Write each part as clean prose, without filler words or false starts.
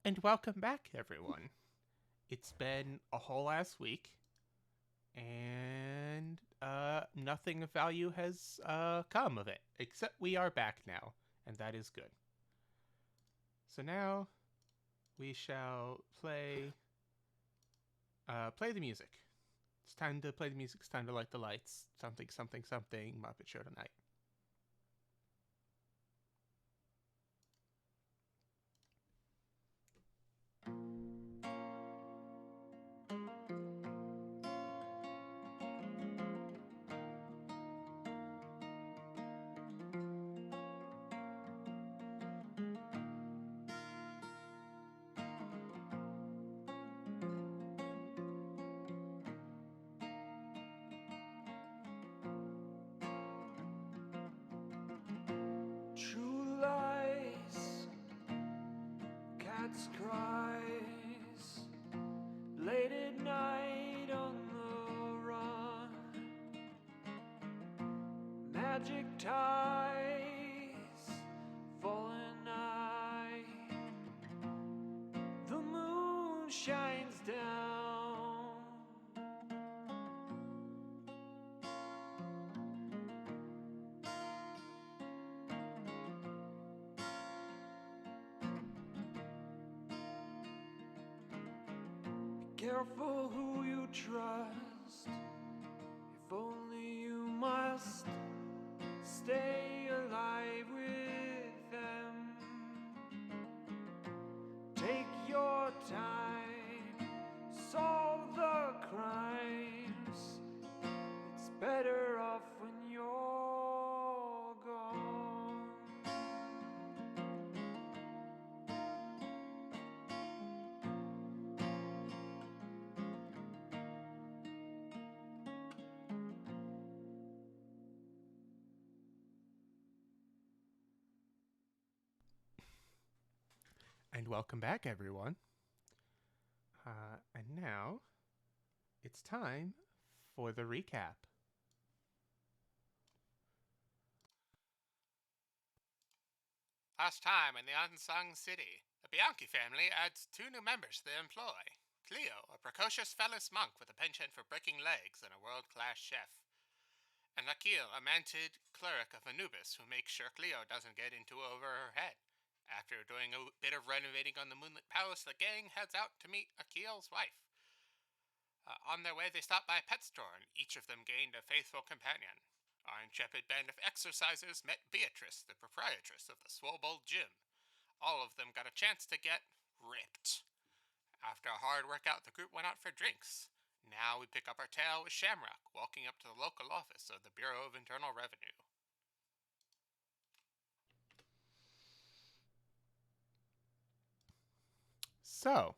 And welcome back, everyone. It's been a whole last week, and nothing of value has come of it, except we are back now, and that is good. So now we shall play the music. It's time to play the music. It's time to light the lights. Something, something, something. Muppet Show tonight. True lies, cats' cries, late at night on the run, magic ties, fallen eye, the moon shines down. Careful who you trust, if only you must stay alive with them. Take your time, solve the crimes. It's better off when you're gone. And welcome back, everyone. And now it's time for the recap. Last time in the Unsung City, the Bianchi family adds 2 new members to their employ. Cleo, a precocious phallus monk with a penchant for breaking legs and a world-class chef. And Akil, a manted cleric of Anubis who makes sure Cleo doesn't get into over her head. After doing a bit of renovating on the Moonlit Palace, the gang heads out to meet Akil's wife. On their way, they stop by a pet store, and each of them gained a faithful companion. Our intrepid band of exercisers met Beatrice, the proprietress of the Swobold Gym. All of them got a chance to get ripped. After a hard workout, the group went out for drinks. Now we pick up our tale with Shamrock, walking up to the local office of the Bureau of Internal Revenue. So,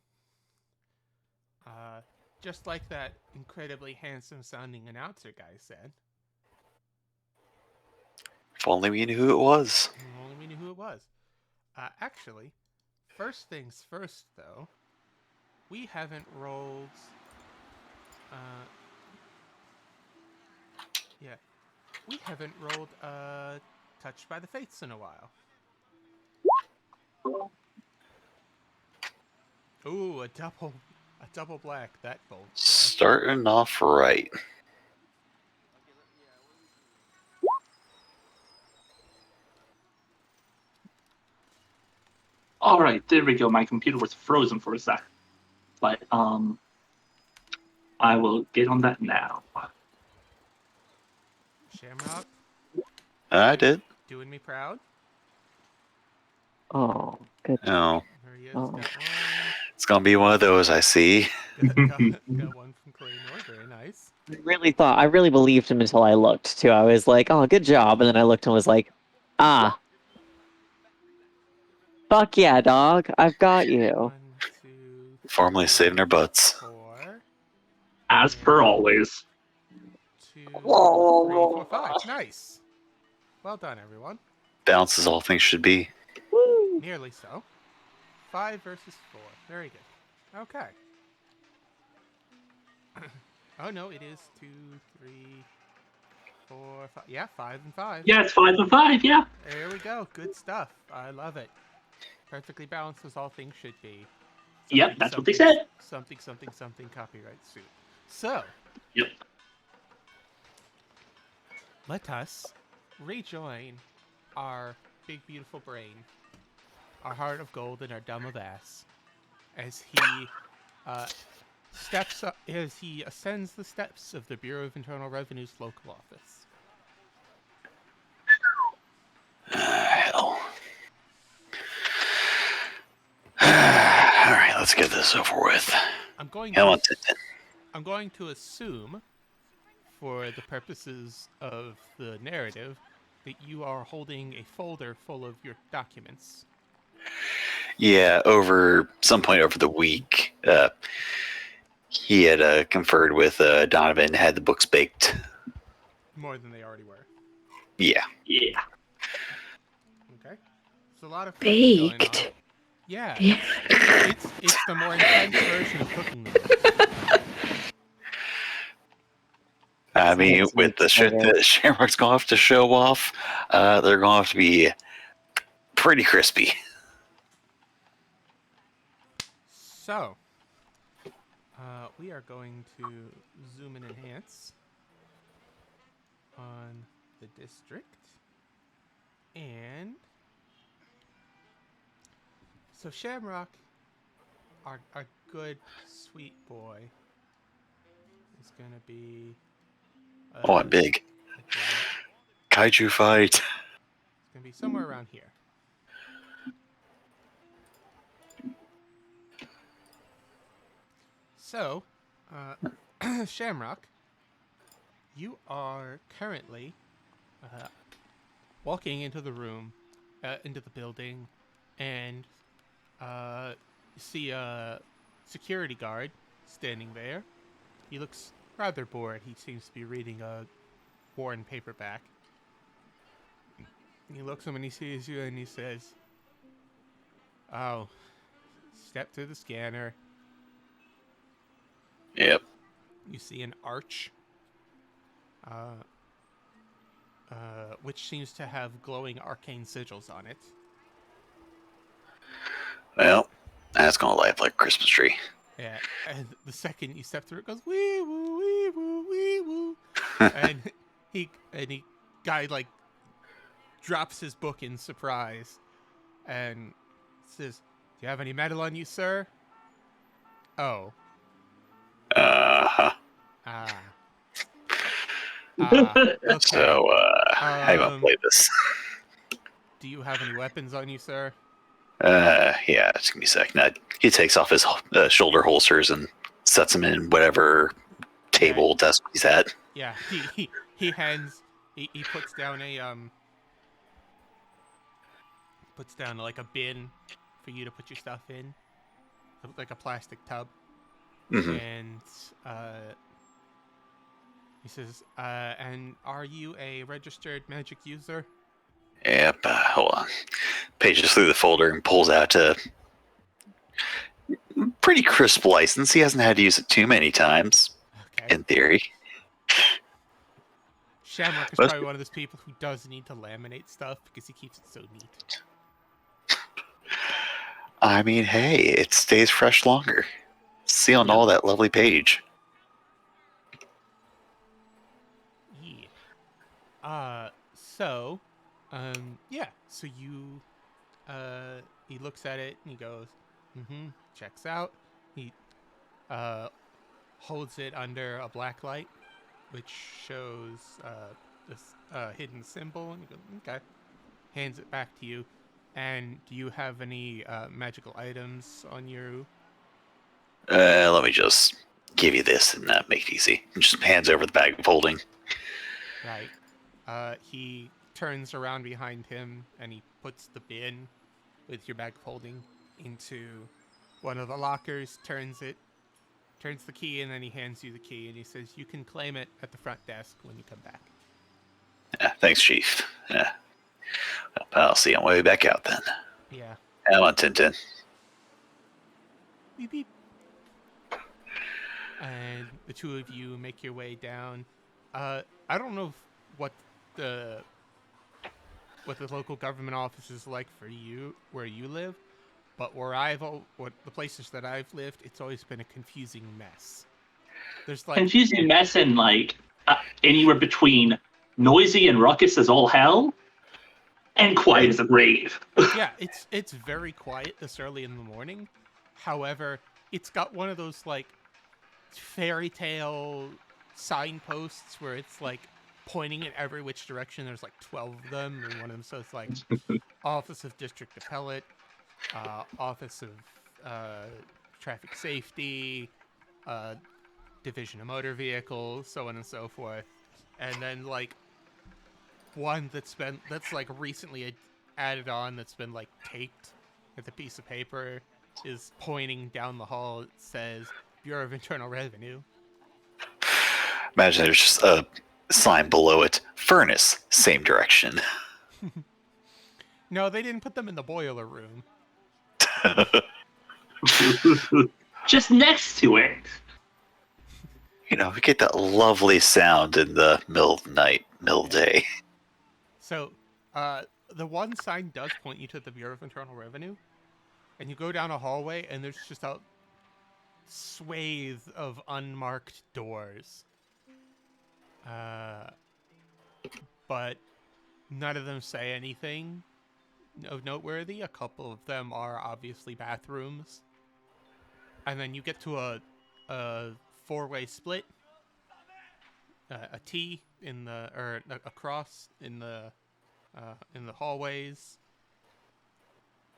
just like that incredibly handsome sounding announcer guy said. If only we knew who it was. Only we knew who it was. Actually, first things first, though, we haven't rolled. We haven't rolled Touched by the Fates in a while. Ooh, a double black. That bold. Starting off right. All right, there we go. My computer was frozen for a sec, but I will get on that now. Shamrock. I did. Doing me proud. Oh, good. Oh. There he is. Got one. It's gonna be one of those, I see. got one from Claymore. Very nice. I really believed him until I looked, too. I was like, oh, good job. And then I looked and was like, ah. Fuck yeah, dog. I've got you. 1, 2, Formally saving our butts. 4. As per always. 2, 3, 4, 5. Nice. Well done, everyone. Balance as all things should be. Woo. Nearly so. 5 versus 4. Very good. Okay. Oh no, it is 2, 3, 4, 5. Yeah, 5 and 5. Yeah, it's 5 and 5. Yeah. There we go. Good stuff. I love it. Perfectly balanced as all things should be. Yep, that's what they said. Something copyright suit. So, Yep. let us rejoin our big beautiful brain, our heart of gold and our dumb of ass, as he steps up, as he ascends the steps of the Bureau of Internal Revenue's local office. Hell. Alright, let's get this over with. I'm going Come to on, Tintin. I'm going to assume, for the purposes of the narrative, that you are holding a folder full of your documents. Yeah, over some point over the week, he had conferred with Donovan, had the books baked. More than they already were. Yeah. Yeah. Okay. There's a lot of cooking going on. Baked. Yeah. Yeah. It's the more intense version of cooking them. I mean, Makes with me the shit excited. that Shamrock's going to have to show off, they're going to have to be pretty crispy. So, we are going to zoom and enhance on the district. And so Shamrock, our good, sweet boy, is going to be... Oh, I'm big. a giant. Kaiju fight. It's going to be somewhere around here. So, Shamrock, you are currently walking into the room, into the building, and you see a security guard standing there. He looks rather bored. He seems to be reading a worn paperback. He looks at him and he sees you and he says, "Oh, step through the scanner." Yep. You see an arch, which seems to have glowing arcane sigils on it. Well, that's going to light up like a Christmas tree. Yeah, and the second you step through, it goes wee woo, wee woo, wee woo, and he guy like drops his book in surprise, and says, "Do you have any metal on you, sir?" Oh. Uh-huh. Okay. So, how you going to play this? Do you have any weapons on you, sir? Yeah, just give me a sec. Now, he takes off his shoulder holsters and sets them in whatever table desk he's at. Yeah, he puts down like a bin for you to put your stuff in, like a plastic tub, and he says, "And are you a registered magic user?" Yep, hold on. Pages through the folder and pulls out a pretty crisp license. He hasn't had to use it too many times, in theory. Shamrock is probably one of those people who does need to laminate stuff because he keeps it so neat. I mean, hey, it stays fresh longer. See on all that lovely page. Yeah. So you, he looks at it and he goes, checks out. He, holds it under a black light, which shows, this, hidden symbol, and he goes, okay. Hands it back to you. And do you have any, magical items on you? Let me just give you this and make it easy. And just hands over the bag of holding. Right. He turns around behind him and he puts the bin with your bag of holding into one of the lockers, turns the key, and then he hands you the key and he says, "You can claim it at the front desk when you come back." Thanks, Chief. I'll see you on my way back out then. Yeah. Come on, Tintin. Beep beep. And the two of you make your way down. I don't know what the local government office is like for you, where you live, But the places that I've lived, it's always been a confusing mess. There's like Confusing mess and like anywhere between noisy and ruckus as all hell, and quiet as a grave. yeah, it's very quiet this early in the morning. However, it's got one of those like fairy tale signposts where it's like pointing in every which direction. There's like 12 of them, and one of them says like Office of District Appellate, Office of Traffic Safety, Division of Motor Vehicles, so on and so forth. And then like one that's like recently added on that's been like taped with a piece of paper is pointing down the hall. It says Bureau of Internal Revenue. Imagine there's just a sign below it. Furnace, same direction. No, they didn't put them in the boiler room. Just next to it. You know, we get that lovely sound in the middle of the night, middle of the day. So, the one sign does point you to the Bureau of Internal Revenue, and you go down a hallway, and there's just a swathe of unmarked doors. But none of them say anything of noteworthy. A couple of them are obviously bathrooms. And then you get to a four-way split, a T in the or a cross in the hallways,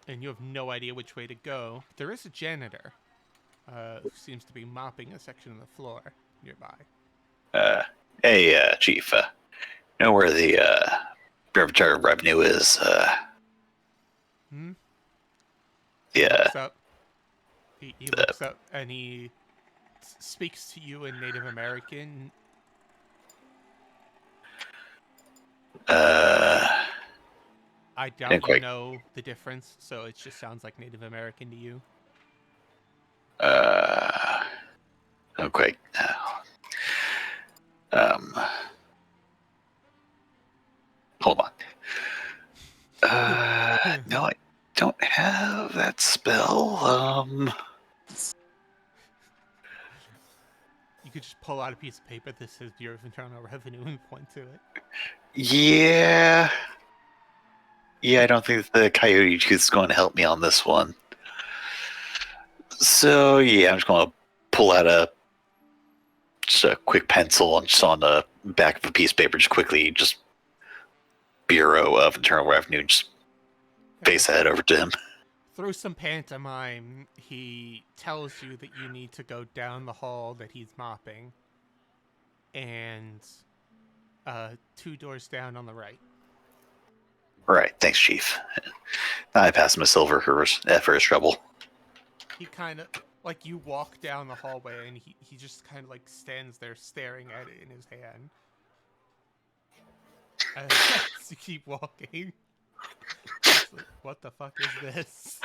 and you have no idea which way to go. There is a janitor who seems to be mopping a section of the floor nearby. Hey, Chief. Know where the Bureau of Revenue is? Yeah. Looks up. He looks up and he speaks to you in Native American. Uh, I doubt you know the difference, so it just sounds like Native American to you. Okay. Hold on. No, I don't have that spell. You could just pull out a piece of paper that says Bureau of Internal Revenue and point to it. Yeah. Yeah, I don't think the Coyote is going to help me on this one. So, yeah, I'm just going to pull out just a quick pencil and just on the back of a piece of paper, just Bureau of Internal Revenue, just face that over to him. Through some pantomime, he tells you that you need to go down the hall that he's mopping, and 2 doors down on the right. Right, thanks, Chief. I pass him a silver for his trouble. He kind of, like, you walk down the hallway, and he just kind of, like, stands there staring at it in his hand. As you keep walking. Like, what the fuck is this?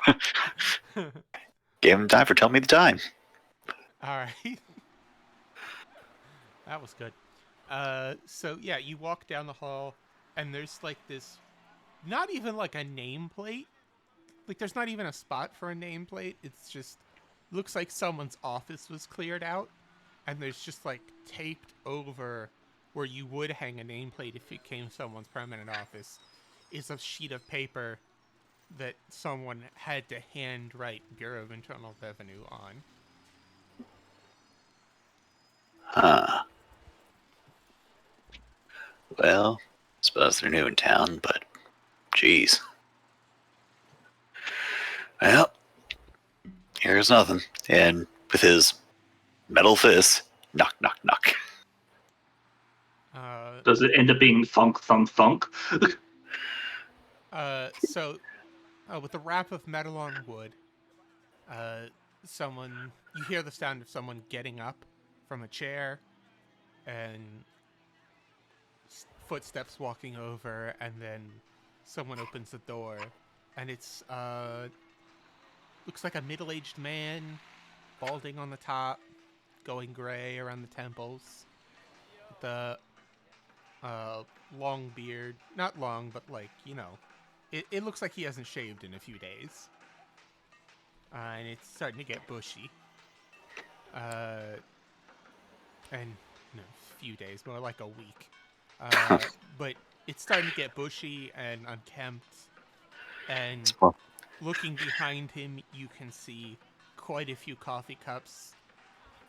Gave him time for telling me the time. Alright. That was good. So, yeah, you walk down the hall, and there's, like, this... Not even, like, a nameplate. Like, there's not even a spot for a nameplate. It's just... Looks like someone's office was cleared out, and there's just, like, taped over where you would hang a nameplate if it came someone's permanent office, is a sheet of paper that someone had to handwrite Bureau of Internal Revenue on. Huh. Well, suppose they're new in town, but geez. Well, here's nothing. And with his metal fist, knock, knock, knock. Does it end up being thunk, thunk, thunk? So, with the rap of metal on wood, you hear the sound of someone getting up from a chair, and footsteps walking over, and then someone opens the door, and it's, looks like a middle-aged man, balding on the top, going gray around the temples, the long beard, not long, but like, you know, it looks like he hasn't shaved in a few days. and it's starting to get bushy. And no, a few days, more like a week. But it's starting to get bushy and unkempt, and Well, looking behind him, you can see quite a few coffee cups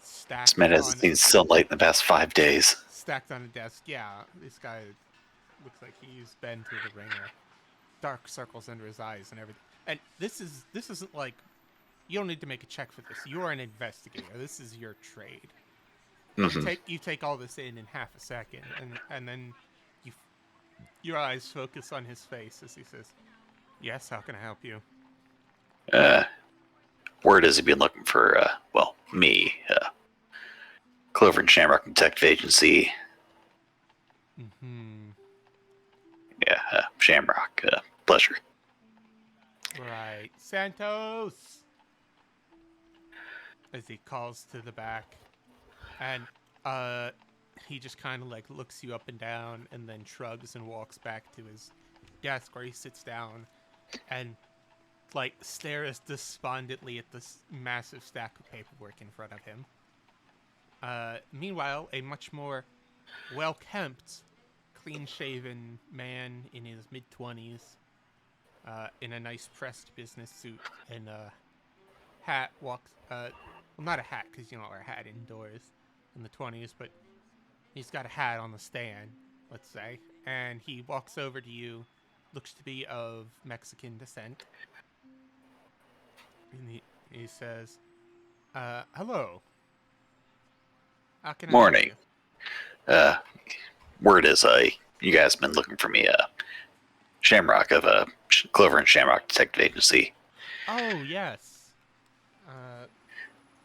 this stacked man hasn't on seen sunlight in the past 5 days. a desk. Yeah, this guy looks like he's been through the ringer. Dark circles under his eyes and everything. And this isn't like, you don't need to make a check for this. You're an investigator. This is your trade. Hmm. You take all this in half a second, and then your eyes focus on his face as he says, "Yes, how can I help you?" Word is he'd been looking for, me, Clover and Shamrock Detective Agency. Mm-hmm. Yeah, Shamrock. Pleasure. Right, Santos. As he calls to the back, and he just kind of like looks you up and down, and then shrugs and walks back to his desk where he sits down, and like stares despondently at this massive stack of paperwork in front of him. Meanwhile, a much more well-kempt, clean-shaven man in his mid-20s, in a nice pressed business suit and a hat, walks. Well, not a hat because you don't wear a hat indoors in the 20s, but he's got a hat on the stand, let's say, and he walks over to you. Looks to be of Mexican descent. And he says, hello. How can I help Morning. you? Word is, you guys have been looking for me, Shamrock of Clover and Shamrock Detective Agency. Oh, yes.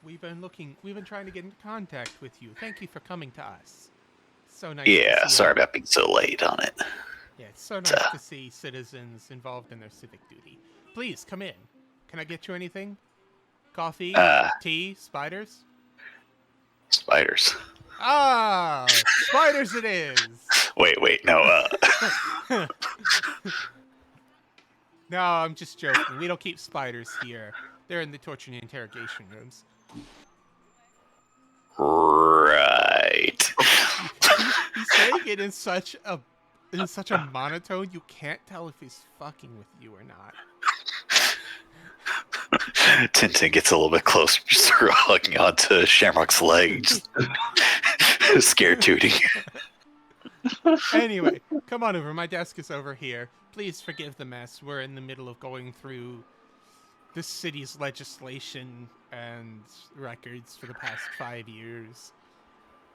We've been trying to get into contact with you. Thank you for coming to us. So nice to Yeah, see sorry about being so late on it. Yeah, it's so nice to see citizens involved in their civic duty. Please, come in. Can I get you anything? Coffee? Tea? Spiders? Spiders. Ah! Spiders it is! Wait, no, No, I'm just joking. We don't keep spiders here. They're in the torture and interrogation rooms. right. He's saying it in such a monotone, you can't tell if he's fucking with you or not. Tintin gets a little bit closer, just hugging onto Shamrock's leg, just scared tooting. Anyway, come on over. My desk is over here. Please forgive the mess. We're in the middle of going through the city's legislation and records for the past 5 years.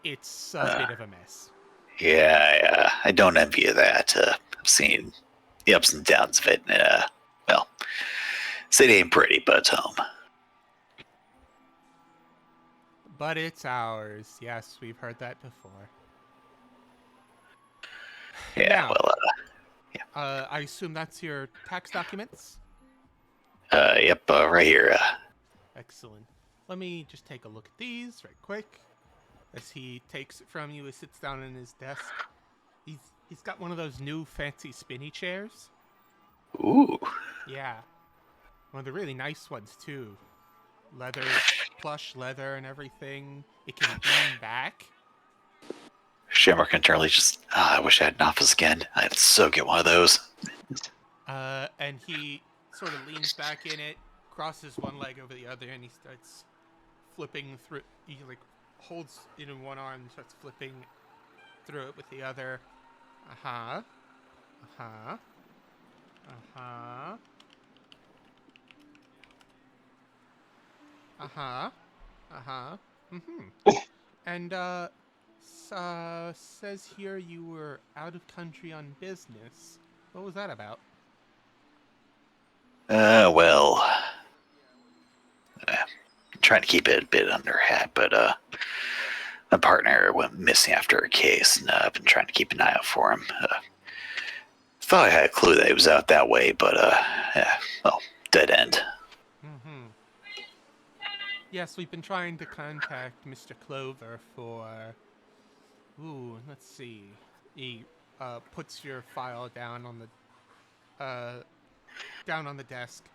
It's a bit of a mess. Yeah, I don't envy you that. I've seen the ups and downs of it. Well, city ain't pretty, but it's home. But it's ours. Yes, we've heard that before. Yeah, Now, well, I assume that's your tax documents? yep, right here. Excellent. Let me just take a look at these right quick. As he takes it from you, he sits down in his desk. He's got one of those new fancy spinny chairs. Ooh. Yeah. One of the really nice ones, too. Leather, plush leather and everything. It can lean back. Shamrock internally just, I wish I had an office again. I'd so get one of those. And he sort of leans back in it, crosses one leg over the other, and he starts flipping through. He like holds it in one arm and starts flipping through it with the other. Uh-huh. Uh-huh. Uh-huh. Uh-huh. Uh-huh. Mm-hmm. And, says here you were out of country on business. What was that about? Well, I'm trying to keep it a bit under hat, but, my partner went missing after a case, and I've been trying to keep an eye out for him. Thought I had a clue that he was out that way, but, well, dead end. Mm-hmm. Yes, we've been trying to contact Mr. Clover for... Ooh, let's see. He, puts your file down on the desk.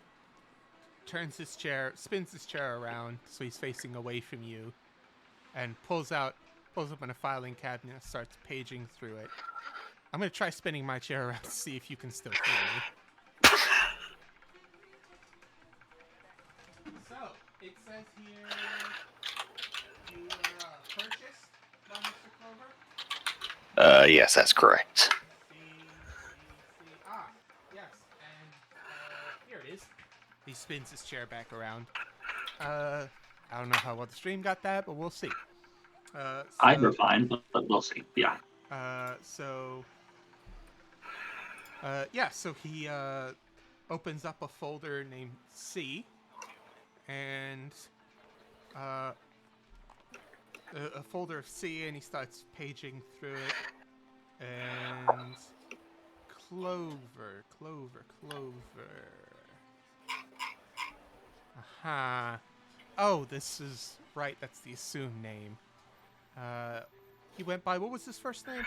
spins his chair around so he's facing away from you, and pulls open a filing cabinet and starts paging through it. I'm gonna try spinning my chair around to see if you can still hear me. So, it says here you purchased by Mr. Clover? Yes, that's correct. Yes, and here it is. He spins his chair back around. I don't know how well the stream got that, but we'll see. Either fine, but we'll see. Yeah. So he opens up a folder named C, and a folder of C, and he starts paging through it, and Clover. Aha. Oh, this is right. That's the assumed name. He went by, what was his first name?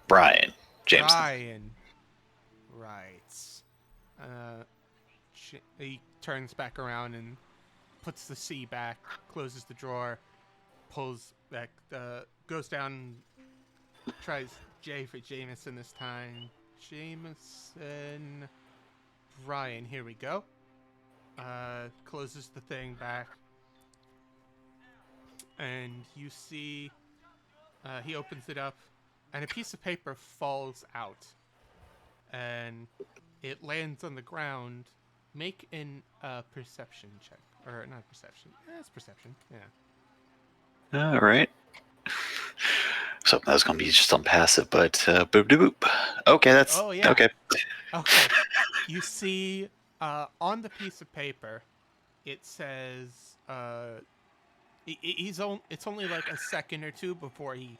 Brian Jameson. Brian. Right. He turns back around and puts the C back, closes the drawer, pulls back, goes down, tries J for Jameson this time. Jameson. Brian, here we go. Closes the thing back. And you see, he opens it up, and a piece of paper falls out. And it lands on the ground. Make an perception check. Or, not perception. It's perception, yeah. All right. So that was going to be just on passive, but boop de boop. Okay, that's okay. Okay. You see, on the piece of paper, it says, it's only like a second or two before he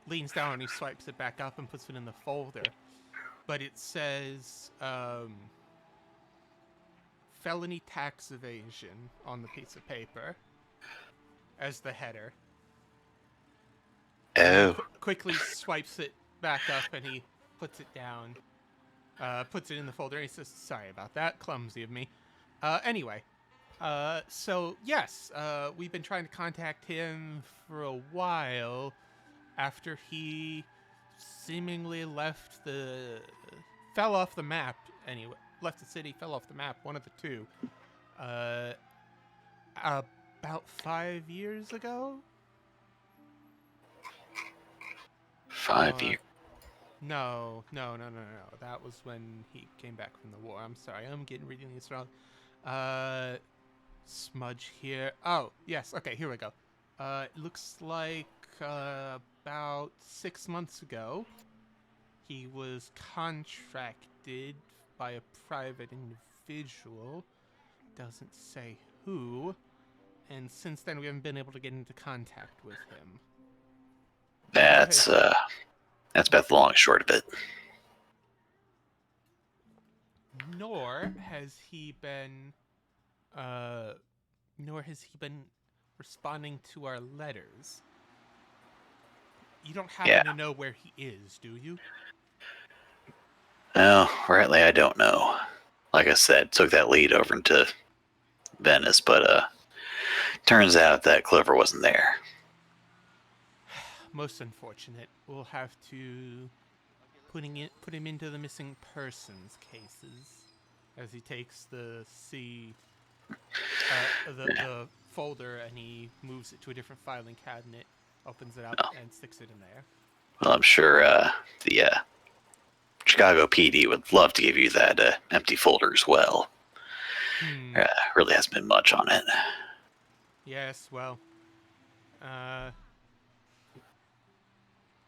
leans down and he swipes it back up and puts it in the folder. But it says, felony tax evasion on the piece of paper as the header. Oh. Quickly swipes it back up and he puts it down. Puts it in the folder and he says, sorry about that, clumsy of me. Anyway, so yes, we've been trying to contact him for a while after he seemingly fell off the map anyway. Left the city, fell off the map, one of the two. About 5 years ago? 5 years. No. That was when he came back from the war. I'm sorry, I'm reading this wrong. Smudge here. Oh, yes, okay, here we go. It looks like about 6 months ago, he was contracted by a private individual. Doesn't say who. And since then, we haven't been able to get into contact with him. That's about the long and short of it. Nor has he been responding to our letters. You don't happen to know where he is, do you? No, rightly I don't know. Like I said, took that lead over into Venice, but turns out that Clover wasn't there. Most unfortunate. We'll have to put him into the missing persons cases as he takes the the folder and he moves it to a different filing cabinet, opens it up, and sticks it in there. Well, I'm sure the Chicago PD would love to give you that empty folder as well. Really hasn't been much on it. Yes, well,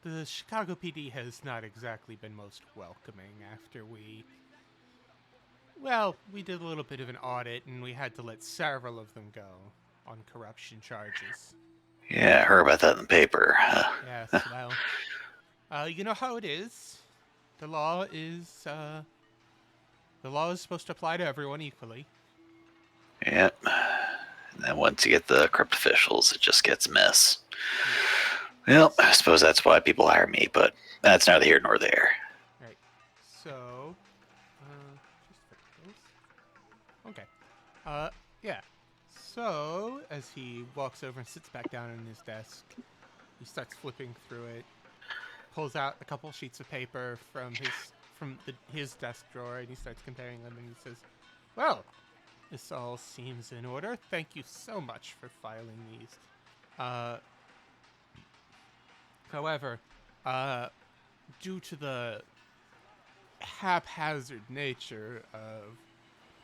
the Chicago PD has not exactly been most welcoming after we did a little bit of an audit and we had to let several of them go on corruption charges. Yeah, I heard about that in the paper. Yes, well, you know how it is. The law is supposed to apply to everyone equally. Yep. And then once you get the corrupt officials, it just gets a mess. Well, I suppose that's why people hire me, but that's neither here nor there. Right. So, okay. Yeah. So, as he walks over and sits back down on his desk, he starts flipping through it, pulls out a couple sheets of paper from his desk drawer, and he starts comparing them, and he says, "Well, this all seems in order. Thank you so much for filing these. Uh, however, due to the haphazard nature of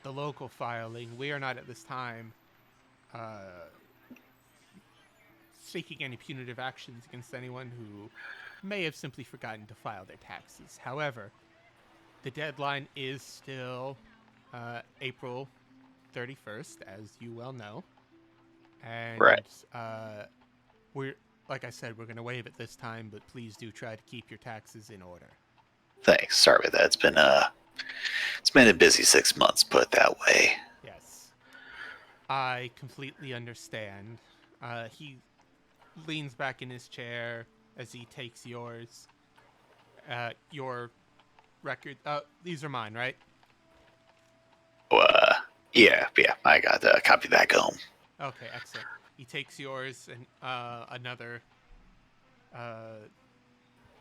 the local filing, we are not at this time seeking any punitive actions against anyone who may have simply forgotten to file their taxes. However, the deadline is still April 31st, as you well know. And Right. we're, like I said, we're going to waive it this time, but please do try to keep your taxes in order. Thanks. Sorry about that. It's been a busy 6 months, put it that way. Yes. I completely understand. He leans back in his chair as he takes yours. Your record. These are mine, right? Oh, yeah. I got a copy back home. Okay, excellent. He takes yours and another.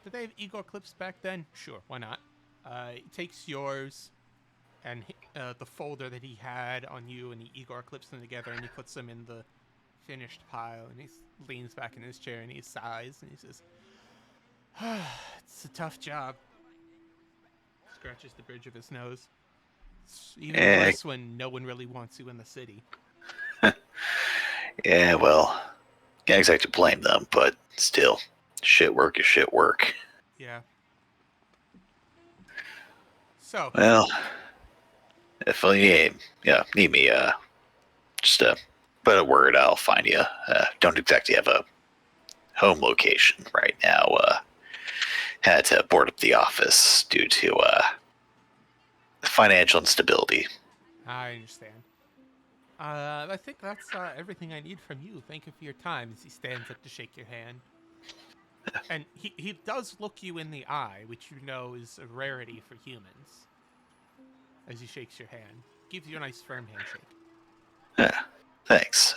Did they have Igor clips back then? Sure, why not? He takes yours and the folder that he had on you, and he Igor clips them together, and he puts them in the finished pile, and he leans back in his chair and he sighs and he says, "It's a tough job." Scratches the bridge of his nose. It's even worse when no one really wants you in the city. Yeah, well, can't exactly blame them, but still, shit work is shit work. Yeah. So. Well, if you need me, just put a word, I'll find you. Don't exactly have a home location right now. Had to board up the office due to financial instability. I understand. I think that's everything I need from you. Thank you for your time. As he stands up to shake your hand, and he does look you in the eye, which you know is a rarity for humans. As he shakes your hand, gives you a nice firm handshake. Yeah, thanks.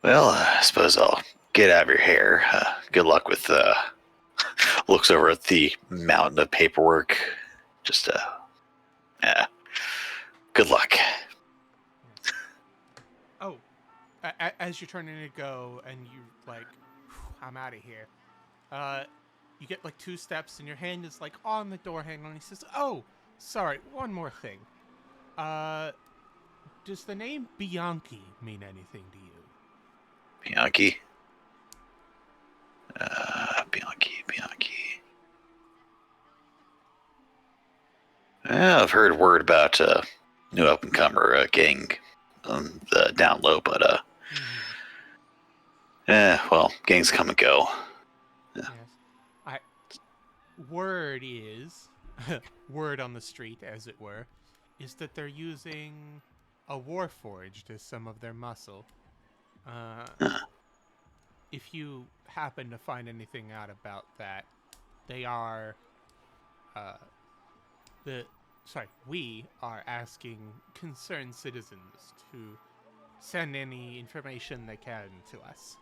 Well, I suppose I'll get out of your hair. Good luck with. Looks over at the mountain of paperwork. Just good luck. Oh, as you're turning to go, and you like, I'm out of here. You get like 2 steps, and your hand is like on the door handle, and he says, "Oh, sorry, one more thing. Does the name Bianchi mean anything to you?" Bianchi. Bianchi. I've heard word about new up and comer gang on the down low, but well, gangs come and go. Yes. Word is, word on the street, as it were, is that they're using a warforged as some of their muscle. If you happen to find anything out about that, they are, we are asking concerned citizens to send any information they can to us.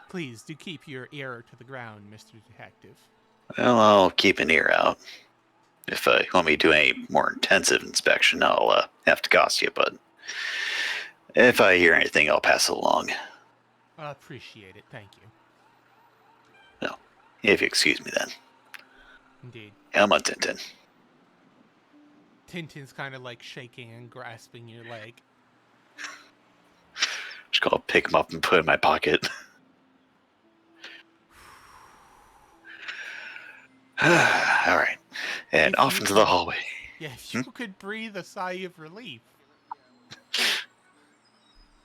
Please do keep your ear to the ground, Mr. Detective. Well, I'll keep an ear out. If you want me to do any more intensive inspection, I'll have to cost you, but if I hear anything, I'll pass it along. I appreciate it. Thank you. No, if you excuse me then. Indeed. I'm on Tintin. Tintin's kind of like shaking and grasping your leg. Just gonna pick him up and put it in my pocket. All right, and off into the hallway. Yeah, if you could breathe a sigh of relief.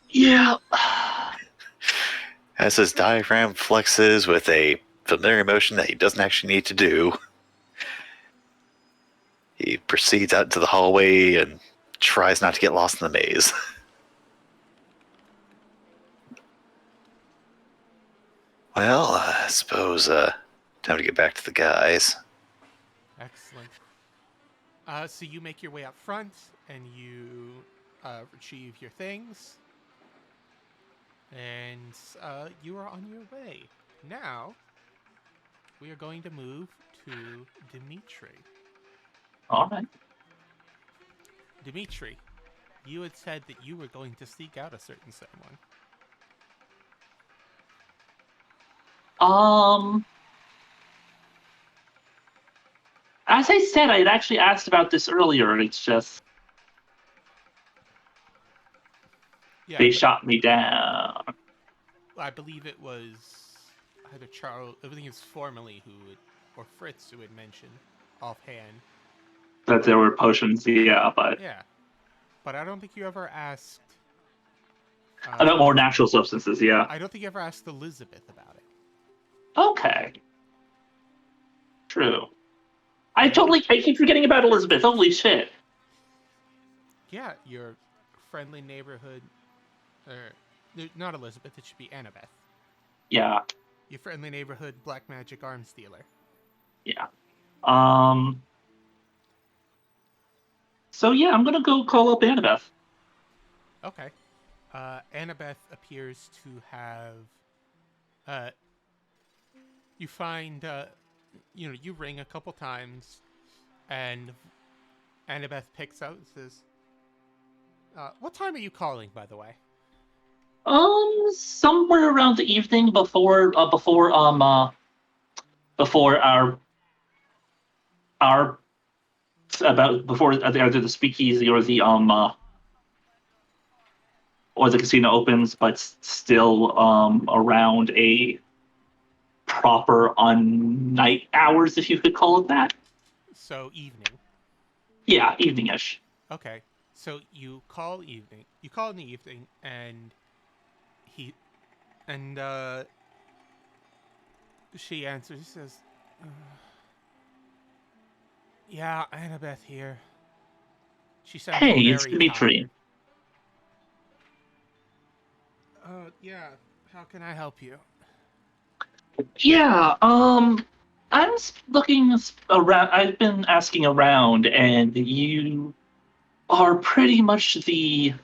Yeah. As his diaphragm flexes with a familiar motion that he doesn't actually need to do, he proceeds out into the hallway and tries not to get lost in the maze. Well, I suppose time to get back to the guys. Excellent. So you make your way up front, and you retrieve your things, and you are on your way. Now, we are going to move to Dimitri. All right. Dimitri, you had said that you were going to seek out a certain someone. As I said, I had actually asked about this earlier, and it's just Yeah, they shot me down. I believe it was either Charles. I think it's formerly or Fritz who had mentioned offhand. That there were potions, yeah, but Yeah, but I don't think you ever asked. about more natural substances, yeah. I don't think you ever asked Elizabeth about it. Okay. True. I keep forgetting about Elizabeth. Holy shit. Yeah, your friendly neighborhood, not Elizabeth. It should be Annabeth. Yeah. Your friendly neighborhood black magic arms dealer. Yeah. So yeah, I'm gonna go call up Annabeth. Okay. Annabeth appears to have. You find. You ring a couple times, and Annabeth picks out and says, "What time are you calling, by the way?" Somewhere around the evening before our about before either the speakeasy or the casino opens, but still around a proper on night hours, if you could call it that. So evening. Yeah, evening-ish. Okay. So you call evening. You call in the evening, and he and she answers. She says, "Yeah, Annabeth here." She sounds Hey, very it's Dimitri. tired. Yeah. How can I help you? Yeah, I'm looking around. I've been asking around, and you are pretty much the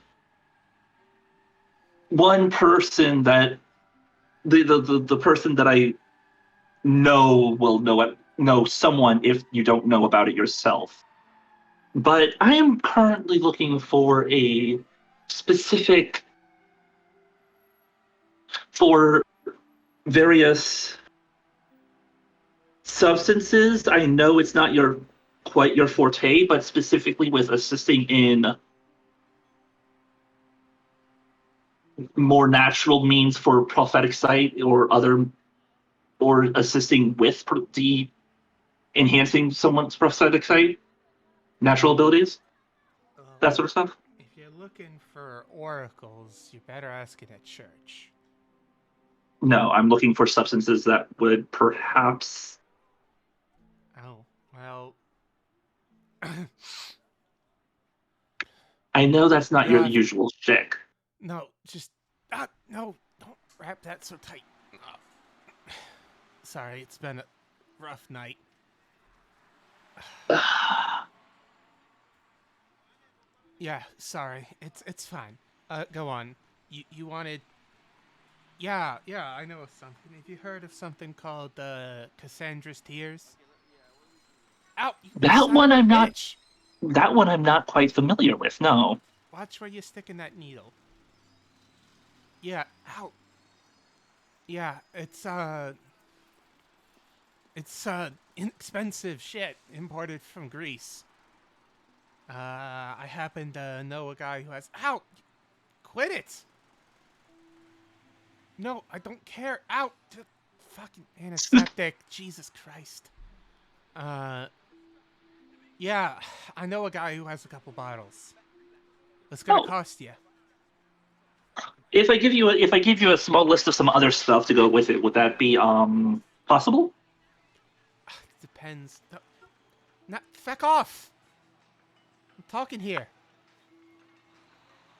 one person that the person that I know will know someone if you don't know about it yourself. But I am currently looking for a specific for various substances. I know it's not quite your forte, but specifically with assisting in more natural means for prophetic sight or assisting with the enhancing someone's prophetic sight, natural abilities, that sort of stuff. If you're looking for oracles, you better ask it at church. No, I'm looking for substances that would perhaps. Oh, well. I know that's not your Yeah. usual shtick. No, just. No, don't wrap that so tight. Sorry, it's been a rough night. Yeah, sorry. It's fine. Go on. You wanted. Yeah, I know of something. Have you heard of something called Cassandra's Tears? Ow! You that son one of a I'm not. bitch! That one I'm not quite familiar with. No. Watch where you're sticking that needle. Yeah, ow. Yeah, it's inexpensive shit imported from Greece. I happen to know a guy who has. Ow! Quit it! No, I don't care. Ow! Fucking antiseptic. Jesus Christ. Yeah, I know a guy who has a couple bottles. What's gonna Oh, cost you? if I give you a small list of some other stuff to go with it, would that be possible? Depends. No, not feck off. I'm talking here.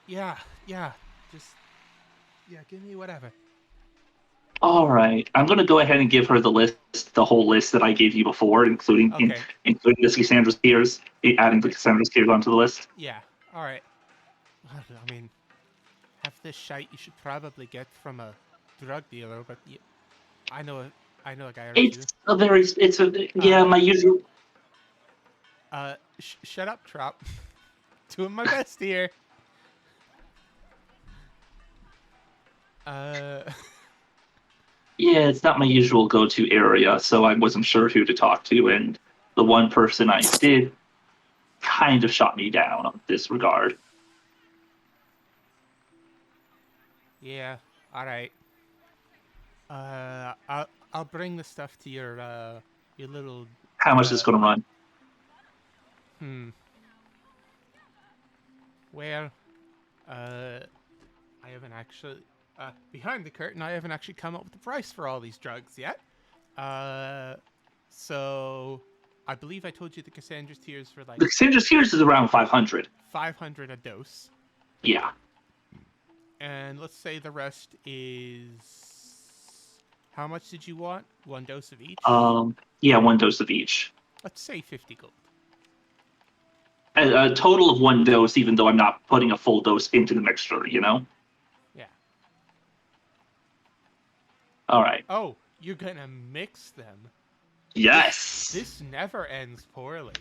Yeah. Just give me whatever. All right. I'm going to go ahead and give her the list, the whole list that I gave you before, including Okay. including the Cassandra's tears, adding the Okay. Cassandra's tears onto the list. Yeah. All right. I mean, half this shite you should probably get from a drug dealer, but I know a guy or two. My usual. Shut up, Trop. Doing my best here. Yeah, it's not my usual go-to area, so I wasn't sure who to talk to, and the one person I did kind of shot me down on this regard. Yeah. All right. I'll bring the stuff to your little. How much is this going to run? Well, I haven't actually. Behind the curtain, I haven't actually come up with the price for all these drugs yet. So I believe I told you the Cassandra's tears for like The Cassandra's tears is around 500. 500 a dose. Yeah. And let's say the rest is. How much did you want? 1 dose of each? Yeah, 1 dose of each. Let's say 50 gold. A total of 1 dose, even though I'm not putting a full dose into the mixture, you know? Yeah. All right. Oh, you're gonna mix them. Yes! This never ends poorly.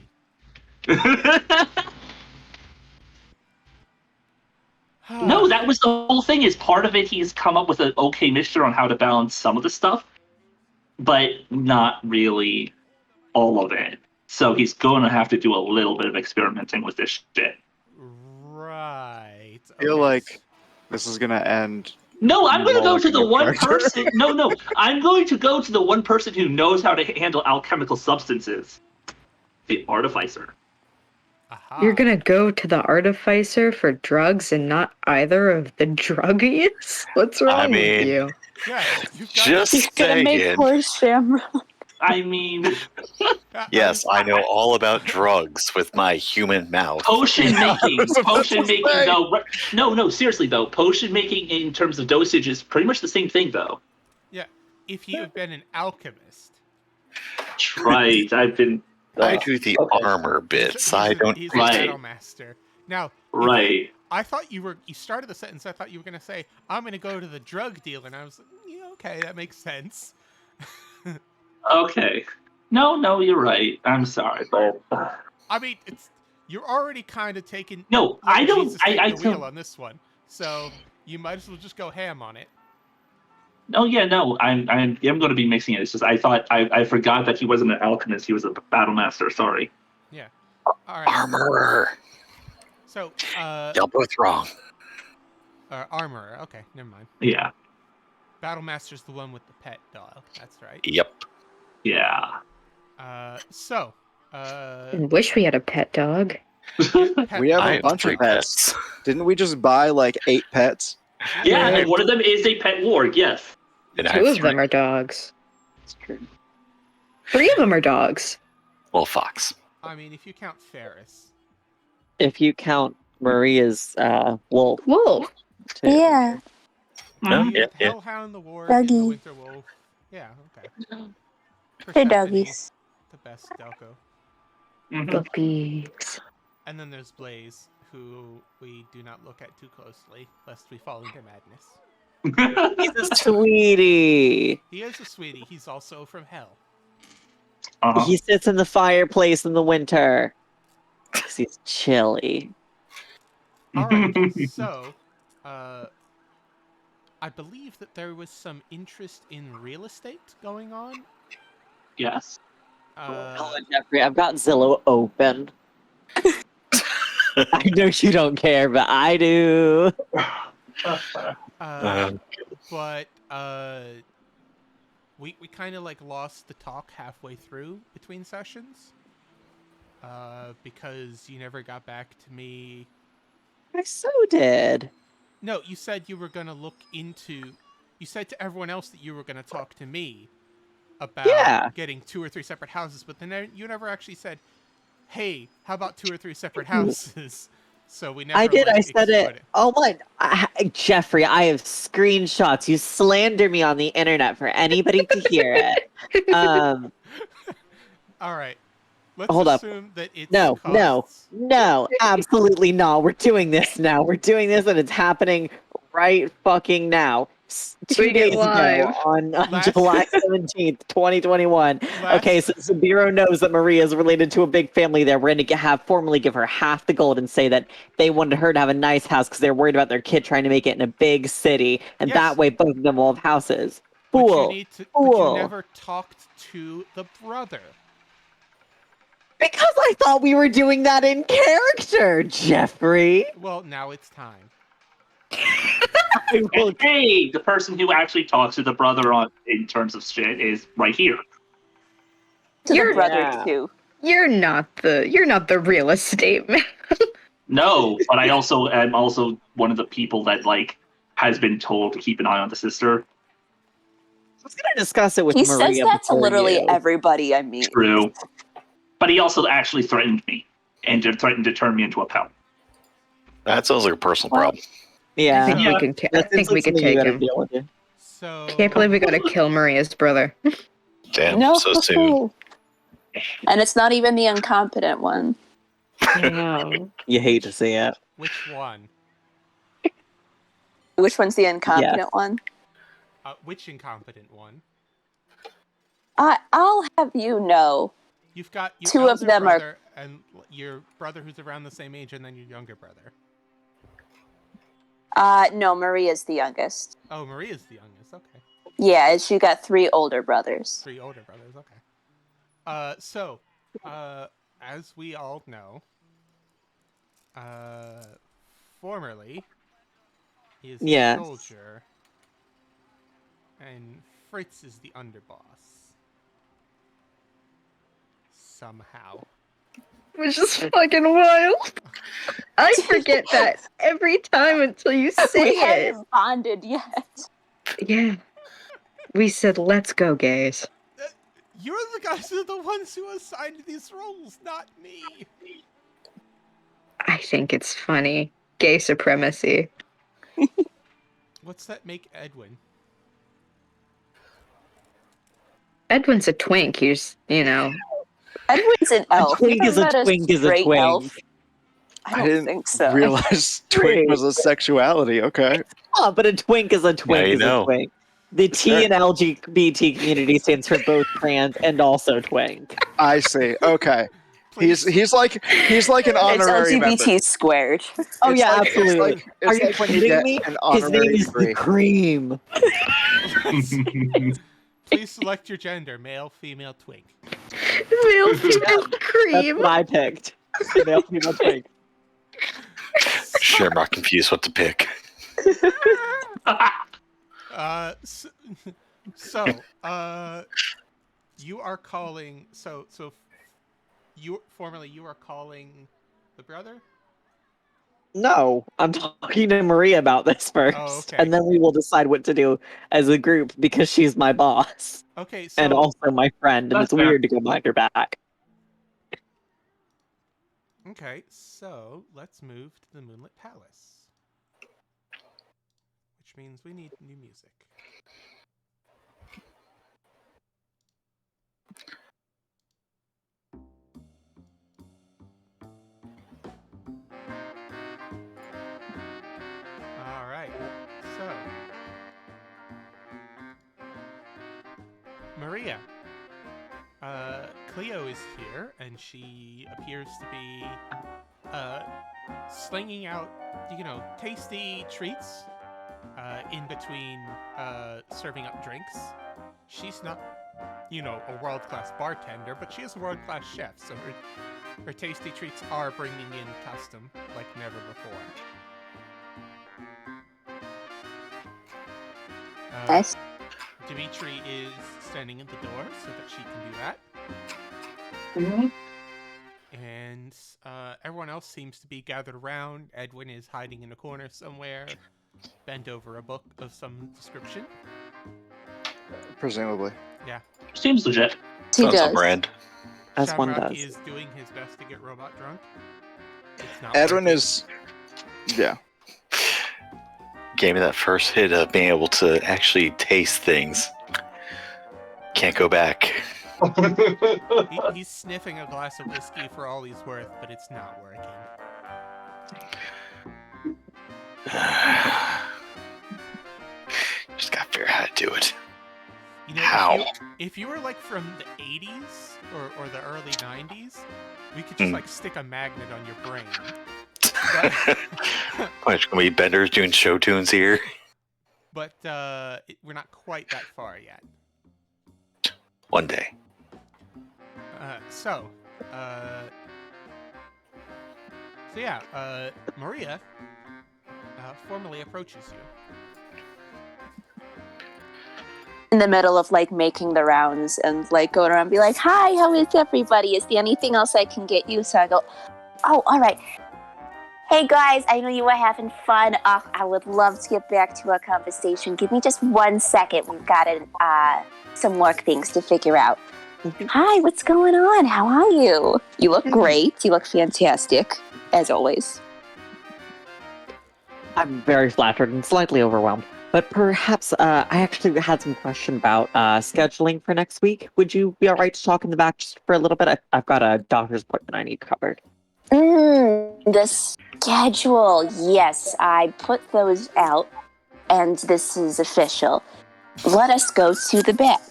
No, that was the whole thing. Is part of it he's come up with an okay mixture on how to balance some of the stuff, but not really all of it. So he's going to have to do a little bit of experimenting with this shit. Right. I feel like this is gonna end. No, I'm going to go to the one character. person. No, I'm going to go to the one person who knows how to handle alchemical substances. The artificer. Aha. You're gonna go to the artificer for drugs and not either of the druggies? What's wrong mean, with you? Yeah, you've got Just He's gonna make saying. poor Shamrock. I mean, Yes, I know all about drugs with my human mouth. potion making. was about Potion to making, say. though. No, seriously, though. Potion making in terms of dosage is pretty much the same thing, though. Yeah, if you have been an alchemist. Right. I've been. I do the armor bits. I don't. He's Right. a battle master. Now, Right. I thought you started the sentence, I thought you were going to say, I'm going to go to the drug dealer. And I was like, yeah, okay, that makes sense. Okay. No, you're right. I'm sorry, but I mean, you're already kind of taking. no, let I don't. Jesus take I the wheel don't. on this one. So you might as well just go ham on it. Oh yeah, no. I'm going to be mixing it. It's just I thought I forgot that he wasn't an alchemist. He was a battle master. Sorry. Yeah. All right. Armorer. So, Y'all both wrong. armorer. Okay, never mind. Yeah. Battle master's the one with the pet dog. That's right. Yep. Yeah. So, I wish we had a pet dog. pet We have I a have bunch 3 of pets. Didn't we just buy like 8 pets? Yeah, and one of them is a pet warg. Yes. And I 2 have of them are dogs. 3 of them are dogs. Well, Fox. I mean, if you count Ferris. If you count Maria's wolf. Wolf. Too. Yeah. No, The yeah. Hellhound, the Warg, and the Doggy. Winter Wolf. Yeah, okay. Hey, Persephone, doggies. The best Delco. Mhm. Puppies. And then there's Blaze, who we do not look at too closely, lest we fall into madness. He's a sweetie. He is a sweetie. He's also from hell. Uh-huh. He sits in the fireplace in the winter. 'Cause he's chilly. All right, so I believe that there was some interest in real estate going on. Yes. Hello, Jeffrey. I've got Zillow open. I know you don't care, but I do. But we kind of like lost the talk halfway through between sessions because you never got back to me. I so did. No, you said you were going to look into. You said to everyone else that you were going to talk to me about Yeah. getting 2 or 3 separate houses, but then you never actually said, "Hey, how about 2 or 3 separate houses?" So we never. I did. like, I said explored it. Oh my, Jeffrey! I have screenshots. You slander me on the internet for anybody to hear it. All right. Let's Hold up. assume that it's No, absolutely not. We're doing this now. We're doing this, and it's happening right fucking now. 2 We get days ago, live. on Last- July 17th, 2021. Okay, so the Bureau knows that Maria is related to a big family there. We're going to formally give her half the gold and say that they wanted her to have a nice house because they're worried about their kid trying to make it in a big city, and Yes. that way both of them will have houses. But Fool. you need to. Fool. But you never talked to the brother. Because I thought we were doing that in character, Jeffrey. Well, now it's time. And hey, the person who actually talks to the brother in terms of shit is right here. To You're- the brother Yeah. too. You're not the real estate man. No, but I also am one of the people that has been told to keep an eye on the sister. I was going to discuss it with He Maria says that to before literally you. everybody I meet. True. But he also actually threatened me and threatened to turn me into a pelt. That sounds like a personal problem. I Yeah. think we can. I think we can take him. Deal with it. So. Can't believe we gotta kill Maria's brother. Damn, No. so soon. And it's not even the incompetent one. No. You hate to see it. Which one? Which one's the incompetent one? Which incompetent one? I'll have you know. You've got your Two of elder them are- brother and your brother who's around the same age, and then your younger brother. No, Maria's the youngest. Oh, Maria's the youngest. Okay. Yeah, and she got 3 older brothers. 3 older brothers. Okay. As we all know, formerly, he is Yes. a soldier, and Fritz is the underboss. Somehow. Which is fucking wild. I forget that every time until you say We it. haven't bonded yet. Yeah. We said, let's go, gays. You're the guys who are the ones who assigned these roles, not me. I think it's funny. Gay supremacy. What's that make Edwin? Edwin's a twink. He's, Edwin's an elf. twink You is a ever met twink is a straight twink. elf? I don't didn't think so. realize twink was a sexuality. Okay. Oh, but a twink is a twink you is know. a twink. The T Sure. in LGBT community stands for both trans and also twink. I see. Okay. Please. He's like an It's honorary LGBT member. squared. Oh It's yeah, like- absolutely. It's Are you like when you kidding get me? an His name honorary is degree. the Cream. Please select your gender: male, female, twink. Male female That's cream. what I picked. Male, female, twink. Shamrock confused what to pick. You are calling. You formerly you are calling the brother. No, I'm talking to Maria about this first, Oh, okay. and then we will decide what to do as a group because she's my boss Okay, and so also my friend, and That's it's fair. weird to go behind her back. okay, so let's move to the Moonlit Palace, which means we need new music. All right, so Maria, Cleo is here, and she appears to be slinging out, tasty treats in between serving up drinks. She's not, a world-class bartender, but she is a world-class chef, so her tasty treats are bringing in custom like never before. Nice. Dimitri is standing at the door so that she can do that. Mhm. And everyone else seems to be gathered around. Edwin is hiding in a corner somewhere, bent over a book of some description. Presumably. Yeah. Seems legit. He Sounds on does. brand. As one Shamrock does. is doing his best to get robot drunk. It's It's not Edwin working. is. Yeah. Gave me that first hit of being able to actually taste things. Can't go back. He's sniffing a glass of whiskey for all he's worth, but it's not working. Just gotta figure out how to do it. You know, How? if you were like from the 80s or the early 90s, we could just like stick a magnet on your brain. What, can we benders doing show tunes here? But we're not quite that far yet. One day. So yeah, Maria formally approaches you. In the middle of like making the rounds and like going around and be like, hi, how is everybody? Is there anything else I can get you? So I go, oh, all right. Hey guys, I know you were having fun. I would love to get back to our conversation. Give me just 1 second. We've got some work things to figure out. Hi, what's going on? How are you? You look great. You look fantastic, as always. I'm very flattered and slightly overwhelmed. But perhaps I actually had some question about scheduling for next week. Would you be all right to talk in the back just for a little bit? I've got a doctor's appointment I need covered. The schedule. Yes, I put those out, and this is official. Let us go to the back.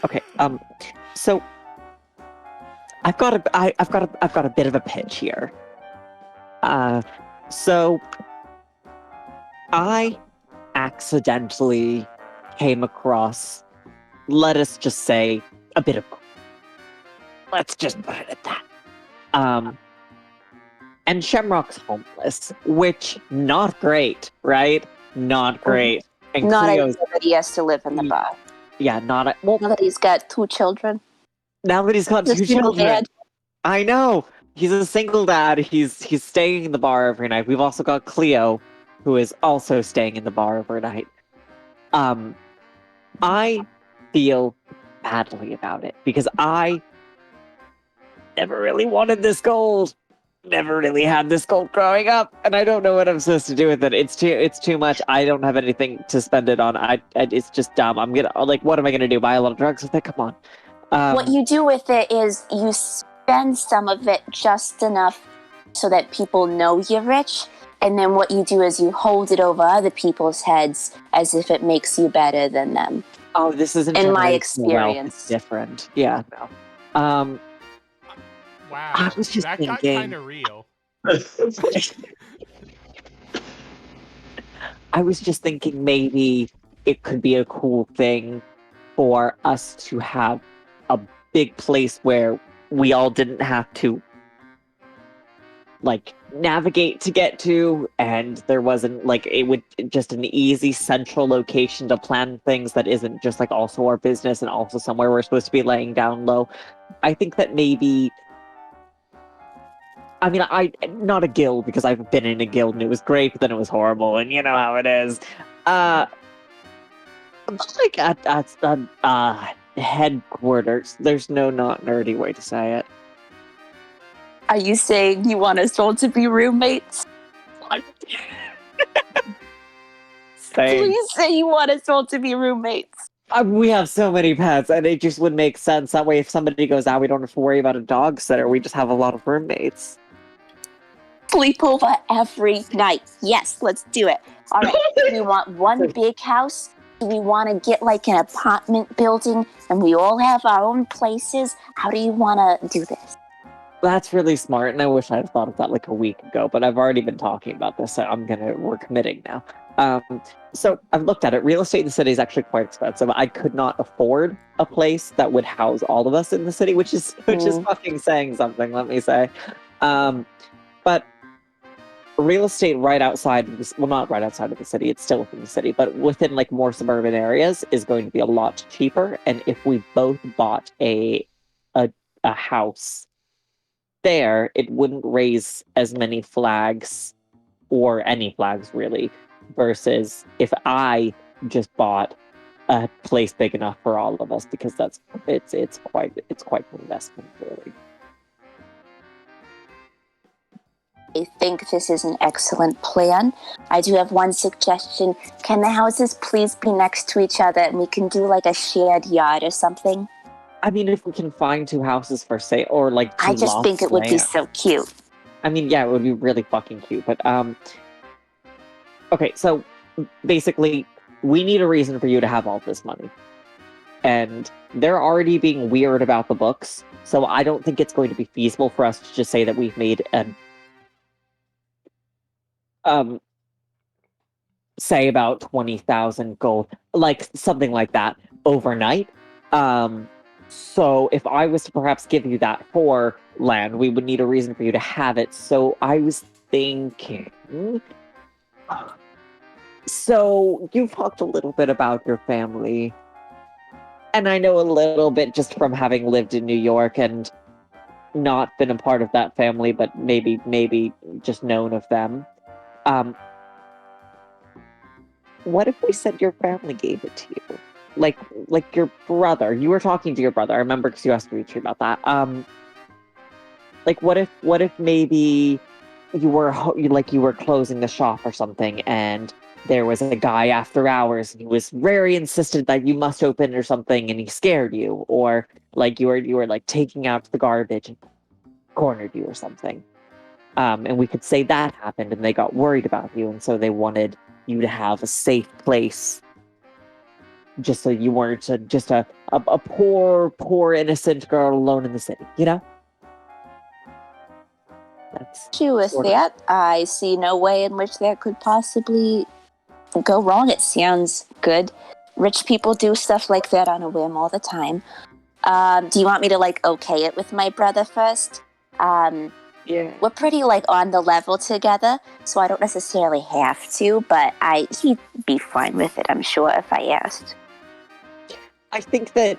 Okay. So I've got a bit of a pitch here. So I accidentally came across, let us just say, a bit of. Let's just put it at that. And Shamrock's homeless, which not great, right? Not great. And Not Cleo's, everybody has to live in the bar. yeah, Now that he's got 2 children. Now that he's got Just 2 single children. dad. I know. He's a single dad. He's staying in the bar every night. We've also got Cleo, who is also staying in the bar overnight. I feel badly about it because I never really wanted this gold. Never really had this gold growing up, and I don't know what I'm supposed to do with it. It's too much. I don't have anything to spend it on. It's just dumb. I'm gonna what am I gonna do? Buy a lot of drugs with it? Come on. What you do with it is you spend some of it just enough so that people know you're rich, and then what you do is you hold it over other people's heads as if it makes you better than them. Oh, this isn't in my generational wealth. experience. It's different. Yeah. No. Wow, I was just that got thinking- kind of real. I was just thinking maybe it could be a cool thing for us to have a big place where we all didn't have to navigate to get to, and there wasn't it would just an easy central location to plan things that isn't just also our business and also somewhere we're supposed to be laying down low. I think that maybe, I mean, not a guild, because I've been in a guild and it was great, but then it was horrible, and you know how it is. At headquarters. There's no not nerdy way to say it. Are you saying you want us all to be roommates? Please say you want us all to be roommates. We have so many pets, and it just would make sense. That way, if somebody goes out, we don't have to worry about a dog sitter. We just have a lot of roommates. Sleepover every night. Yes, let's do it. All right. Do we want one big house? Do we want to get an apartment building and we all have our own places? How do you want to do this? That's really smart, and I wish I had thought of that a week ago, but I've already been talking about this, so we're committing now. So I've looked at it. Real estate in the city is actually quite expensive. I could not afford a place that would house all of us in the city, which is fucking saying something, let me say. But real estate right outside of this, well, not right outside of the city, it's still within the city, but within more suburban areas is going to be a lot cheaper. And if we both bought a house there, it wouldn't raise as many flags, or any flags really, versus if I just bought a place big enough for all of us, because it's quite an investment, really. I think this is an excellent plan. I do have one suggestion. Can the houses please be next to each other and we can do like a shared yard or something? I mean, if we can find 2 houses for sale, or like 2 I just lots think of it would be land. so cute. I mean, yeah, it would be really fucking cute, but okay, so basically, we need a reason for you to have all this money. And they're already being weird about the books, so I don't think it's going to be feasible for us to just say that we've made say about 20,000 gold, like something like that, overnight. So if I was to perhaps give you that for land, we would need a reason for you to have it. So I was thinking... So you've talked a little bit about your family, and I know a little bit just from having lived in New York and not been a part of that family, but maybe just known of them. What if we said your family gave it to you? Like your brother. You were talking to your brother. I remember because you asked Dimitri about that. Like what if maybe you were closing the shop or something, and there was a guy after hours and he was very insistent that you must open or something, and he scared you, or like you were like taking out the garbage and cornered you or something. And we could say that happened and they got worried about you, and so they wanted you to have a safe place, just so you weren't just a poor innocent girl alone in the city, you know? That's Issue with sort of- that, I see no way in which that could possibly go wrong. It sounds good. Rich people do stuff like that on a whim all the time. Do you want me to like okay it with my brother first? Yeah. We're pretty like on the level together, so I don't necessarily have to, but he'd be fine with it, I'm sure, if I asked. I think that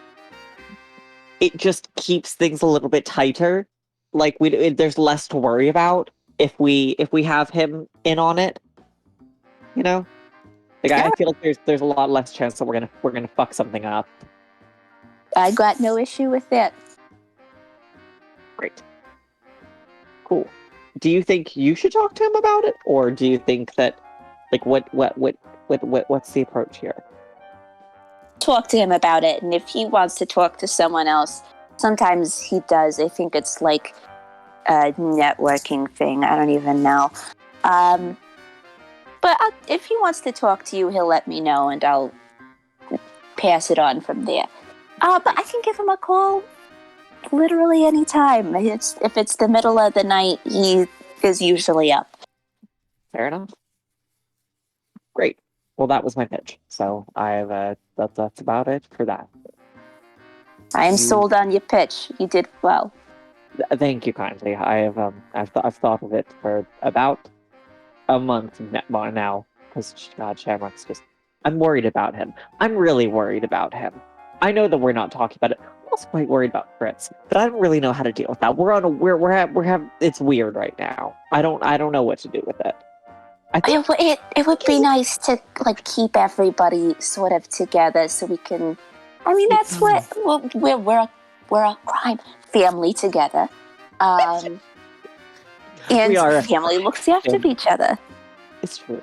it just keeps things a little bit tighter. Like there's less to worry about if we have him in on it. You know, like I feel like there's a lot less chance that we're gonna fuck something up. I got no issue with that. Great. Cool. Do you think you should talk to him about it, or do you think that like what's the approach here? Talk to him about it, and if he wants to talk to someone else, sometimes he does. I think it's like a networking thing. I don't even know. But if he wants to talk to you, he'll let me know, and I'll pass it on from there. But I can give him a call literally any time. If it's the middle of the night, he is usually up. Fair enough. Great. Well, that was my pitch. So I have that's about it for that. I am sold on your pitch. You did well. Thank you kindly. I've thought of it for about a month now, because God, Shamrock's just... I'm worried about him. I'm really worried about him. I know that we're not talking about it. I'm also quite worried about Fritz, but I don't really know how to deal with that. It's weird right now. I don't know what to do with it. It would be nice to like keep everybody sort of together, so we can. I mean, that's what we're a crime family together, and We are a family looks after each other. It's true.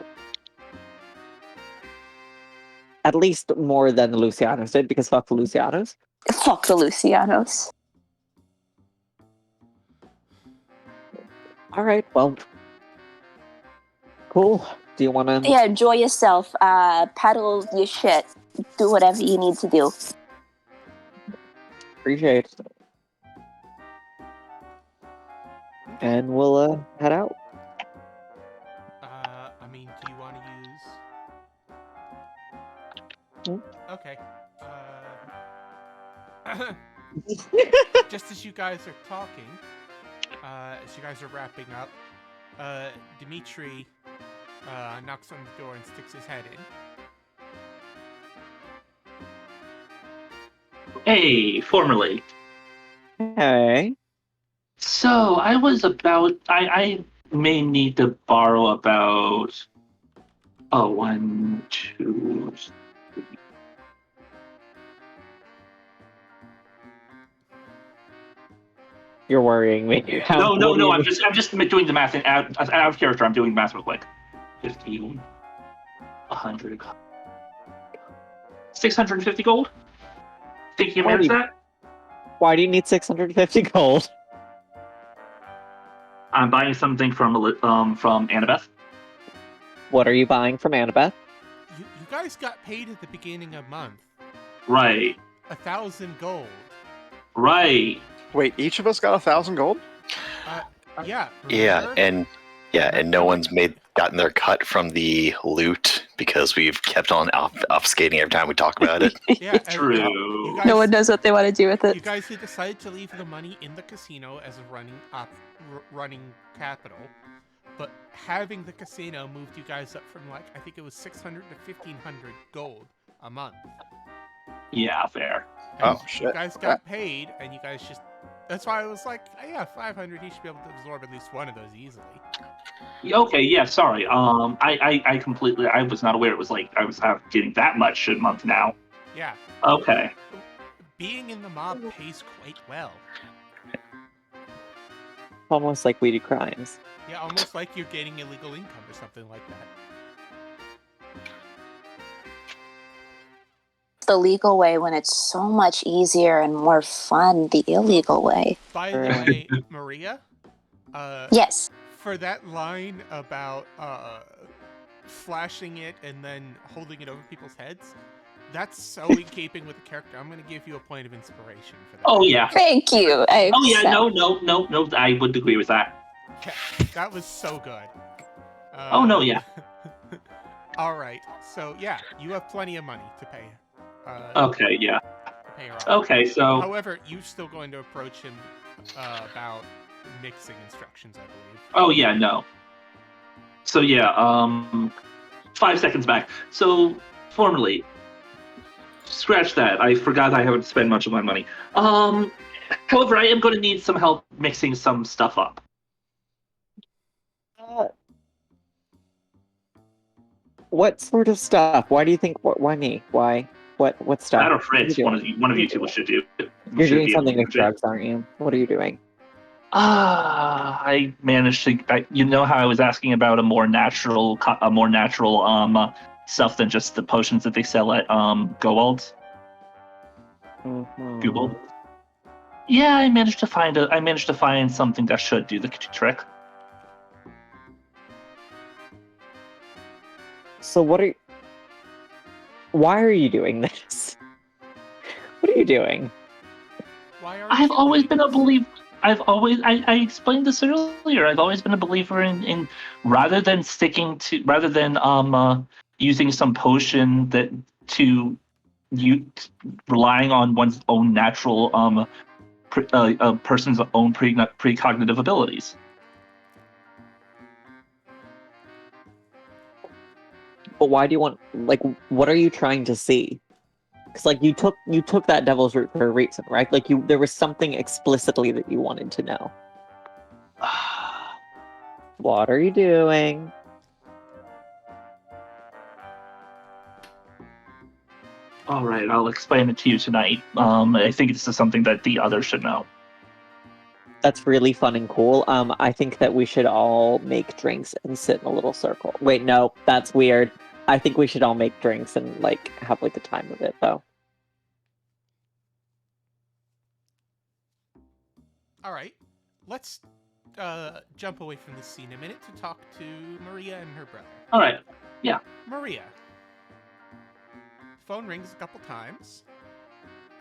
At least more than the Lucianos did, because fuck the Lucianos. Fuck the Lucianos. All right, well, cool. Do you want to? Yeah, enjoy yourself. Paddle your shit. Do whatever you need to do. Appreciate it. And we'll head out. I mean, do you want to use... Okay. Just as you guys are talking, as you guys are wrapping up, Dimitri knocks on the door and sticks his head in. Hey, formerly. Hey. So I was about. I may need to borrow about. 1, 2, 3, You're worrying me. No. I'm just doing the math out of character. I'm doing the math real quick. 15, 100, 650 gold. Think you manage that? Why do you need 650 gold? I'm buying something from Annabeth. What are you buying from Annabeth? You guys got paid at the beginning of month. Right. 1,000 gold. Right. Wait, each of us got 1,000 gold? Yeah. Yeah, remember? and no one's gotten their cut from the loot because we've kept on obfuscating every time we talk about it. Yeah, True. You guys, No one knows what they want to do with You it. guys had decided to leave the money in the casino as a running capital, but having the casino moved you guys up from I think it was 600 to 1,500 gold a month. Yeah, fair. And Oh, shit. You guys got paid, and you guys just. That's why I was like, yeah, 500. He should be able to absorb at least one of those easily. Okay, yeah, sorry. I was not aware it was I was getting that much a month now. Yeah. Okay. Being in the mob pays quite well. Almost like we do crimes. Yeah, almost like you're gaining illegal income or something like that. The legal way when it's so much easier and more fun the illegal way. By the way, Maria, Yes. for that line about flashing it and then holding it over people's heads, that's so in keeping with the character. I'm going to give you a point of inspiration for that. Oh yeah. Thank you. I Oh yeah. accept. No. I would agree with that. Okay, that was so good. Oh no, yeah. All right, so yeah, you have plenty of money to pay. Okay, yeah. To pay her off. Okay, so However, you're still going to approach him about mixing instructions, I believe. oh yeah, no. So yeah, 5 seconds back. So formally, scratch that. I forgot I haven't spent much of my money. However, I am going to need some help mixing some stuff up. What sort of stuff? Why do you think? Why me? Why? What stuff? That or Fritz, What are one of you two should do. You're should doing be something able with to do. drugs, aren't you? What are you doing? I managed to. You know how I was asking about a more natural stuff than just the potions that they sell at Goald's. Mhm. Google. Yeah, I managed to find something that should do the trick. So why are you doing this? What are you doing? Why are I've you always doing been a this? believer. I explained this earlier. I've always been a believer in rather than using some potion relying on one's own natural a person's own precognitive abilities. But why do you want? What are you trying to see? Because you took that devil's root for a reason, right? There was something explicitly that you wanted to know. What are you doing? All right, I'll explain it to you tonight. I think this is something that the others should know. That's really fun and cool. I think that we should all make drinks and sit in a little circle. Wait, no, that's weird. I think we should all make drinks and have the time of it, though. All right, let's jump away from this scene a minute to talk to Maria and her brother. All right, yeah. Maria. Phone rings a couple times,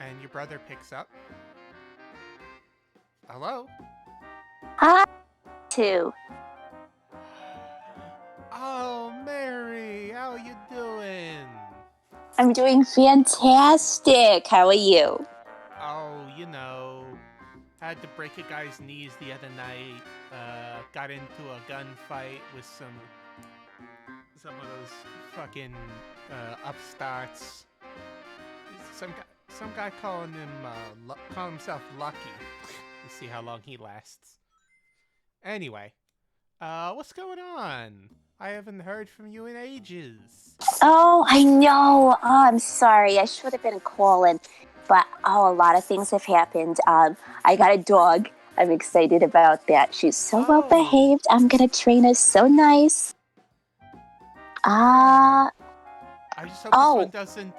and your brother picks up. Hello? Hi, too. Oh, Mary, how you doing? I'm doing fantastic. How are you? Oh, had to break a guy's knees the other night. Got into a gunfight with some of those fucking upstarts. Some guy calling himself Lucky. We'll see how long he lasts. Anyway, what's going on? I haven't heard from you in ages. Oh, I know. Oh, I'm sorry. I should have been calling. But, a lot of things have happened. I got a dog. I'm excited about that. She's so well Oh. behaved. I'm gonna train her so nice. I just hope Oh. this one doesn't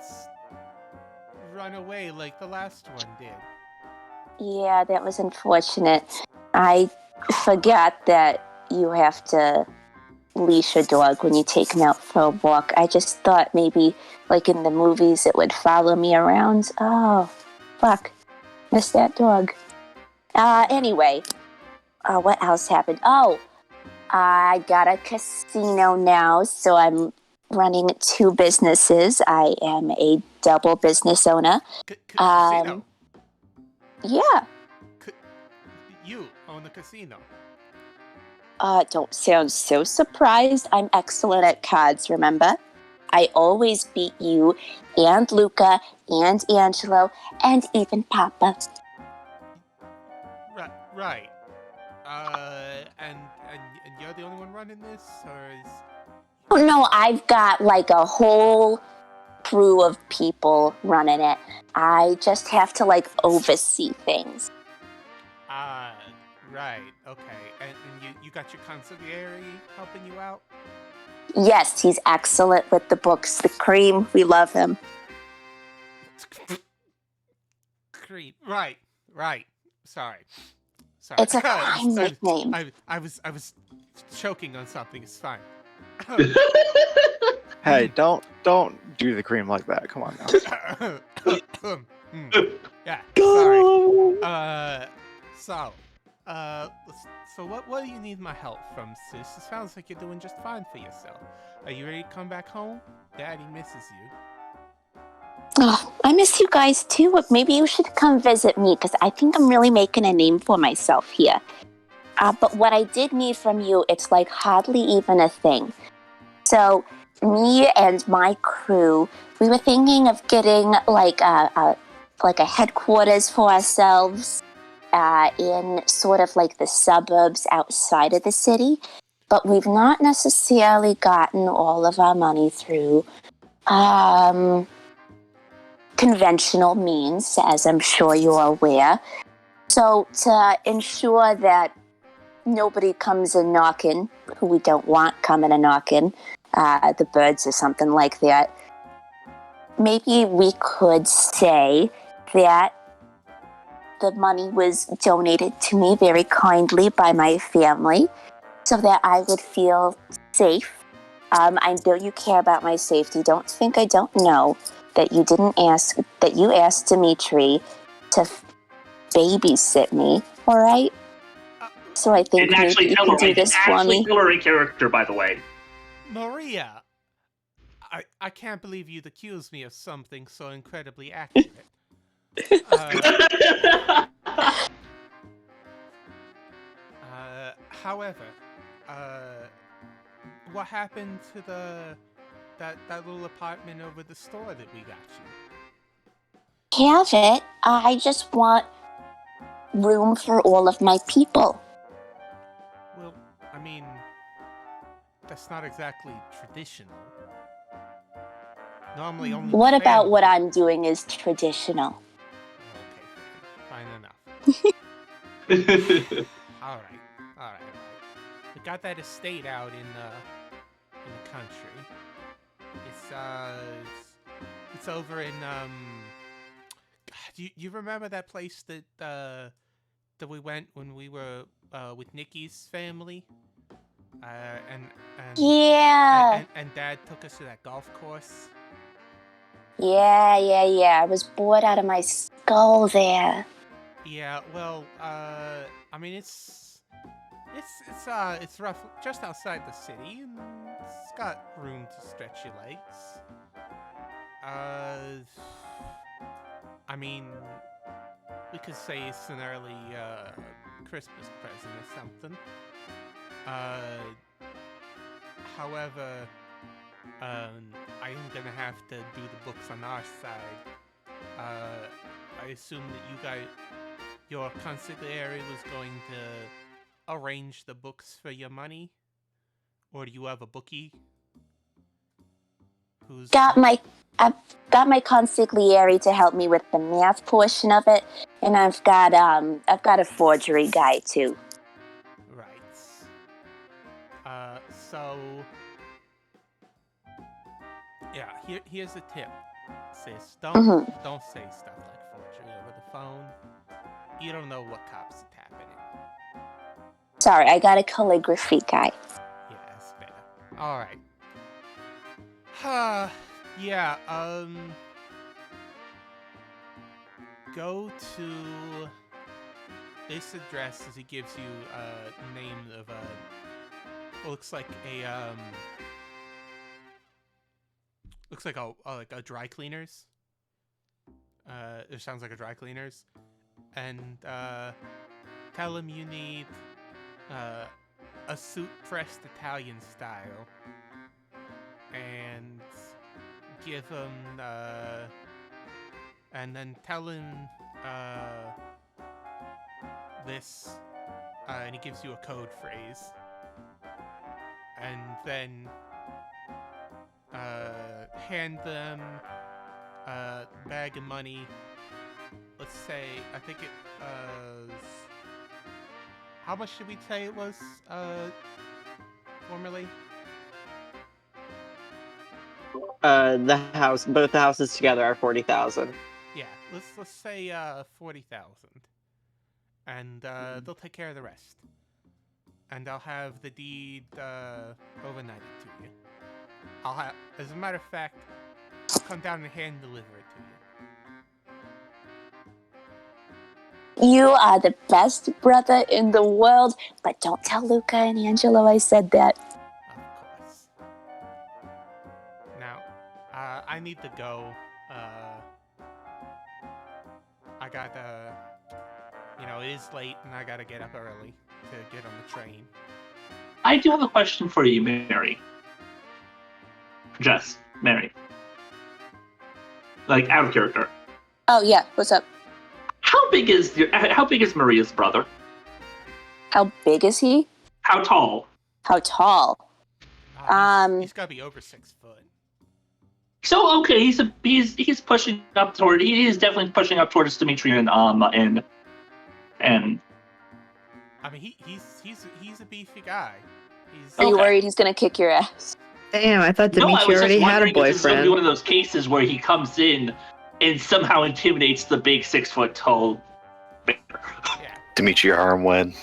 run away like the last one did. Yeah, that was unfortunate. I forgot that you have to leash a dog when you take him out for a walk. I just thought maybe, like in the movies, it would follow me around. Oh, fuck. Missed that dog. Anyway, what else happened? Oh, I got a casino now, so I'm running 2 businesses. I am a double business owner. Casino? Yeah. You own the casino. Don't sound so surprised. I'm excellent at cards, remember? I always beat you and Luca and Angelo and even Papa. Right. And you're the only one running this, or is? Oh no, I've got like a whole crew of people running it. I just have to like oversee things. Right. Okay. And you got your consigliere helping you out? Yes, he's excellent with the books. The Cream, we love him. Cream. Right. Sorry. It's a fine nickname. I was choking on something. It's fine. Hey, don't do the cream like that. Come on now. Yeah. Sorry. So what do you need my help from, sis? It sounds like you're doing just fine for yourself. Are you ready to come back home? Daddy misses you. Oh, I miss you guys too. Maybe you should come visit me because I think I'm really making a name for myself here. But what I did need from you, it's like hardly even a thing. So me and my crew, we were thinking of getting like a headquarters for ourselves in sort of like the suburbs outside of the city. But we've not necessarily gotten all of our money through conventional means, as I'm sure you're aware. So to ensure that nobody comes in knocking, who we don't want coming and knocking, the birds or something like that, maybe we could say that the money was donated to me very kindly by my family so that I would feel safe. I know you care about my safety. Don't think I don't know that you asked Dimitri to babysit me, all right? So I think maybe you can do this for me. Tell her a character, by the way. Maria, I can't believe you'd accuse me of something so incredibly accurate. However, what happened to that little apartment over the store that we got you? Have it. I just want room for all of my people. Well, I mean, that's not exactly traditional. Normally only What about family. what I'm doing is traditional? Okay, fine enough. All right. We got that estate out in the country. It's over in Do you remember that place that we went when we were with Nikki's family? Yeah. And Dad took us to that golf course. Yeah. I was bored out of my skull there. Yeah, well, I mean it's rough, just outside the city, and it's got room to stretch your legs. I mean, we could say it's an early Christmas present or something. However, I am gonna have to do the books on our side. I assume that your consigliere was going to arrange the books for your money, or do you have a bookie Who's I've got my consigliere to help me with the math portion of it, and I've got a forgery guy too. right? So yeah, here's a tip, sis. Don't say stuff like forgery over the phone. You don't know what cops are tapping in. Sorry, I got a calligraphy guy. Yeah, that's better. All right. Yeah. Go to this address as he gives you a name of looks like a dry cleaners. It sounds like a dry cleaners, and tell him you need a suit pressed Italian style, and give him and then tell him this, and he gives you a code phrase, and then hand them a bag of money. Let's say, I think it was... How much did we say it was, formerly? Both the houses together are 40,000. Yeah, let's say 40,000, and they'll take care of the rest. And I'll have the deed overnighted to you. As a matter of fact, I'll come down and hand deliver it to you. You are the best brother in the world, but don't tell Luca and Angelo I said that. Of course. Now, I need to go. I got it is late, and I gotta get up early to get on the train. I do have a question for you, Mary. Jess, Mary. Like, out of character. Oh yeah, what's up? How big is Maria's brother? How big is he? How tall? How tall? He's gotta be over 6 foot. So okay, he's pushing up toward. He is definitely pushing up towards Dimitri and. I mean, he's a beefy guy. Are you worried he's gonna kick your ass? Damn, I thought No, I Dimitri was already just had a wondering if this is gonna be boyfriend. one of those cases where he comes in and somehow intimidates the big 6 foot tall bear. Yeah. Dimitri Armwen.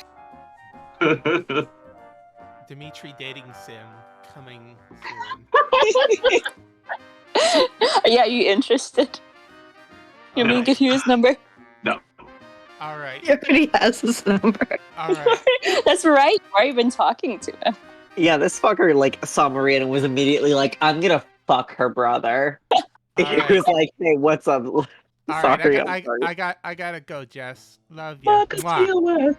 Dimitri dating sim coming soon. Yeah, you interested? You want me to give you his number? No. All right. He already has his number. All right. That's right. You've already been talking to him. Yeah, this fucker saw Maria and was immediately like, "I'm gonna fuck her brother." He Alright. was like, "Hey, what's up?" All Sorry, right, I'm sorry. I gotta go, Jess. Love you. Mwah.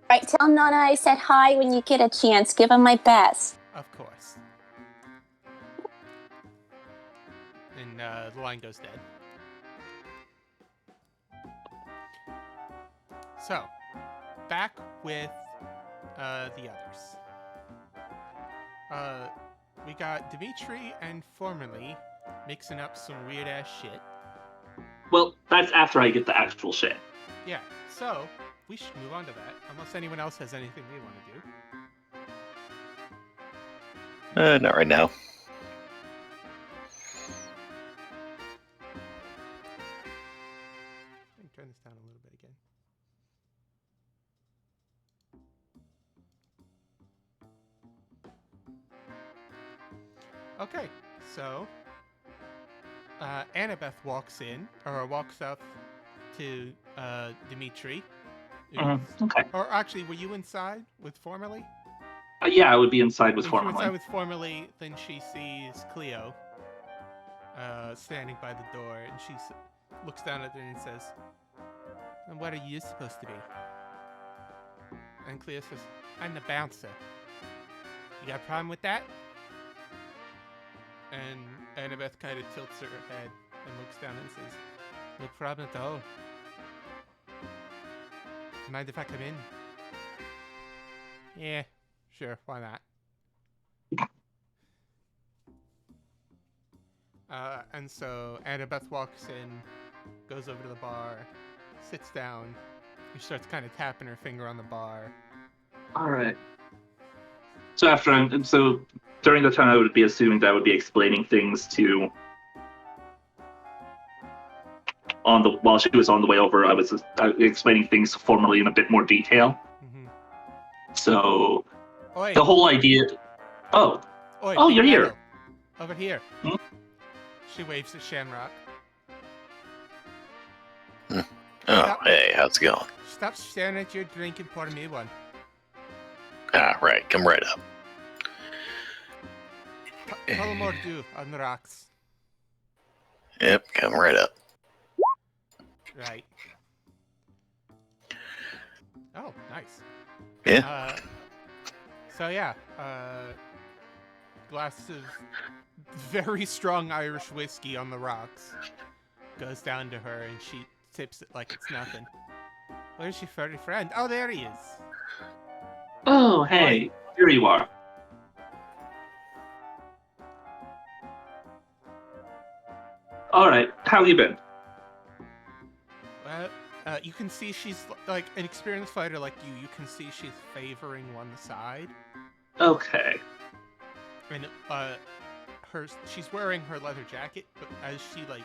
Alright, tell Nana I said hi when you get a chance. Give him my best. Of course. And the line goes dead. So, back with the others. We got Dimitri and Formerly mixing up some weird ass shit. Well, that's after I get the actual shit. Yeah, so we should move on to that, unless anyone else has anything they want to do. Not right now. Let me turn this down a little bit again. Okay, so Annabeth walks up to Dimitri. Okay. Or actually, were you inside with Formerly? Yeah, I would be inside with If you're inside Formerly. with Formerly, then she sees Cleo standing by the door, and she looks down at her and says, "And what are you supposed to be?" And Cleo says, "I'm the bouncer. You got a problem with that?" And Annabeth kind of tilts her head and looks down and says, "No problem at all. Mind if I come in?" "Yeah, sure, why not?" And so Annabeth walks in, goes over to the bar, sits down, and starts kind of tapping her finger on the bar. All right. So during the time, I would be assuming that I would be explaining things while she was on the way over. I was explaining things formally in a bit more detail. Mm-hmm. So Oi. the whole idea. Oh, Oi, oh, Big you're here. Metal. Over here. Hmm? She waves at Shamrock. Oh, hey, how's it going? Stop staring at your drink and pour me one. Ah, right, come right up. Pull more dew on the rocks. Yep, come right up. Right. Oh, nice. Yeah. Glass of very strong Irish whiskey on the rocks goes down to her, and she tips it like it's nothing. Where's your furry friend? Oh, there he is. Oh, hey, here you are. All right, how have you been? Well, you can see she's like an experienced fighter like you. You can see she's favoring one side. Okay. And she's wearing her leather jacket, but as she like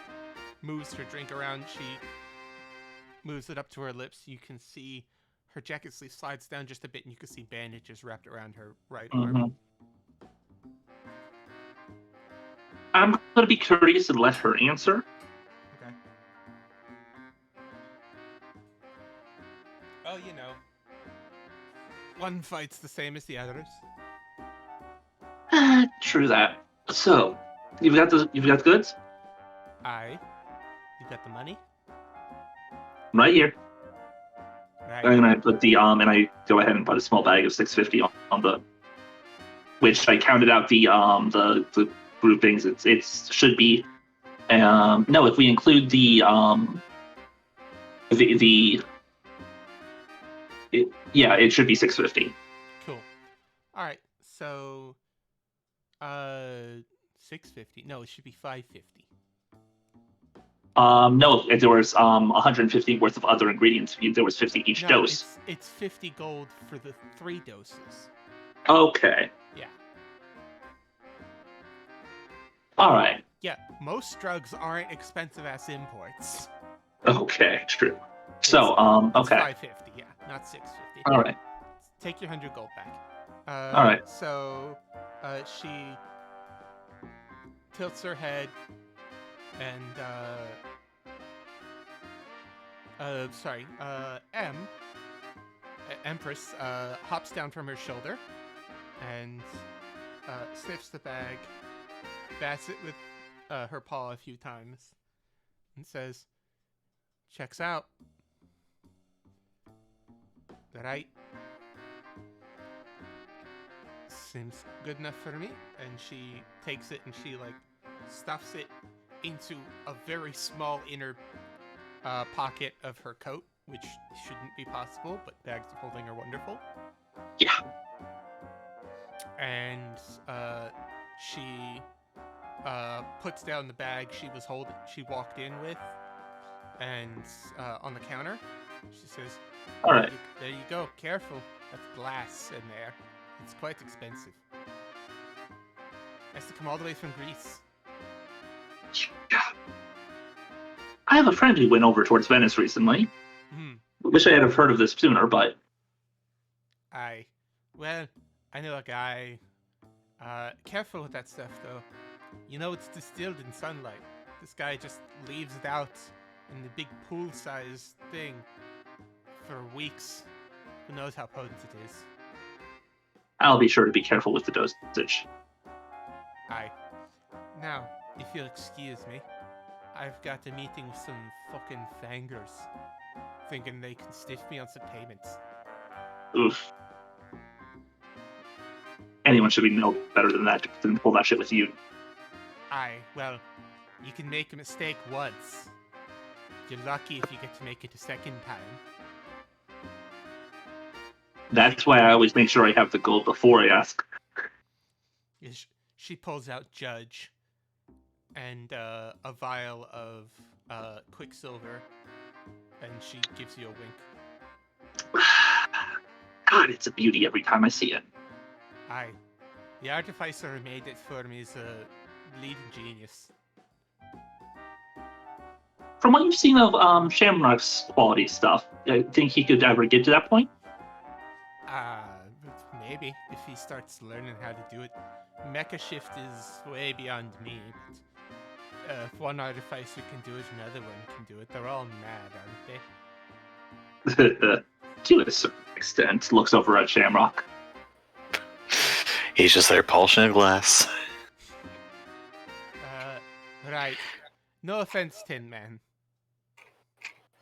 moves her drink around, she moves it up to her lips. You can see her jacket sleeve slides down just a bit, and you can see bandages wrapped around her right arm. I'm going to be courteous and let her answer. Okay. Well, you know, one fight's the same as the others. True that. So, you've got the goods? Aye. You got the money? Right here. Right. And I put and I go ahead and put a small bag of 650 on the, which I counted out the groupings. It should be, no, if we include it should be 650. Cool. All right. So, 650. No, it should be 550. No, there was 150 worth of other ingredients. There was 50 each dose. It's 50 gold for the 3 doses. Okay. Yeah. All right. Yeah, most drugs aren't expensive as imports. Okay, true. So, It's okay. 550, yeah, not 650. All right. Take your 100 gold back. All right. So, she tilts her head and, Empress, hops down from her shoulder and, sniffs the bag, bats it with, her paw a few times, and says, "Checks out. Right? Seems good enough for me." And she takes it and she like stuffs it into a very small inner pocket of her coat, which shouldn't be possible, but bags of holding are wonderful. Yeah. And she puts down the bag she walked in with, and on the counter, she says, "All right. There you go. Careful. That's glass in there. It's quite expensive. Has to come all the way from Greece." I have a friend who went over towards Venice recently. Wish I had have heard of this sooner, but... Well, I know a guy. Careful with that stuff, though. You know it's distilled in sunlight. This guy just leaves it out in the big pool-sized thing for weeks. Who knows how potent it is? I'll be sure to be careful with the dosage. Now, if you'll excuse me, I've got a meeting with some fucking fangers, thinking they can stiff me on some payments. Oof. Anyone should be no better than that to pull that shit with you. Well, you can make a mistake once. You're lucky if you get to make it a second time. That's why I always make sure I have the gold before I ask. She pulls out Judge, and a vial of quicksilver, and she gives you a wink. God, it's a beauty every time I see it. Aye. The artificer who made it for me is a bleeding genius. From what you've seen of Shamrock's quality stuff, I think he could ever get to that point? Maybe, if he starts learning how to do it. Mecha Shift is way beyond me, but if one artificer can do it, another one can do it. They're all mad, aren't they? To a certain extent, looks over at Shamrock. He's just there polishing a glass. Right. No offense, Tin Man.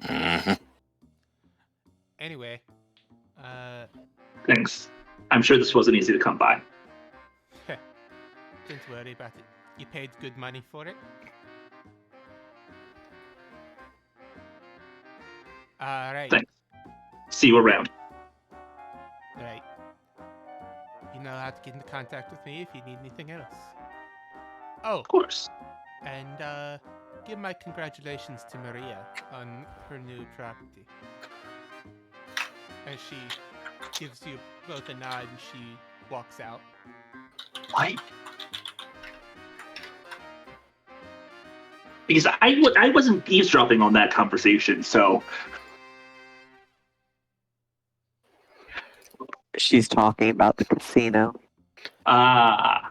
Mhm. Anyway, Thanks. I'm sure this wasn't easy to come by. don't worry about it. You paid good money for it. Alright. Thanks. See you around. Right. You know how to get into contact with me if you need anything else. Oh, Of course. and give my congratulations to Maria on her new property. And she gives you both a nod and she walks out. What? Because I wasn't eavesdropping on that conversation, so... She's talking about the casino. I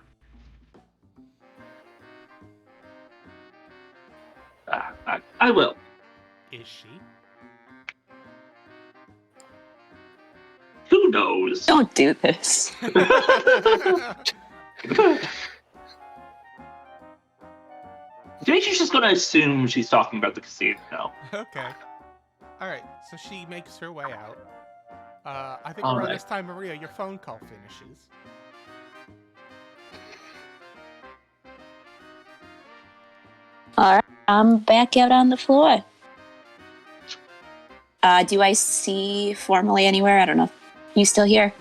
will. Is she? Who knows? Don't do this. Dimitri's just gonna assume she's talking about the casino. Okay. Alright, so she makes her way out. I think All around right. this time, Maria, your phone call finishes. Alright, I'm back out on the floor. Do I see formally anywhere? I don't know. You still here?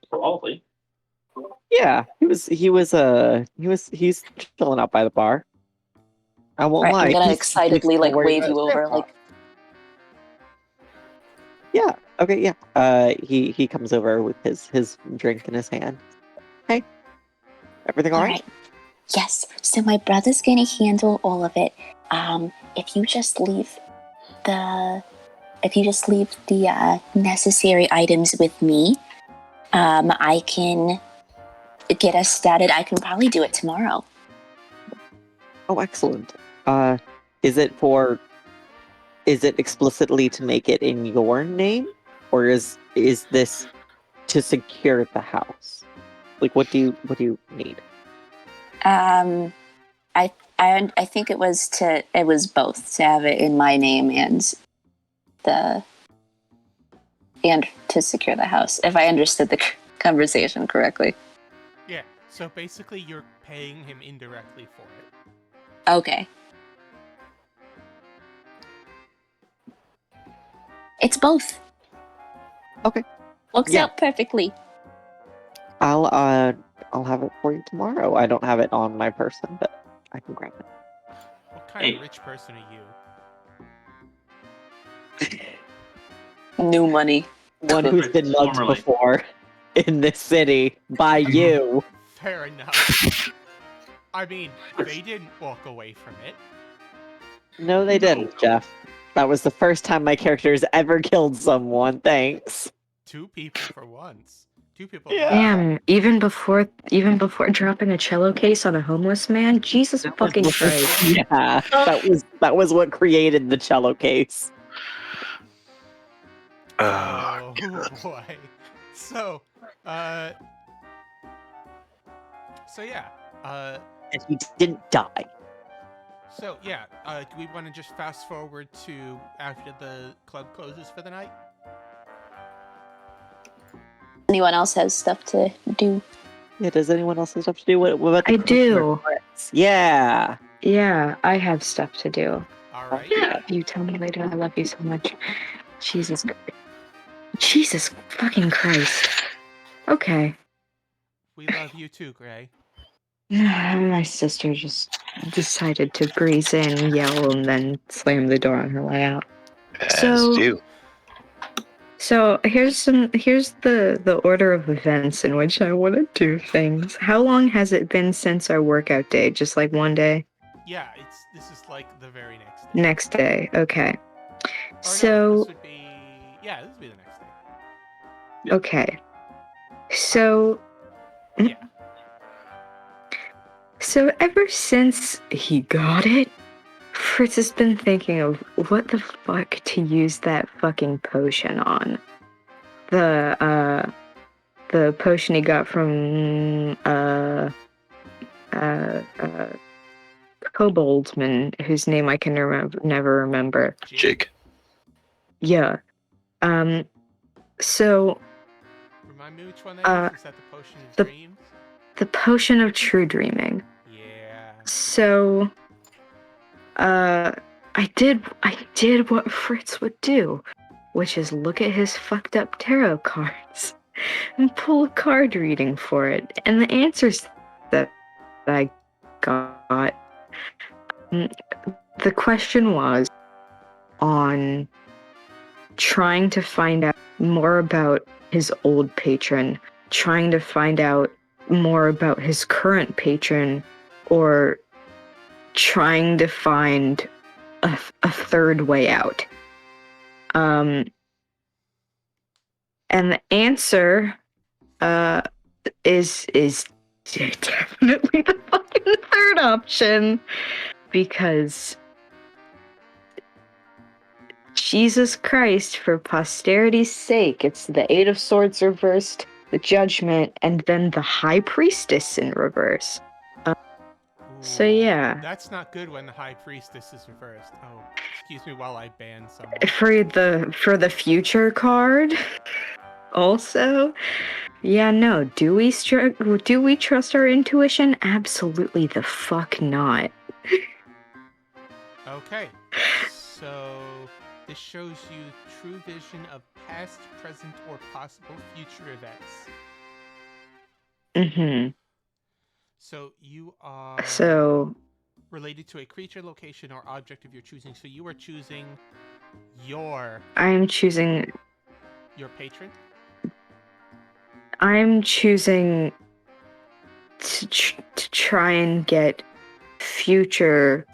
Probably. Yeah, he's chilling out by the bar. I won't Right, lie. I'm gonna he's excitedly still like worried wave about you over, Shamrock. like Yeah. Okay. Yeah. He comes over with his drink in his hand. Hey, everything all right? Alright. Yes. So my brother's gonna handle all of it. If you just leave the necessary items with me, I can get us started. I can probably do it tomorrow. Oh, excellent. Is it explicitly to make it in your name, or is this to secure the house? Like, what do you need? I think it was both to have it in my name and to secure the house, if I understood the conversation correctly. Yeah, so basically you're paying him indirectly for it. Okay. It's both. Okay. Works Yeah. out perfectly. I'll have it for you tomorrow. I don't have it on my person, but I can grab it. What kind of rich person are you? New money. One who's been mugged Formerly. before in this city by you. Fair enough. I mean, they didn't walk away from it. No, they didn't, Jeff. That was the first time my character's ever killed someone. Thanks. 2 people for once. 2 people. Yeah. Damn, even before dropping a cello case on a homeless man, Jesus fucking Christ. Yeah, that was what created the cello case. Oh boy. So yeah. And he didn't die. So yeah. Do we want to just fast forward to after the club closes for the night? Anyone else has stuff to do? Yeah, does anyone else have stuff to do? What about the I do. Fritz? Yeah. Yeah, I have stuff to do. All right. Yeah. You tell me later. I love you so much. Jesus fucking Christ. Okay. We love you too, Gray. My sister just decided to breeze in, yell, and then slam the door on her way out. As do. So here's the order of events in which I want to do things. How long has it been since our workout day? Just like one day? Yeah, this is like the very next day. Next day, okay. Or So no, this would be this would be the next day. okay. So Yeah. So ever since he got it, Fritz has been thinking of what the fuck to use that fucking potion on. The potion he got from Koboldman, whose name I can never remember. Jake. Yeah. So Remind me which one that is? Is that the potion of dreams? The potion of true dreaming. Yeah. So I did what Fritz would do, which is look at his fucked up tarot cards and pull a card reading for it. And the answers that I got, the question was on trying to find out more about his old patron, trying to find out more about his current patron, or trying to find a third way out. And the answer is definitely the fucking third option, because Jesus Christ, for posterity's sake, it's the Eight of Swords reversed, the Judgment, and then the High Priestess in reverse. So yeah. That's not good when the High Priestess is reversed. Oh, excuse me while I ban someone. For the future card, also, yeah, no. Do we trust our intuition? Absolutely the fuck not. Okay, so this shows you true vision of past, present, or possible future events. Mm-hmm. So you are related to a creature, location, or object of your choosing. So you are choosing I'm choosing your patron? I'm choosing to try and get future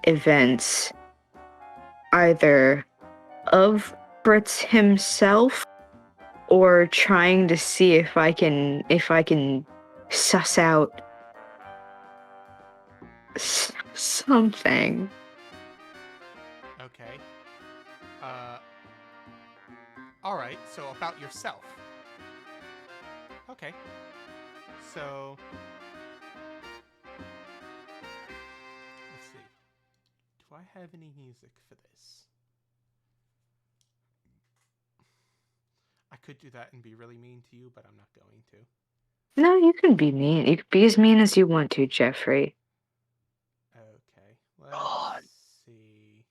events either of Fritz himself, or trying to see if I can suss out something. Okay. Alright, so about yourself. Okay. So... let's see. Do I have any music for this? I could do that and be really mean to you, but I'm not going to. No, you can be mean. You can be as mean as you want to, Jeffrey. Okay, let's see.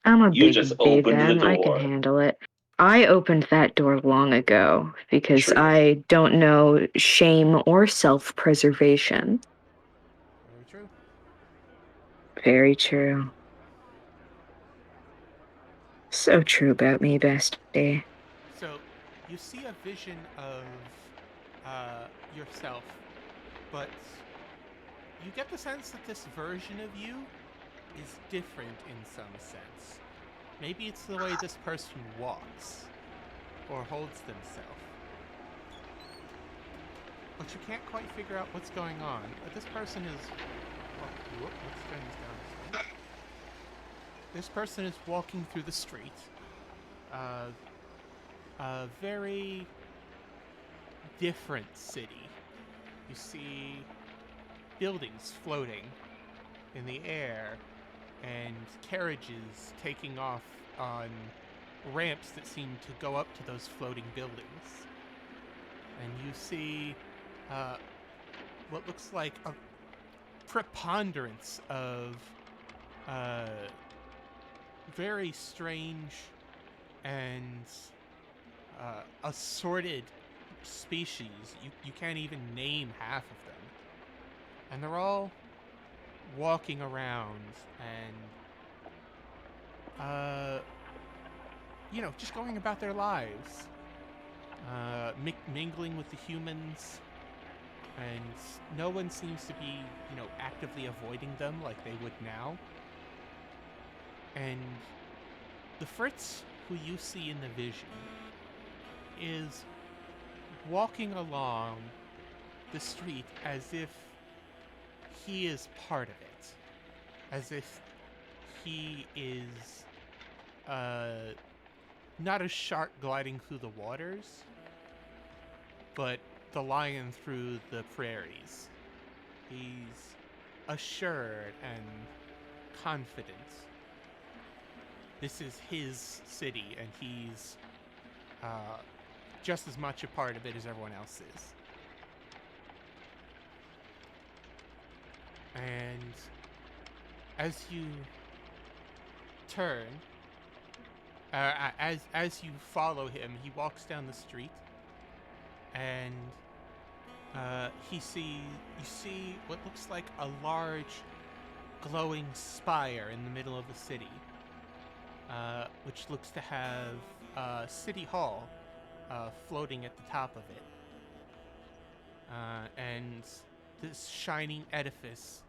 I'm a You big just baby opened the man. I can door. handle it. I opened that door long ago because True. I don't know shame or self-preservation. Very true. Very true. So true about me, bestie. So, you see a vision of yourself, but you get the sense that this version of you is different in some sense. Maybe it's the way this person walks or holds themselves. But you can't quite figure out what's going on. But this person is... let's turn this down. This person is walking through the street. A very different city. You see buildings floating in the air and carriages taking off on ramps that seem to go up to those floating buildings. And you see what looks like a preponderance of very strange and assorted species. You can't even name half of them. And they're all walking around and, just going about their lives. Mingling with the humans. And no one seems to be, actively avoiding them like they would now. And the Fritz who you see in the vision is walking along the street as if he is part of it. As if he is not a shark gliding through the waters, but the lion through the prairies. He's assured and confident. This is his city, and he's just as much a part of it as everyone else is. And as you turn, as you follow him, he walks down the street, and you see what looks like a large glowing spire in the middle of the city, which looks to have City Hall floating at the top of it. And this shining edifice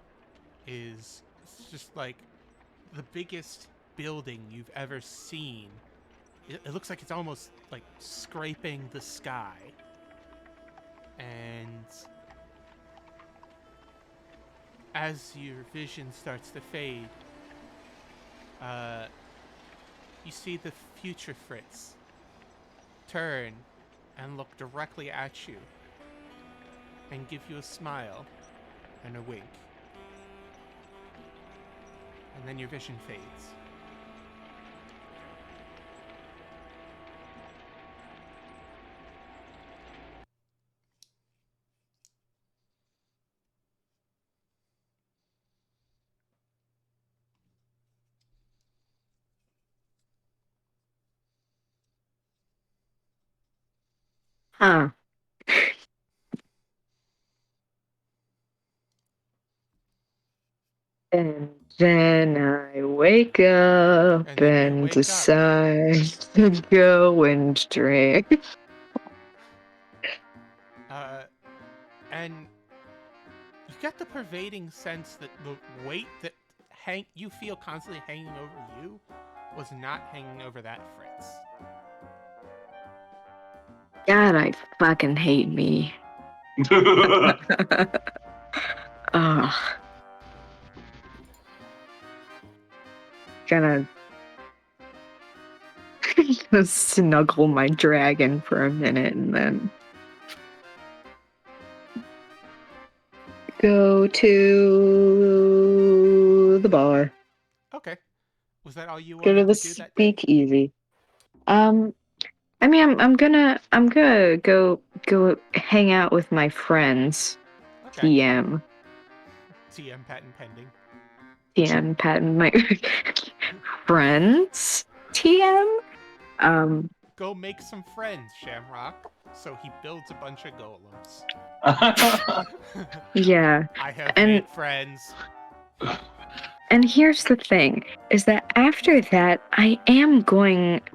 is just like the biggest building you've ever seen. It looks like it's almost like scraping the sky. And as your vision starts to fade, you see the future Fritz turn and look directly at you and give you a smile and a wink. And then your vision fades. Huh. And then I wake up And then you and wake up. decide to go and drink. And you get the pervading sense that the weight that you feel constantly hanging over you was not hanging over that Fritz. God, I fucking hate me. Ugh. Gonna snuggle my dragon for a minute and then go to the bar. Okay. Was that all you Go wanted to the to do that day? speakeasy. I mean, I'm gonna go hang out with my friends. Okay. TM patent pending. TM patent my friends. TM. Go make some friends, Shamrock. So he builds a bunch of golems. Yeah. I have And- made friends. And here's the thing, is that after that, I am going to...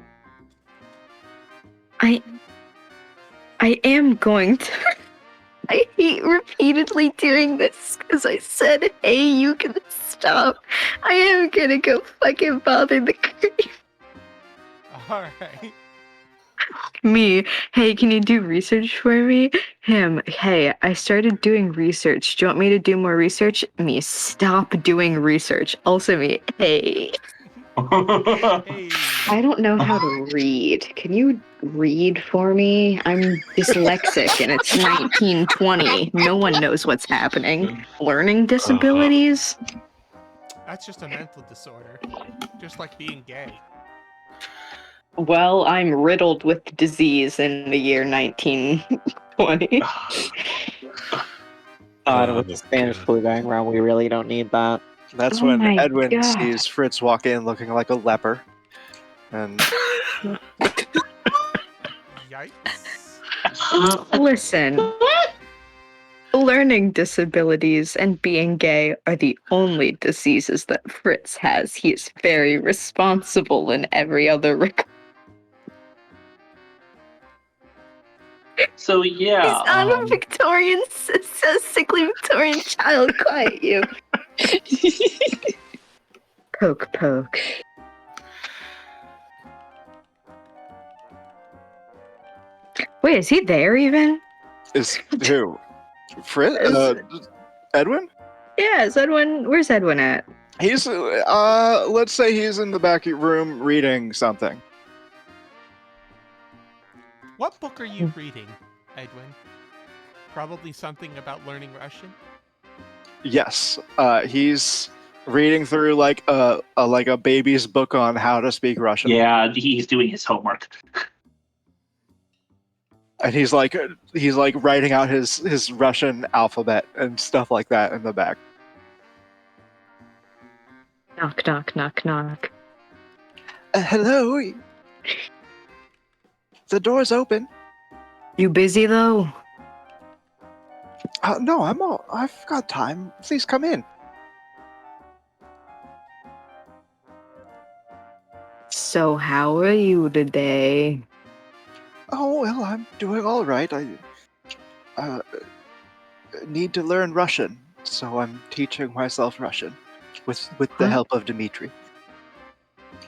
I hate repeatedly doing this, because I said, hey, you can stop. I am gonna go fucking bother the creep. Alright. Me, hey, can you do research for me? Him, hey, I started doing research. Do you want me to do more research? Me, stop doing research. Also me, hey. Hey. I don't know how to read. Can you read for me? I'm dyslexic and it's 1920. No one knows what's happening. Learning disabilities? That's just a mental disorder. Just like being gay. Well, I'm riddled with disease in the year 1920. God, with the Spanish flu going around, we really don't need that. That's Oh when my Edwin God. sees Fritz walk in looking like a leper. And Yikes. learning disabilities and being gay are the only diseases that Fritz has. He is very responsible in every other regard. So yeah, He's not a Victorian, sickly Victorian child. Quiet you. Poke, poke. Wait, is he there even? Is who? Fritz? Edwin? Yeah, is Edwin? Where's Edwin at? He's let's say he's in the back room reading something. What book are you reading, Edwin? Probably something about learning Russian? Yes. He's reading through like a baby's book on how to speak Russian. yeah, he's doing his homework. And he's like writing out his Russian alphabet and stuff like that in the back. Knock, knock, knock, knock. Hello. The door's open. You busy though? No, I've got time. Please come in. So how are you today? Oh, well, I'm doing all right. I need to learn Russian, so I'm teaching myself Russian with the Huh? help of Dimitri.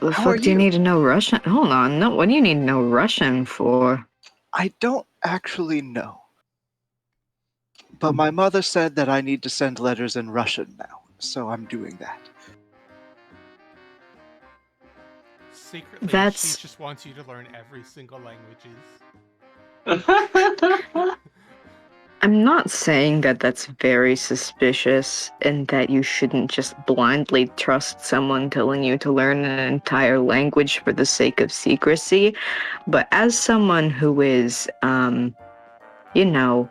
The How are fuck do you you? need to know Russian? Hold on, no, what do you need to know Russian for? I don't actually know. But my mother said that I need to send letters in Russian now, so I'm doing that. Secretly, That's- she just wants you to learn every single languages. I'm not saying that that's very suspicious and that you shouldn't just blindly trust someone telling you to learn an entire language for the sake of secrecy, but as someone who is, you know,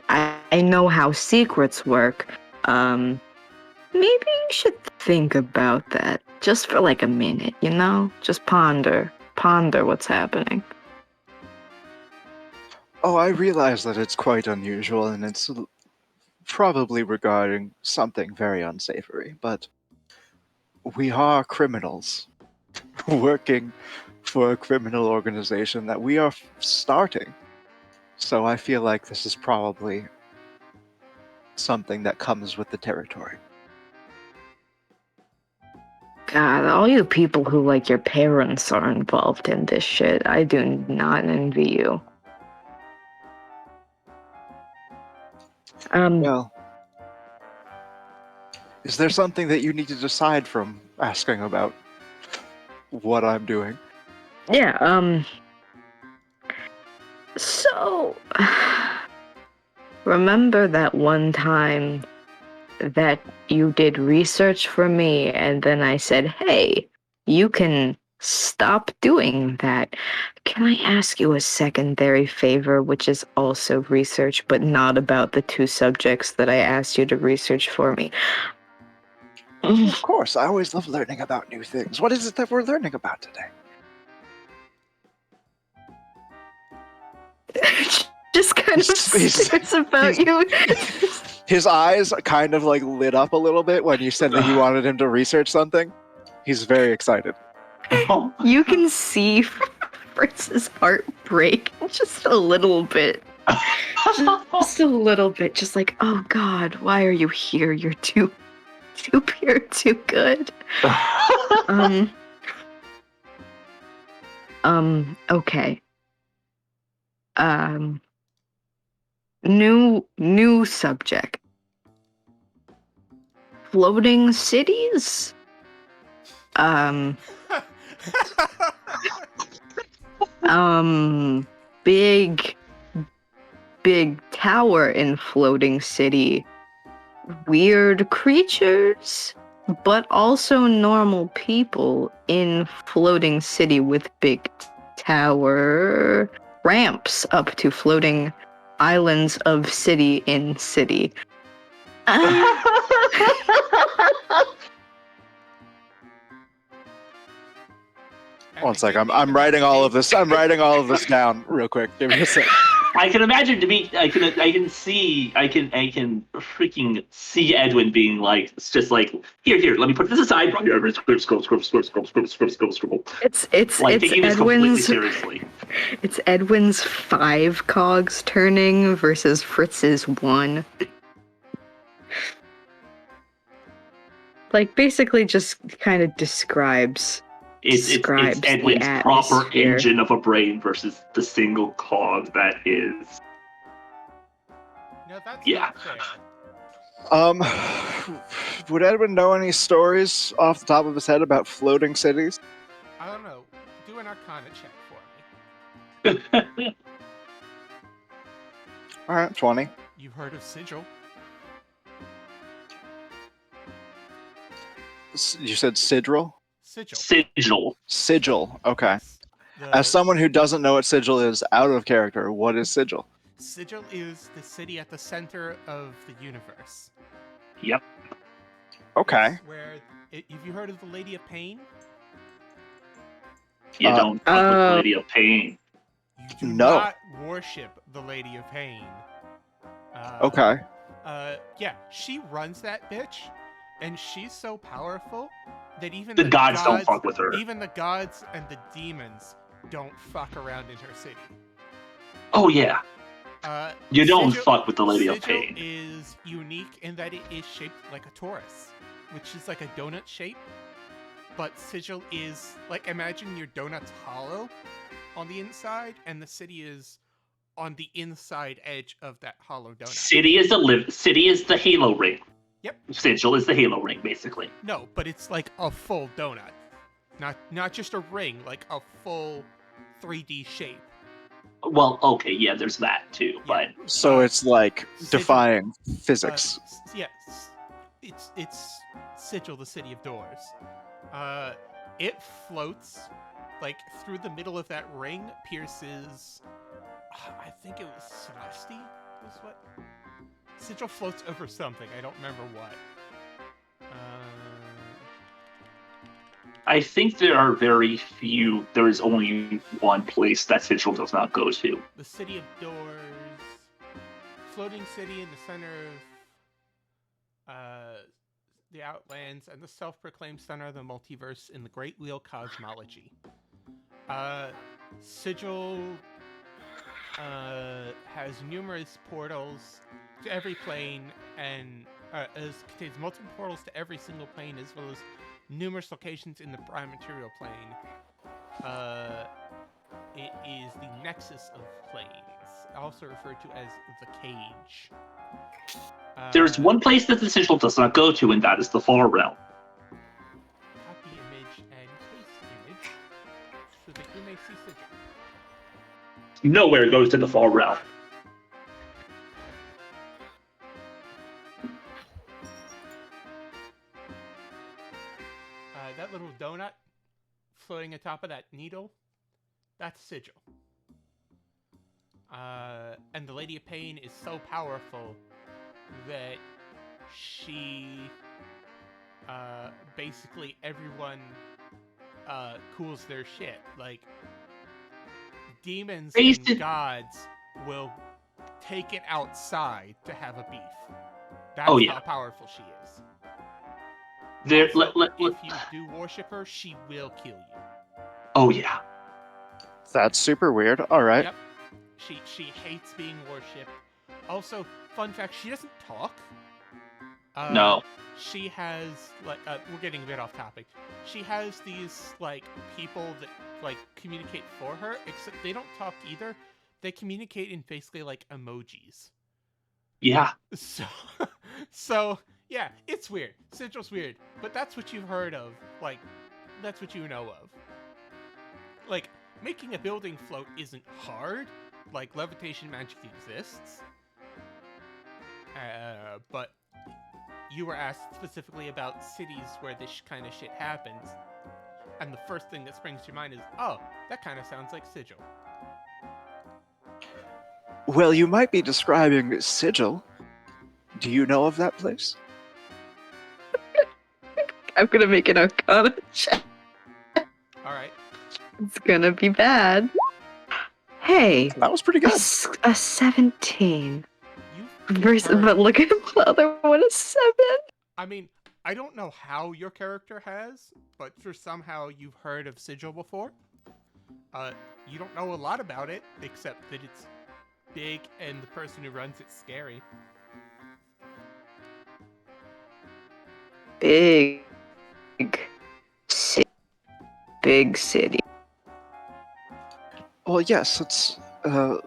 I know how secrets work, maybe you should think about that just for like a minute, you know? Just ponder what's happening. Oh, I realize that it's quite unusual, and it's probably regarding something very unsavory, but we are criminals working for a criminal organization that we are starting. So I feel like this is probably something that comes with the territory. God, all you people who like your parents are involved in this shit, I do not envy you. Well, is there something that you need to decide from asking about what I'm doing? Yeah, so remember that one time that you did research for me and then I said, hey, you can stop doing that. Can I ask you a secondary favor, which is also research, but not about the two subjects that I asked you to research for me? Of course, I always love learning about new things. What is it that we're learning about today? Just kind of stares about you. His eyes kind of like lit up a little bit when you said that you wanted him to research something. He's very excited. You can see Fritz's heart break just a little bit. Just a little bit. Just like, oh God, why are you here? You're too pure, too good. Okay. New subject. Floating cities? Big tower in floating city. Weird creatures, but also normal people in floating city with big tower. Ramps up to floating islands of city in city. One sec, I'm writing all of this. I'm writing all of this down real quick. Give me a sec. I can imagine I can freaking see Edwin being like, it's just like, here, let me put this aside. Scribble. It's Like taking this completely Edwin's seriously. it's Edwin's 5 cogs turning versus Fritz's 1. Like basically just kind of describes It's the Edwin's proper atmosphere. engine of a brain versus the single cog that is. No, that's Yeah. not fair. Would Edwin know any stories off the top of his head about floating cities? I don't know. Do an Arcana check for me. All right, 20. You've heard of Sigil. You said Sigil? Sigil. Sigil. Okay. The- As someone who doesn't know what Sigil is out of character, what is Sigil? Sigil is the city at the center of the universe. Yep. Okay. It's where have you heard of the Lady of Pain? You don't fuck with the Lady of Pain. You do No. not worship the Lady of Pain. Okay. Yeah, she runs that bitch, and she's so powerful that even The gods don't fuck with her. Even the gods and the demons don't fuck around in her city. Oh yeah. You don't Sigil- fuck with the Lady of Sigil Pain. is unique in that it is shaped like a torus, which is like a donut shape. But Sigil is like, imagine your donut's hollow on the inside, and the city is on the inside edge of that hollow donut. City is the Halo ring. Yep. Sigil is the Halo ring, basically. No, but it's like a full donut, not just a ring, like a full 3D shape. Well, okay, yeah, there's that too, but So it's like Sigil- defying physics. Yes, it's Sigil, the city of doors. It floats like through the middle of that ring, pierces. I think it was Celesti. Was what? Sigil floats over something. I don't remember what. I think there are very few. There is only one place that Sigil does not go to. The city of doors, floating city in the center of the Outlands, and the self-proclaimed center of the multiverse in the Great Wheel cosmology. Sigil has numerous portals to every plane, and contains multiple portals to every single plane, as well as numerous locations in the prime material plane. It is the nexus of planes, also referred to as the cage. There's one place that the Sigil does not go to, and that is the Far Realm. Copy image and paste image so that you may see Sigil. Nowhere goes to the Far Realm. That little donut floating atop of that needle, that's Sigil. And the Lady of Pain is so powerful that she, basically everyone, cools their shit. Like, demons and gods will take it outside to have a beef. That's how powerful she is. There, Also, if you do worship her, she will kill you. Oh yeah. That's super weird. All right. Yep. She hates being worshipped. Also, fun fact, she doesn't talk. No. She has, like, we're getting a bit off topic. She has these, like, people that, like, communicate for her, except they don't talk either. They communicate in basically, like, emojis. Yeah. So, yeah, it's weird. Sigil's weird. But that's what you've heard of. Like, that's what you know of. Like, making a building float isn't hard. Like, levitation magic exists. But you were asked specifically about cities where this kind of shit happens. And the first thing that springs to your mind is, oh, that kind of sounds like Sigil. Well, you might be describing Sigil. Do you know of that place? I'm gonna make an Arcana check. Alright. It's gonna be bad. Hey, That was pretty a, good. a 17. You've Versus, heard- but look at the other one, a 7. I mean, I don't know how your character has, but for somehow you've heard of Sigil before. You don't know a lot about it, except that it's big and the person who runs it's scary. Big city. Big city. Well, yes, it's a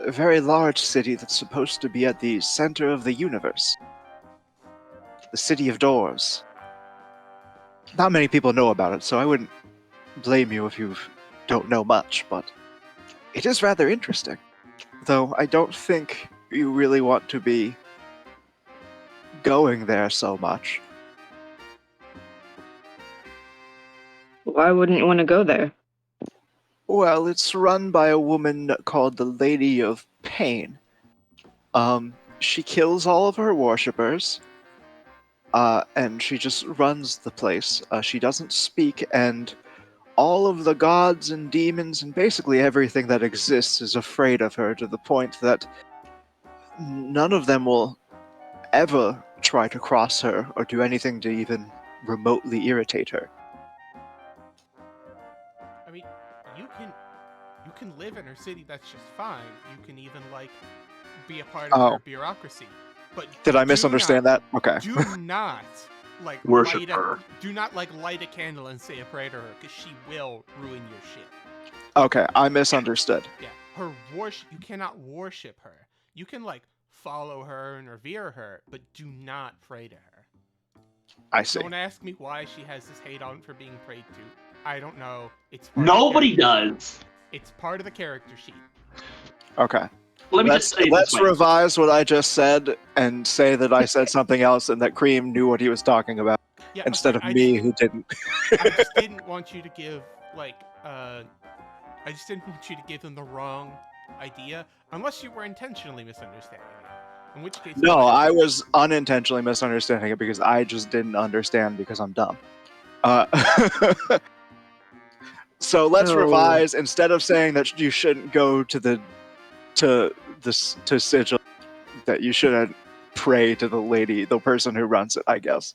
very large city that's supposed to be at the center of the universe. The City of Doors. Not many people know about it, so I wouldn't blame you if you don't know much, but it is rather interesting. Though I don't think you really want to be going there so much. Why wouldn't you want to go there? Well, it's run by a woman called the Lady of Pain. She kills all of her worshippers, and she just runs the place. She doesn't speak, and all of the gods and demons and basically everything that exists is afraid of her to the point that none of them will ever try to cross her or do anything to even remotely irritate her. I mean, you can live in her city, that's just fine. You can even, like, be a part of her bureaucracy. But did I misunderstand that? Okay. Do not, like, Worship her. Do not, like, light a candle and say a prayer to her, because she will ruin your shit. Okay, I misunderstood. Yeah, you cannot worship her. You can, like, follow her and revere her, but do not pray to her. I see. Don't ask me why she has this hate on for being prayed to. I don't know. Nobody does. It's part of the character sheet. Okay. Let's revise what I just said and say that I said something else and that Cream knew what he was talking about instead of me who didn't. I just didn't want you to give, like, I just didn't want you to give them the wrong idea, unless you were intentionally misunderstanding it. In which case... No, I was unintentionally misunderstanding it because I just didn't understand because I'm dumb. So let's revise. Instead of saying that you shouldn't go to Sigil, that you shouldn't pray to the person who runs it, I guess.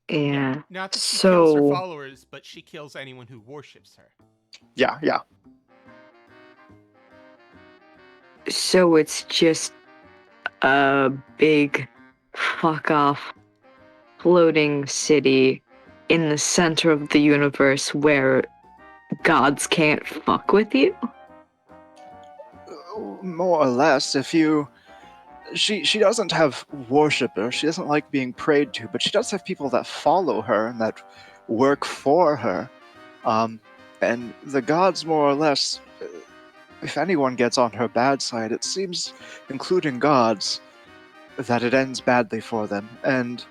Yeah. Not that she kills her followers, but she kills anyone who worships her. Yeah. So it's just a big fuck off floating city in the center of the universe where gods can't fuck with you? More or less. She doesn't have worshippers. She doesn't like being prayed to, but she does have people that follow her and that work for her. And the gods, more or less, if anyone gets on her bad side, it seems, including gods, that it ends badly for them. And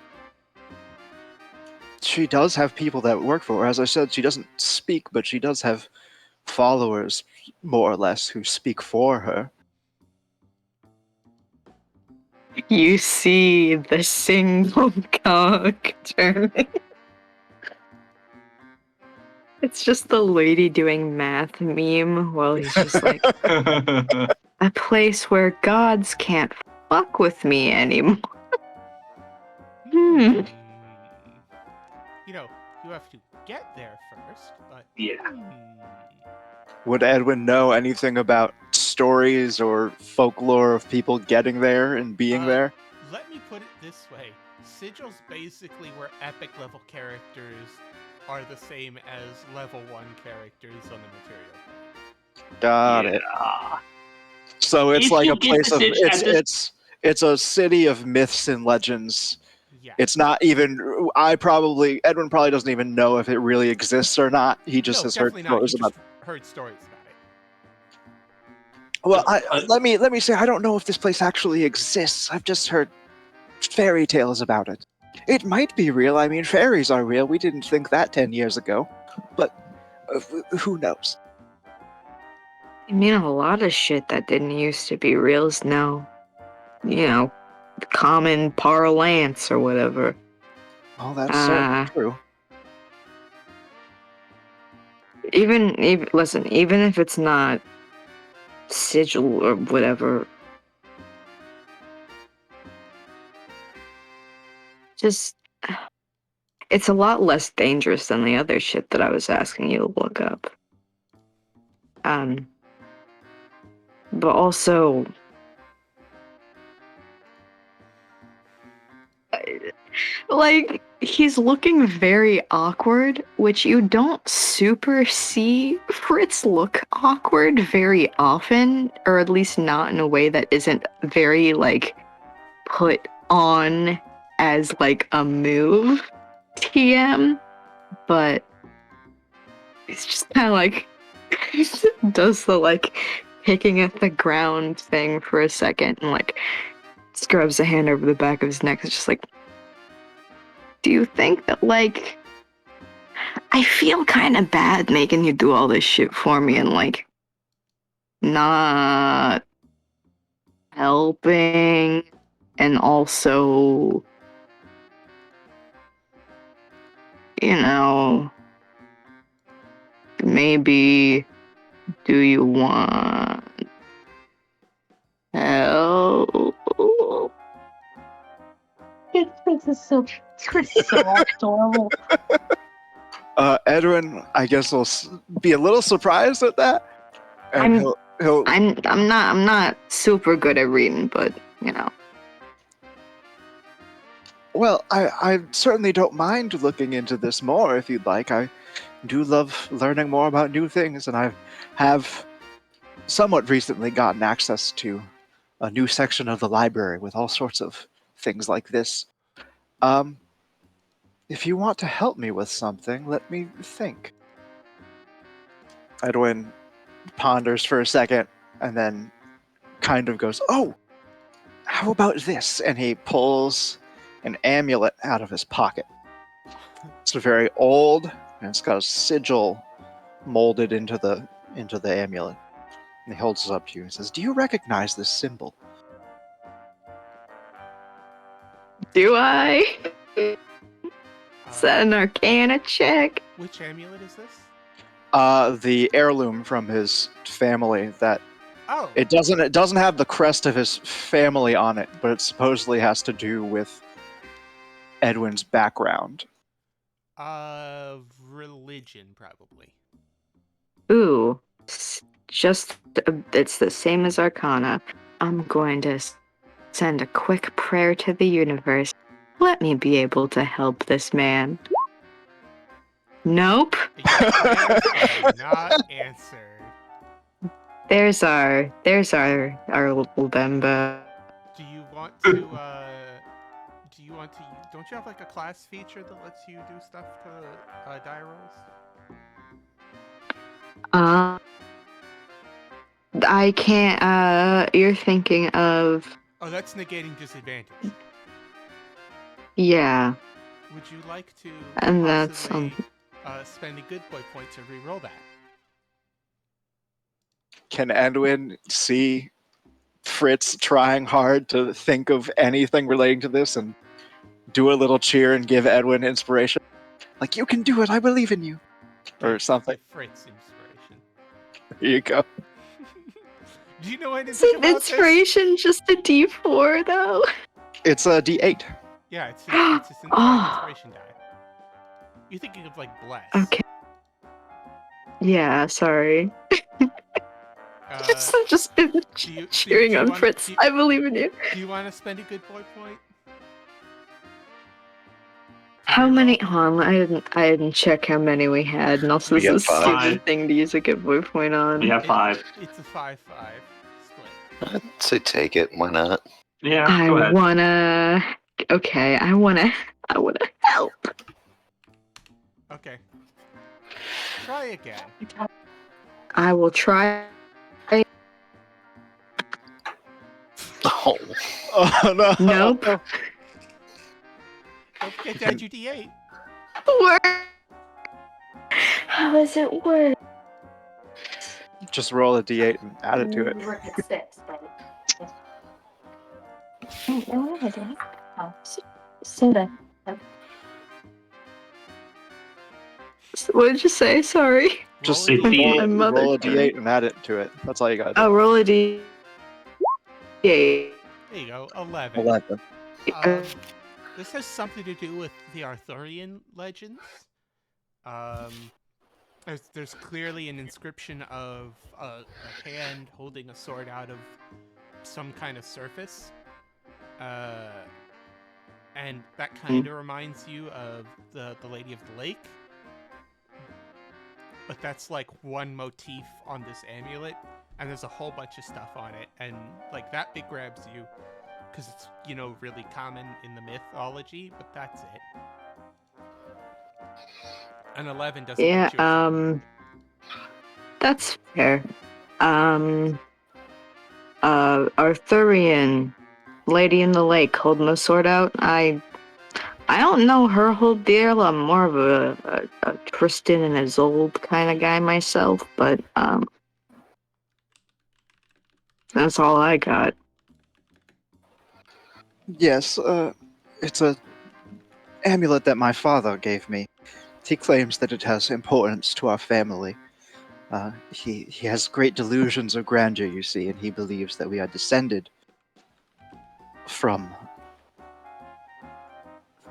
she does have people that work for her. As I said, she doesn't speak, but she does have followers, more or less, who speak for her. You see the single cock turning. It's just the lady doing math meme while he's just like, a place where gods can't fuck with me anymore. You know, you have to get there first, but... Yeah. Would Edwin know anything about stories or folklore of people getting there and being there? Let me put it this way. Sigil's basically where epic level characters are the same as level 1 characters on the material. Got it. So it's like a place of it's a city of myths and legends. Yeah. It's not even. Edwin probably doesn't even know if it really exists or not. He just has heard stories about. Heard stories about it. Well, let me say I don't know if this place actually exists. I've just heard fairy tales about it. It might be real. I mean, fairies are real. We didn't think that 10 years ago, but who knows? I mean, a lot of shit that didn't used to be real is now, common parlance or whatever. Oh, that's certainly true. Even if it's not sigil or whatever. Just, it's a lot less dangerous than the other shit that I was asking you to look up. But also, like, he's looking very awkward, which you don't super see Fritz look awkward very often, or at least not in a way that isn't very, like, put on as, like, a move TM, but it's just kind of like, he does the, like, picking at the ground thing for a second and, like, scrubs a hand over the back of his neck. It's just like, do you think that, like, I feel kind of bad making you do all this shit for me and, like, not helping, and also, you know, maybe, do you want help? This is so adorable. Edwin, I guess will be a little surprised at that, and he'll. I'm not super good at reading, but you know. Well, I certainly don't mind looking into this more if you'd like. I do love learning more about new things, and I have somewhat recently gotten access to a new section of the library with all sorts of things like this. If you want to help me with something, let me think. Edwin ponders for a second and then kind of goes, "Oh, how about this?" And he pulls an amulet out of his pocket. It's very old, and it's got a sigil molded into the amulet. And he holds it up to you and says, "Do you recognize this symbol?" Do I? Is that an Arcana check? Which amulet is this? The heirloom from his family that Oh. it doesn't have the crest of his family on it, but it supposedly has to do with Edwin's background. Religion, probably. Ooh, it's the same as Arcana. I'm going to send a quick prayer to the universe. Let me be able to help this man. Nope. Not answered. There's our little Bemba. Do you want to? Don't you have like a class feature that lets you do stuff to die rolls? I can't. You're thinking of. Oh, that's negating disadvantage. Yeah. Would you like to And that's spend a good boy point to re-roll that? Can Edwin see Fritz trying hard to think of anything relating to this and do a little cheer and give Edwin inspiration? Like, "You can do it, I believe in you." Or something. Give Fritz inspiration. Here you go. Do you know anything Isn't about inspiration just a D4 though? It's a D8. this? Yeah, it's an inspiration die. You're thinking of like bless. Okay. Yeah, sorry. Just been cheering on Fritz. I believe in you. Do you want to spend a good boy point? How many? Hold on, I didn't check how many we had, and also We this is a got stupid 5. thing to use a good boy point on. We have 5. It's a 5-5 split. I'd say take it. Why not? Yeah, I go ahead. wanna. Okay, I wanna help. Okay. Try again. I will try. Oh, Oh no. Nope. Don't forget to add your D8. Work. How does it work? Just roll a D8 and add it to it. Work at 6, but... No, I didn't. Oh, soda. What did you say? Sorry. Just Roll a d8. roll, My mother roll a told d8 me. and add it to it. That's all you gotta do. Oh, roll a d8. There you go, 11. 11. This has something to do with the Arthurian legends. There's clearly an inscription of a hand holding a sword out of some kind of surface. And that kind of reminds you of the Lady of the Lake. But that's like one motif on this amulet, and there's a whole bunch of stuff on it, and like that big grabs you because it's, you know, really common in the mythology, but that's it. An 11 doesn't Yeah, get you a ton. that's fair. Arthurian Lady in the Lake holding the sword out. I don't know her whole deal. I'm more of a Tristan and Isolde kind of guy myself, but that's all I got. Yes, it's a amulet that my father gave me. He claims that it has importance to our family. He has great delusions of grandeur, you see, and he believes that we are descended from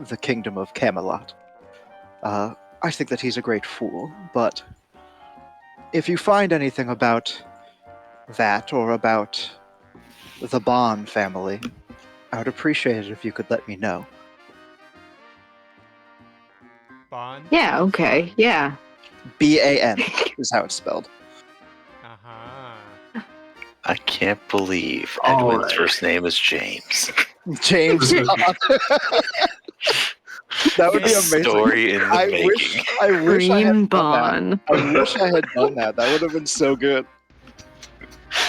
the kingdom of Camelot. I think that he's a great fool, but if you find anything about that or about the Bond family, I would appreciate it if you could let me know. Bond? Yeah, okay, yeah. B-A-N is how it's spelled. Uh-huh. I can't believe All Edwin's right. first name is James. James Bond. That would be amazing. Story in the I making. wish I had Dream done that. Bond. I wish I had done that. That would have been so good.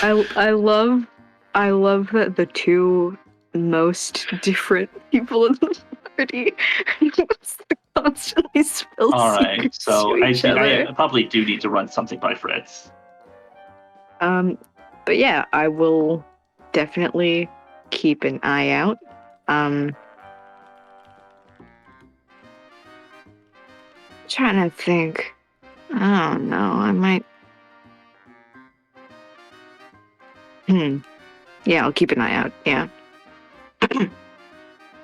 I love that the two most different people in the party constantly spill All right, secrets so to I each think other. I probably do need to run something by Fritz. But yeah, I will definitely keep an eye out. Trying to think. I don't know. I might. Yeah, I'll keep an eye out. Yeah.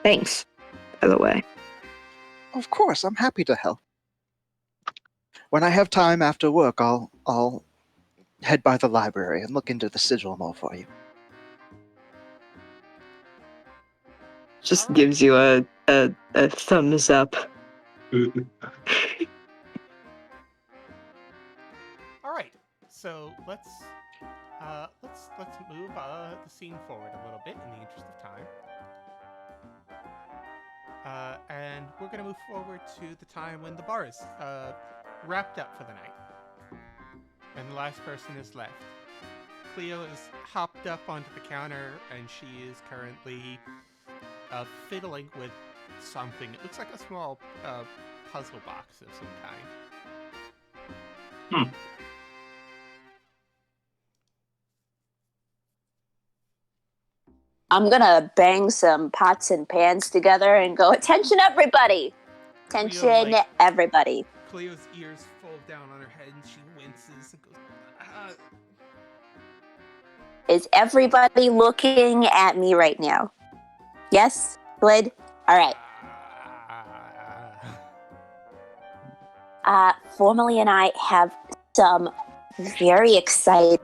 Thanks, by the way. Of course, I'm happy to help. When I have time after work, I'll head by the library and look into the sigil more for you. Just gives you a thumbs up. All right, so let's move the scene forward a little bit in the interest of time. And we're gonna move forward to the time when the bar is wrapped up for the night, and the last person is left. Cleo is hopped up onto the counter, and she is currently fiddling with something. It looks like a small puzzle box of some kind. I'm gonna bang some pots and pans together and go, attention everybody! Attention Cleo, everybody. Cleo's ears fold down on her head and she winces and goes, Is everybody looking at me right now? Yes? Good? Alright. Formally and I have some very exciting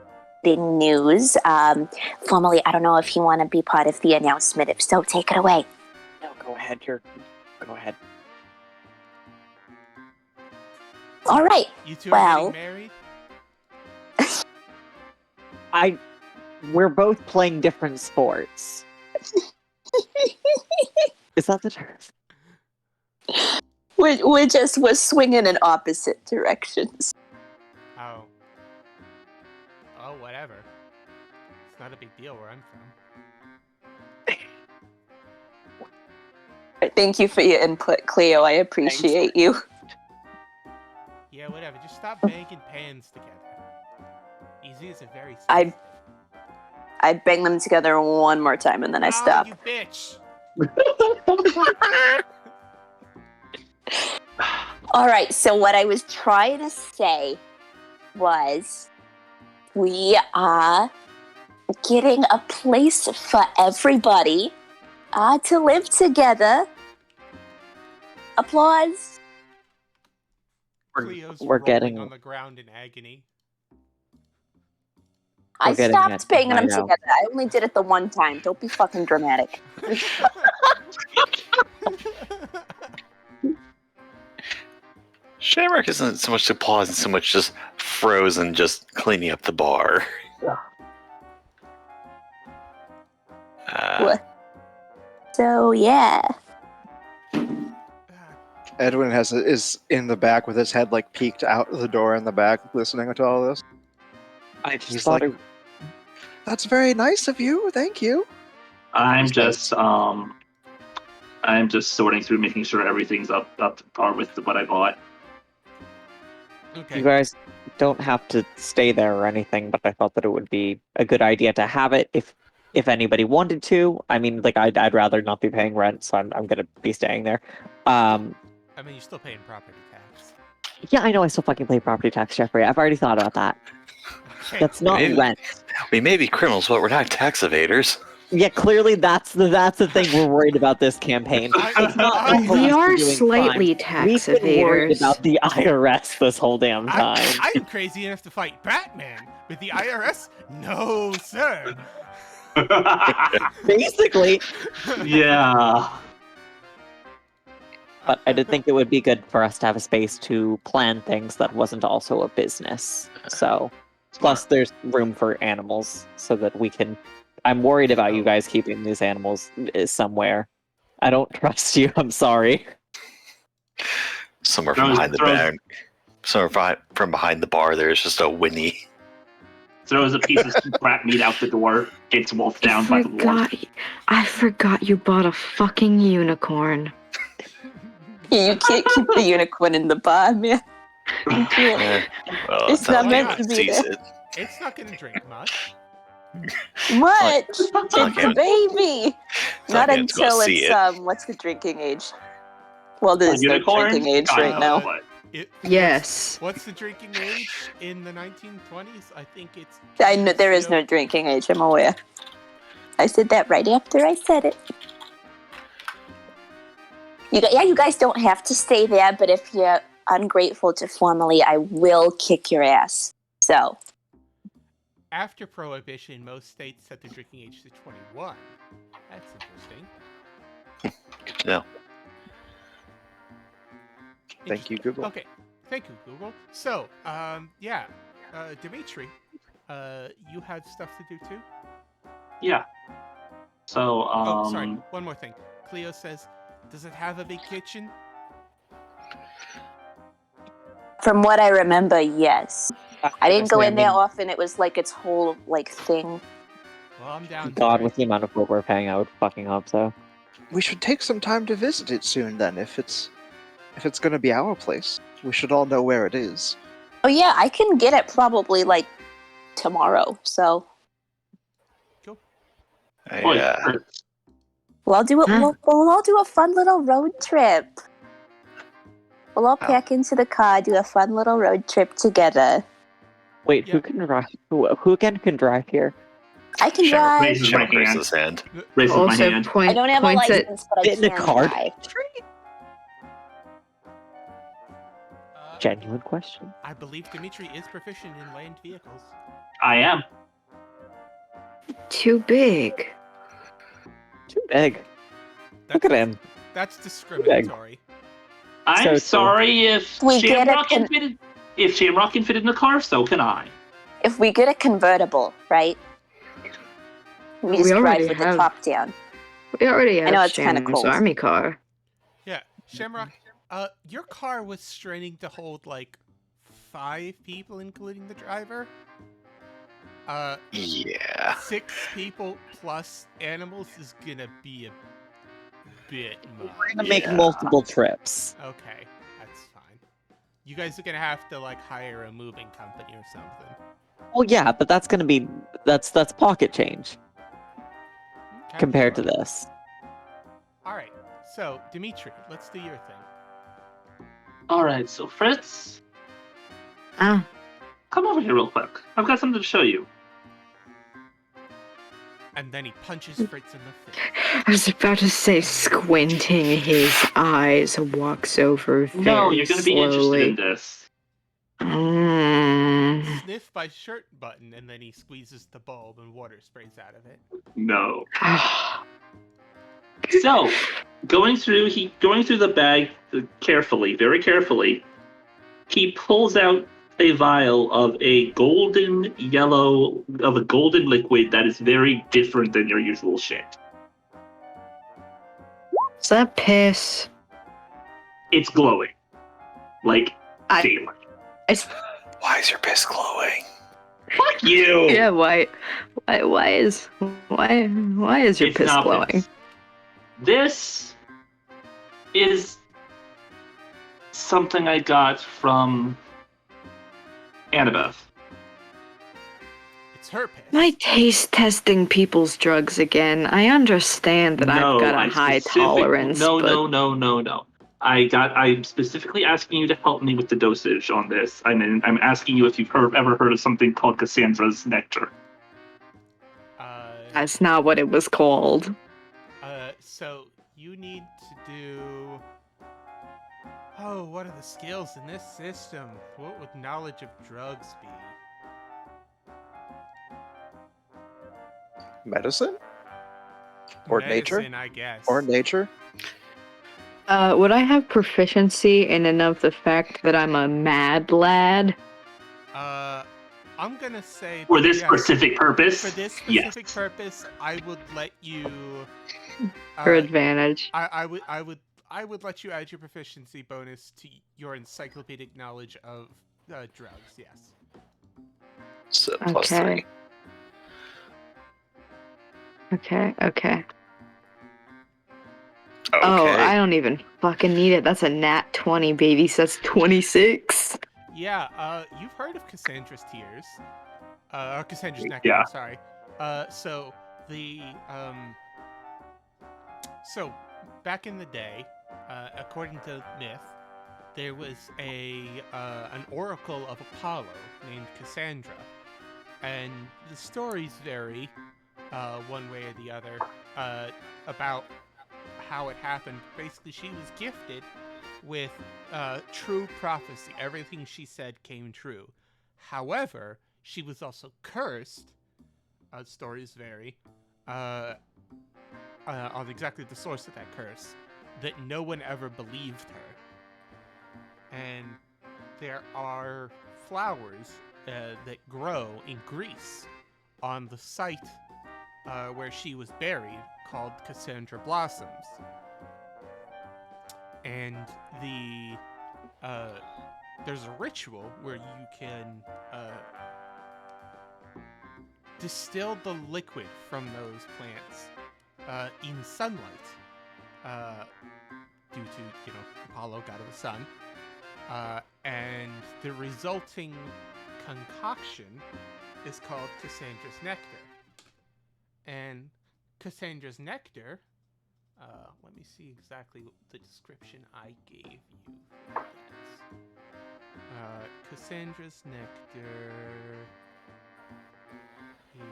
news. Formally, I don't know if you want to be part of the announcement. If so, take it away. No, go ahead. Go ahead. All right. You two Well- are getting married? We're both playing different sports. Is that the term? We're swinging in opposite directions. Oh. Oh, whatever. It's not a big deal where I'm from. Thank you for your input, Cleo. I appreciate you. Yeah, whatever. Just stop banging pans together. Easy is a very I bang them together one more time and then I stop. You bitch! All right, so what I was trying to say was we are getting a place for everybody to live together. Applause. Cleo's we're rolling getting- on the ground in agony. I getting stopped it banging them right out. together. I only did it the one time. Don't be fucking dramatic. Shamrock isn't so much applause and so much just frozen, just cleaning up the bar. What? So yeah. Edwin is in the back with his head like peeked out the door in the back, listening to all this. I just He's thought like, "That's very nice of you. Thank you." I'm just sorting through, making sure everything's up to par with what I bought. Okay. you guys don't have to stay there or anything, but I thought that it would be a good idea to have it if anybody wanted to. I mean, like I'd rather not be paying rent, so I'm gonna be staying there. I mean, you're still paying property tax. Yeah, I know I still fucking pay property tax, Jeffrey. I've already thought about that. Okay. That's not Maybe- rent. We may be criminals, but we're not tax evaders. Yeah, clearly that's the thing we're worried about this campaign. It's not the I- We police are doing slightly crimes. We've tax been worried evaders. about the IRS this whole damn time. I'm crazy enough to fight Batman. With the IRS? No, sir. Basically, Yeah. but I did think it would be good for us to have a space to plan things that wasn't also a business. So, plus there's room for animals so that we can. I'm worried about you guys keeping these animals somewhere. I don't trust you. I'm sorry. Somewhere from Throws- behind the throws- bar. From behind the bar, there's just a Winnie. Throws a piece of crap meat out the door, gets wolfed down by the wolf. I forgot you bought a fucking unicorn. You can't keep the unicorn in the bar, man. You can't. Well, It's that's not how meant Gavin to be sees there. it. It's not gonna drink much. What? It's like a him. baby. It's not Not gonna go until see it's it. what's the drinking age? Well, there's no unicorn? drinking age God, right now. what? Yes. What's the drinking age in the 1920s? I think it's. I know there is no drinking age. I'm aware. I said that right after I said it. You guys don't have to stay there, but if you're ungrateful to formally, I will kick your ass. So. After Prohibition, most states set the drinking age to 21. That's interesting. Good to know. Thank you, Google. Okay, thank you, Google. So, Dimitri, you had stuff to do too? Yeah. So, Oh, sorry, one more thing. Cleo says, does it have a big kitchen? From what I remember, yes. I didn't go in there I mean, often. It was like its whole thing. Well, I'm down. God, for with it. the amount of what we're paying, I would fucking hope so. We should take some time to visit it soon. Then, if it's going to be our place, we should all know where it is. Oh yeah, I can get it probably like tomorrow. So Yeah. we'll all do it. Huh? We'll all do a fun little road trip. We'll all pack into the car, do a fun little road trip together. Wait, Yeah. who can drive? Who again can drive here? I can Shamrock drive. raises my Shamrock raises hand. his hand. Raises my Also, hand. I don't have a points at license, but I Fit in a can car? drive. Genuine question. I believe Dimitri is proficient in land vehicles. I am. too big. Too big. Look at him. That's discriminatory. I'm So true. sorry if We get Shamrock it, can fit in. If Shamrock can fit in the car, so can I. If we get a convertible, right? We just We drive already with the have- top down. We already have know it's kinda Sham's cold. army car. Yeah, Shamrock, your car was straining to hold like 5 people, including the driver. Yeah. 6 people plus animals is gonna be a bit much. We're gonna make Yeah. multiple trips. Okay, that's fine. You guys are gonna have to like hire a moving company or something. Well, yeah, but that's gonna be that's pocket change Okay. compared to this. All right, so Dimitri, let's do your thing. All right, so Fritz, Ah, Come over here real quick. I've got something to show you. And then he punches Fritz in the face. I was about to say, squinting his eyes, walks over very No, you're going to be interested in slowly. this. Sniff my shirt button, and then he squeezes the bulb and water sprays out of it. No. So, going through the bag carefully, very carefully, he pulls out a vial of a golden liquid that is very different than your usual shit. Is that piss? It's glowing. Like daylight. Why is your piss glowing? Fuck you! Yeah, why is your It's piss not glowing? piss. This is something I got from Annabeth. It's her piss. My taste testing people's drugs again. I understand that I've got a high tolerance. No, but... no. I'm specifically asking you to help me with the dosage on this. I'm asking you if you've ever heard of something called Cassandra's Nectar. That's not what it was called. So you need to do... Oh, what are the skills in this system? What would knowledge of drugs be? Medicine? Or nature? Medicine, I guess. Or nature? Would I have proficiency in and of the fact that I'm a mad lad? I'm gonna say... For this yes. specific purpose? For this specific purpose, I would let you... For advantage. I would let you add your proficiency bonus to your encyclopedic knowledge of drugs, yes. So plus 3. Okay. Oh, I don't even fucking need it. That's a nat 20, baby. So that's 26. Yeah, you've heard of Cassandra's Tears. Or Cassandra's Nectar, Yeah. sorry. So back in the day, according to myth, there was an oracle of Apollo named Cassandra. And the stories vary, one way or the other, about how it happened. Basically, she was gifted with true prophecy. Everything she said came true. However, she was also cursed. Stories vary on exactly the source of that curse, that no one ever believed her. And there are flowers that grow in Greece on the site where she was buried, called Cassandra Blossoms. And there's a ritual where you can distill the liquid from those plants in sunlight, due to, Apollo, god of the sun. And the resulting concoction is called Cassandra's Nectar. And Cassandra's Nectar, let me see exactly the description I gave you for this. Cassandra's Nectar is...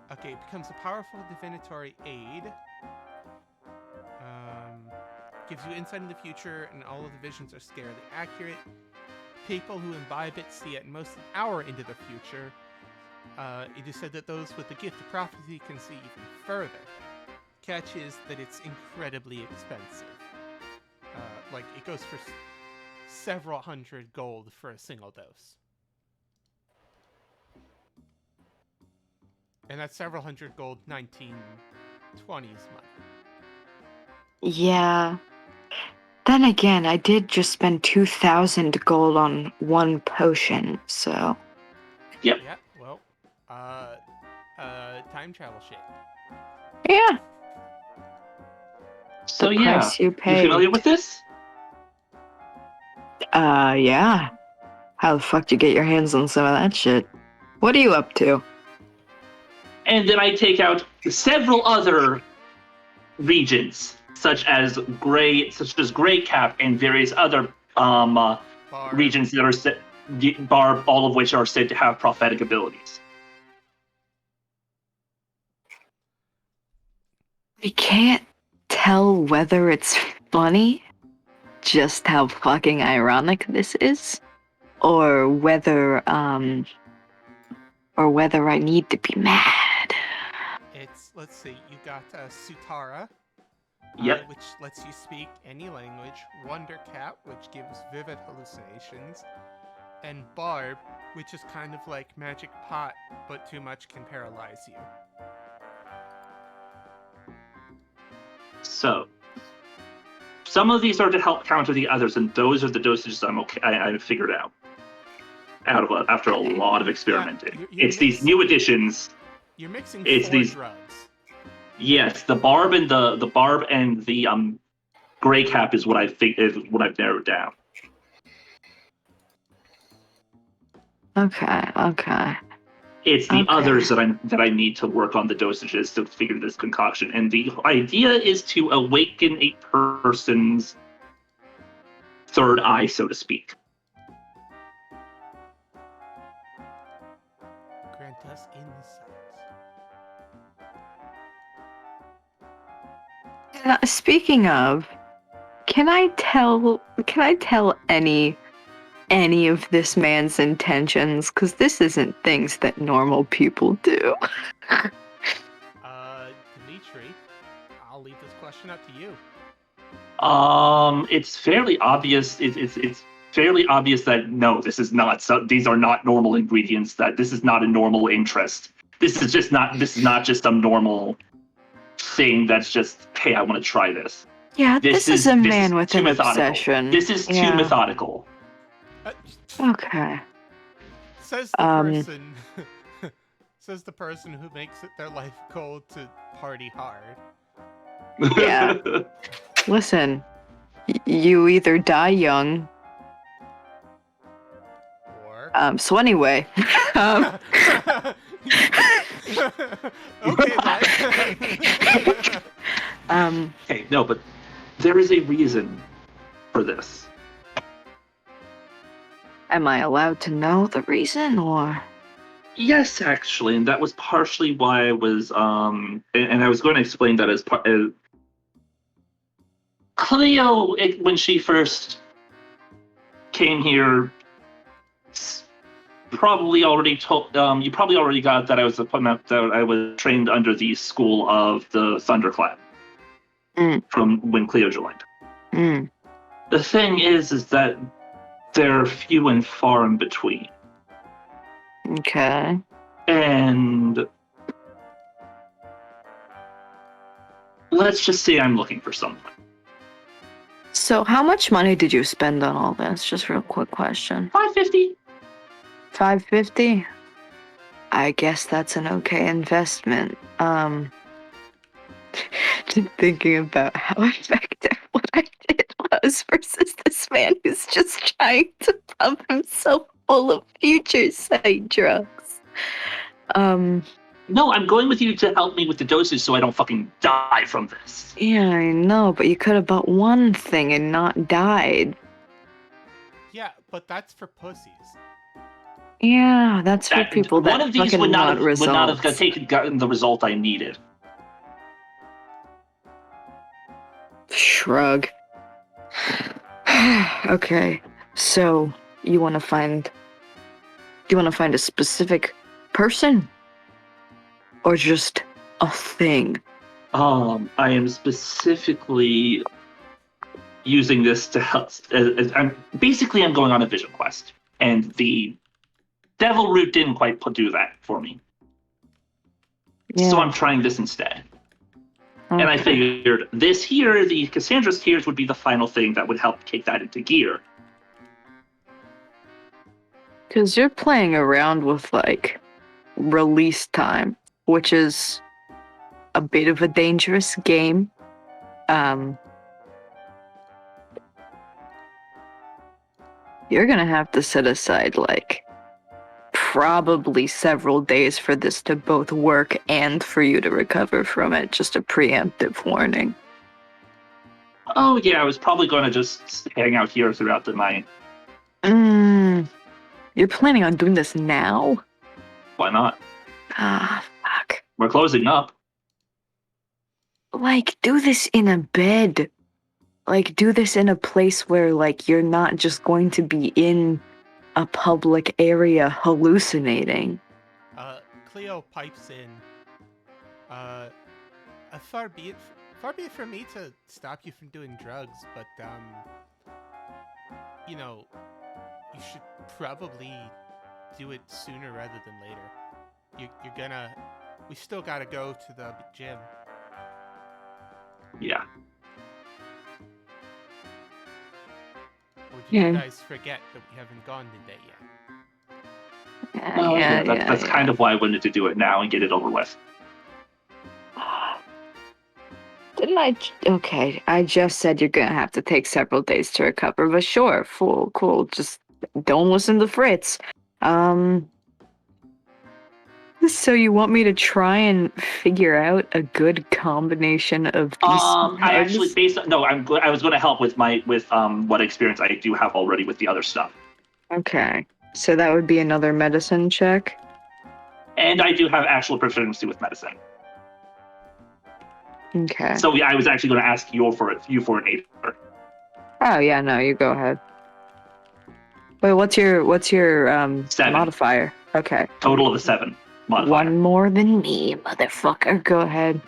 Okay, it becomes a powerful divinatory aid. Gives you insight in the future, and all of the visions are scarily accurate. People who imbibe it see at most an hour into the future. It is said that those with the gift of prophecy can see even further. Catch is that it's incredibly expensive. It goes for several hundred gold for a single dose. And that's several hundred gold 1920s money. Yeah. Then again, I did just spend 2,000 gold on one potion, so... Yep. Yeah, well, time travel shit. Yeah. So The yeah, price you you paid. familiar with this? Yeah. How the fuck do you get your hands on some of that shit? What are you up to? And then I take out several other regions, such as Gray Cap and various other regions that are Barb, all of which are said to have prophetic abilities. We can't tell whether it's funny, just how fucking ironic this is, or whether I need to be mad. It's, let's see, you got Sutara, Yep. which lets you speak any language, Wonder Cat, which gives vivid hallucinations, and Barb, which is kind of like Magic Pot, but too much can paralyze you. So, some of these are to help counter the others, and those are the dosages I figured out after a lot of experimenting. Yeah, it's these new additions. You're mixing It's 4 these drugs. Yes, the barb and the gray cap is what I've narrowed down. Okay. It's the others that I need to work on the dosages to figure this concoction. And the idea is to awaken a person's third eye, so to speak. Grant us insights. Speaking of, can I tell any of this man's intentions? Because this isn't things that normal people do. Dimitri, I'll leave this question up to you. It's fairly obvious. It's fairly obvious that no, this is not. These are not normal ingredients. That this is not a normal interest. This is not just some normal thing. That's just, hey, I want to try this. Yeah, this is a man with an obsession. This is too methodical. Okay. Says the person. Says the person who makes it their life goal to party hard. Yeah. Listen, you either die young. Or. So anyway. Okay, then. Okay, no, but there is a reason for this. Am I allowed to know the reason, or? Yes, actually, and that was partially why I was, and I was going to explain that as part. Cleo, when she first came here, probably already told. You probably already got that I was trained under the school of the Thunderclap from when Cleo joined. The thing is that they're few and far in between. Okay. And let's just say I'm looking for someone. So how much money did you spend on all this? Just real quick question. $550. $550? I guess that's an okay investment. Just thinking about how effective what I did was versus this man who's just trying to pump himself full of future sight drugs. No, I'm going with you to help me with the doses so I don't fucking die from this. Yeah, I know, but you could have bought one thing and not died. Yeah, but that's for pussies. Yeah, that's for people that one of these fucking would not want have gotten the result I needed. Shrug. Okay, so you want to find a specific person, or just a thing? I am specifically using this to help. I'm going on a vision quest, and the Devil Root didn't quite do that for me. Yeah. So I'm trying this instead. Okay. And I figured this here, the Cassandra's Tears, would be the final thing that would help kick that into gear. Because you're playing around with, like, release time, which is a bit of a dangerous game. You're gonna have to set aside, like, probably several days for this to both work and for you to recover from it. Just a preemptive warning. Oh yeah, I was probably going to just hang out here throughout the night. You're planning on doing this now? Why not? Ah, fuck. We're closing up. Like, do this in a bed. Like, do this in a place where, like, you're not just going to be in a public area hallucinating. Cleo pipes in. Far be it from me to stop you from doing drugs, but, you know, you should probably do it sooner rather than later. We still gotta go to the gym. Yeah. Or did you guys forget that we haven't gone today yet? That's kind of why I wanted to do it now and get it over with. Didn't I? Okay, I just said you're gonna have to take several days to recover, but sure, cool. Just don't listen to Fritz. So you want me to try and figure out a good combination of these? I actually I was going to help with what experience I do have already with the other stuff. Okay, so that would be another medicine check. And I do have actual proficiency with medicine. Okay. So yeah, I was actually going to ask you for an 8. Oh yeah, no, you go ahead. Wait, what's your 7 modifier? Okay. Total of a 7 modifier. One more than me, motherfucker. Go ahead.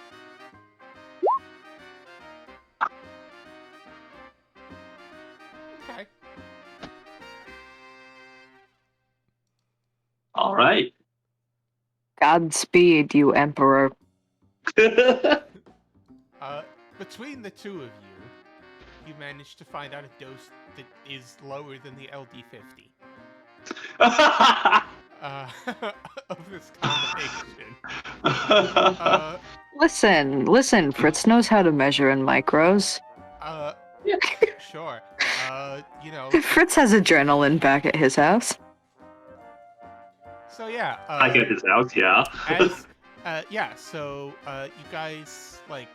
Okay. All right. Godspeed, you emperor. Between the two of you managed to find out a dose that is lower than the LD50. Of this combination. Listen, Fritz knows how to measure in micros. Sure. You know. Fritz has adrenaline back at his house. So yeah. I get his house, yeah. So you guys like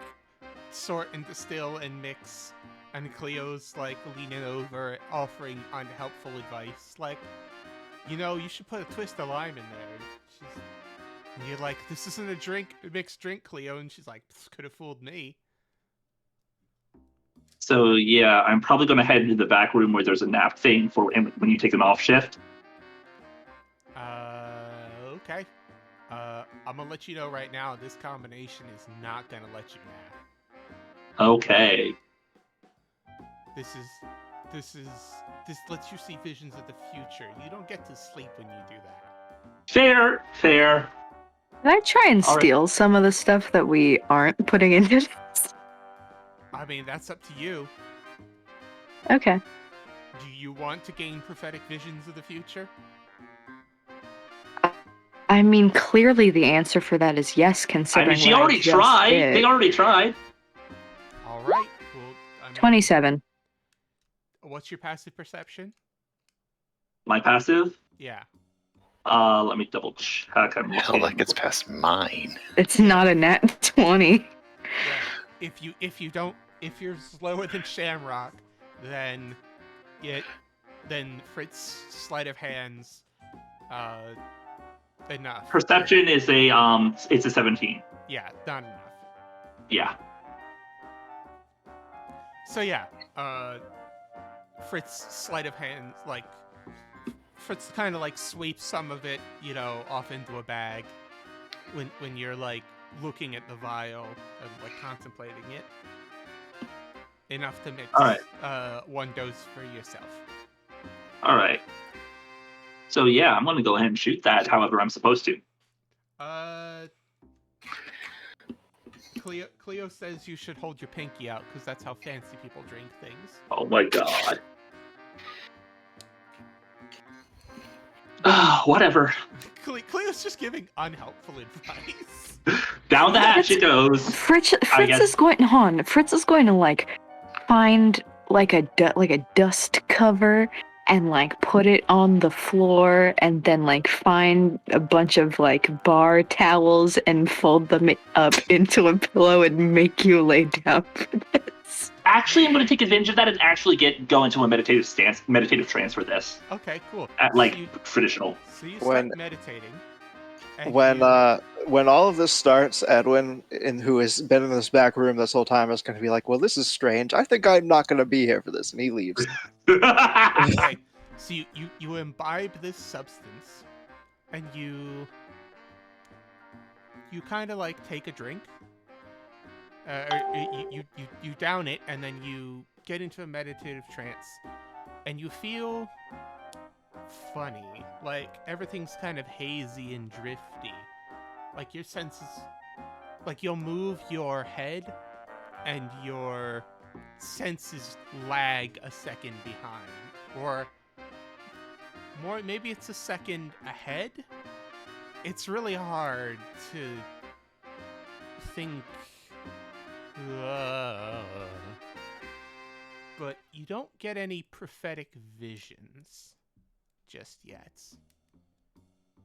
sort and distill and mix, and Cleo's like leaning over, offering unhelpful advice, like, you know, you should put a twist of lime in there. And you're like, this isn't a mixed drink, Cleo, and she's like, this could have fooled me. So yeah, I'm probably going to head into the back room where there's a nap thing for when you take an off shift. Okay. I'm gonna let you know right now, this combination is not gonna let you nap. Okay. This lets you see visions of the future. You don't get to sleep when you do that. Fair. Can I try and steal some of the stuff that we aren't putting into this? I mean, that's up to you. Okay. Do you want to gain prophetic visions of the future? I mean, clearly the answer for that is yes, considering. I mean, she already tried. They already tried. All right. Well, 27. What's your passive perception? My passive? Yeah. Let me double check. Hell, that gets past mine. It's not a nat 20. Yeah. If you're slower than Shamrock, then Fritz's sleight of hands, enough. Perception is it's a 17. Yeah, not enough. Yeah. So yeah, Fritz's sleight of hand, like, Fritz kind of like sweeps some of it, off into a bag when you're like looking at the vial and like contemplating it. Enough to mix one dose for yourself. All right. So yeah, I'm gonna go ahead and shoot that. However, I'm supposed to. Cleo says you should hold your pinky out because that's how fancy people drink things. Oh my god. Whatever. Cleo's just giving unhelpful advice. Down the hatch it goes. Fritz is going to like find like a dust cover and like put it on the floor and then like find a bunch of like bar towels and fold them up into a pillow and make you lay down for this. Actually, I'm going to take advantage of that and actually go into a meditative trance for this. Okay, cool. At like So you- traditional. So you start When- meditating. and When you- when all of this starts, Edwin, who has been in this back room this whole time, is going to be like, "Well, this is strange. I think I'm not going to be here for this," and he leaves. Okay, so you imbibe this substance, and you kind of like take a drink. Or you down it, and then you get into a meditative trance, and you feel funny. Like everything's kind of hazy and drifty. Like your senses, like you'll move your head, and your senses lag a second behind, or more, maybe it's a second ahead. It's really hard to think. But you don't get any prophetic visions just yet.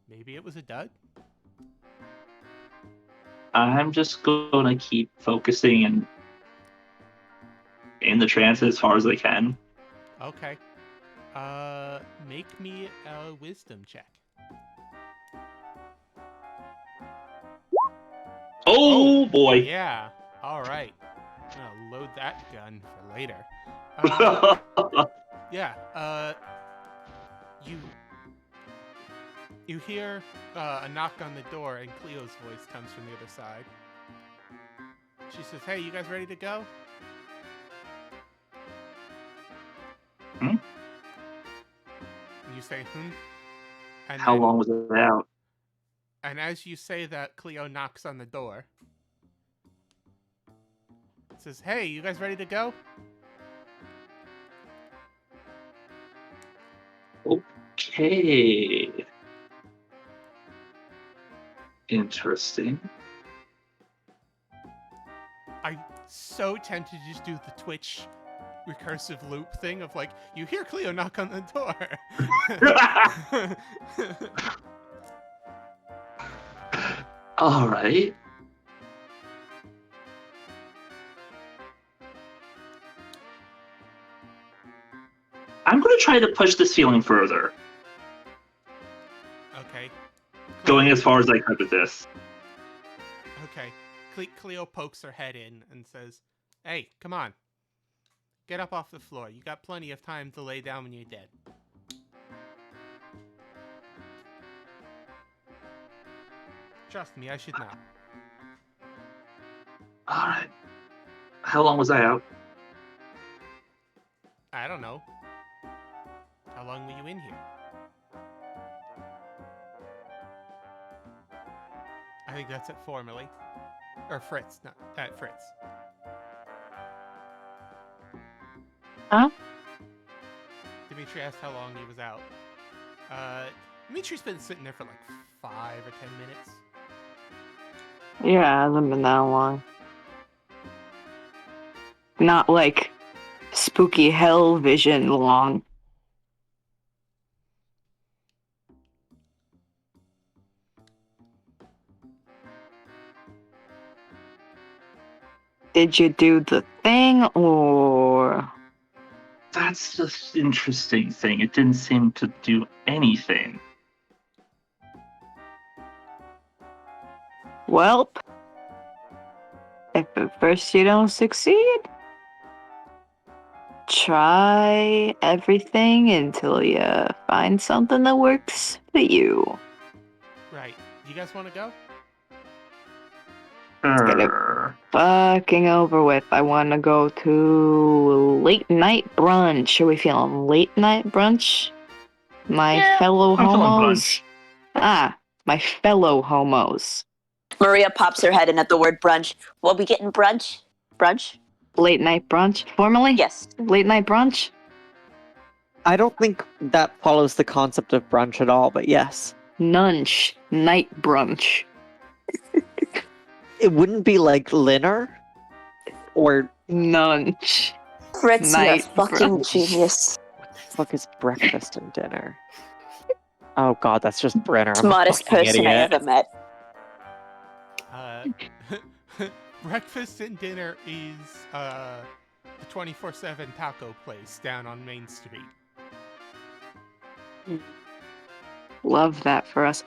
Maybe it was a dud? I'm just going to keep focusing and in the trance as far as I can. Okay. Make me a wisdom check. Oh boy! Yeah. All right. I'm gonna load that gun for later. Yeah. You hear a knock on the door, and Cleo's voice comes from the other side. She says, "Hey, you guys ready to go?" Hmm? And you say, "Hmm." And How then- long was it out? And as you say that, Cleo knocks on the door. Says, "Hey, you guys ready to go?" Okay. Interesting. I'm so tempted to just do the Twitch recursive loop thing of like, you hear Cleo knock on the door. All right. I'm going to try to push this feeling further, Okay. going as far as I could with this. Okay. Cleo pokes her head in and says, "Hey, come on. Get up off the floor. You got plenty of time to lay down when you're dead." Trust me, I should know. All right. How long was I out? I don't know. How long were you in here? I think that's it formally. Or Fritz, not at Fritz. Huh? Dimitri asked how long he was out. Dimitri's been sitting there for like 5 or 10 minutes. Yeah, it hasn't been that long. Not like spooky hell vision long. Did you do the thing or? That's the interesting thing. It didn't seem to do anything. Welp. If at first you don't succeed, try everything until you find something that works for you. Right. Do you guys want to go? get it. Err. Fucking over with. I want to go to late night brunch. Are we feeling late night brunch? My Yeah, fellow I'm feeling homos. brunch. Ah, my fellow homos. Maria pops her head in at the word brunch. Will we getting brunch? Brunch? Late night brunch, formally? Yes. Late night brunch? I don't think that follows the concept of brunch at all, but yes. Nunch. Night brunch. It wouldn't be like dinner? Or Nunch. Fritz, you're a Night fucking brunch. genius. fuck is breakfast and dinner? Oh god, that's just Brenner. I'm a Smartest fucking person I idiot. ever met. Breakfast and dinner is the 24/7 taco place down on Main Street. Love that for us.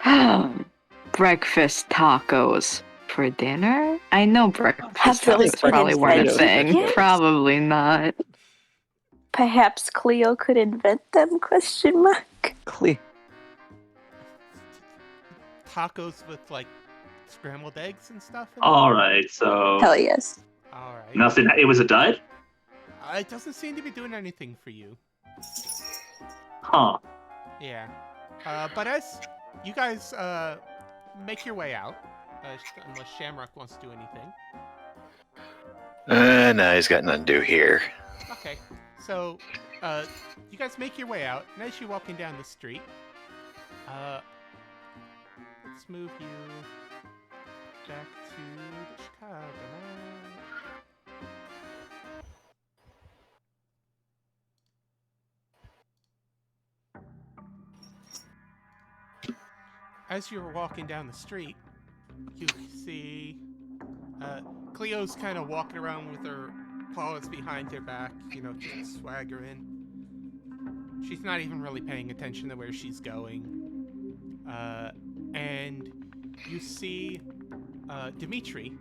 Breakfast tacos for dinner? I know breakfast Have those tacos been probably weren't a invented thing. yet? Probably not. Perhaps Cleo could invent them? Question mark. Tacos with like scrambled eggs and stuff. All right, so Hell yes. All right. nothing. It was a dud. It doesn't seem to be doing anything for you. Huh. Yeah. But as you guys make your way out, unless Shamrock wants to do anything. No, he's got nothing to do here. Okay. So, you guys make your way out, and as you're walking down the street, let's move you back to the Chicago map. As you're walking down the street, you see Cleo's kind of walking around with her paws behind her back, just swaggering. She's not even really paying attention to where she's going. And you see Dimitri.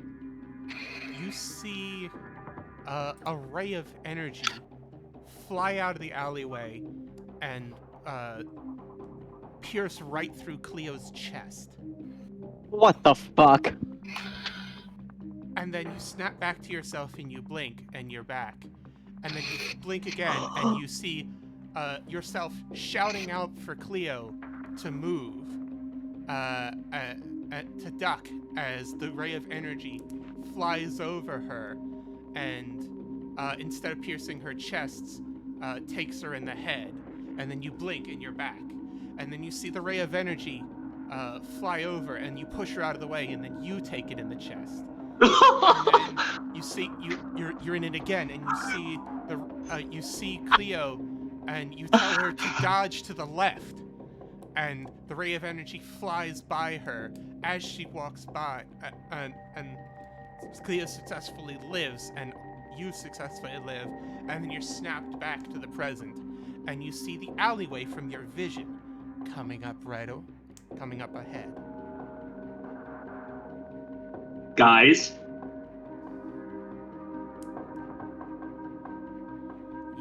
You see a ray of energy fly out of the alleyway and pierce right through Cleo's chest. What the fuck? And then you snap back to yourself and you blink and you're back. And then you blink again and you see yourself shouting out for Cleo to move, to duck as the ray of energy flies over her and instead of piercing her chest, takes her in the head. And then you blink and you're back. And then you see the ray of energy fly over and you push her out of the way and then you take it in the chest. And then you see you're in it again and you see Cleo and you tell her to dodge to the left and the ray of energy flies by her as she walks by and Cleo successfully lives and you successfully live and then you're snapped back to the present and you see the alleyway from your vision coming up ahead. Guys,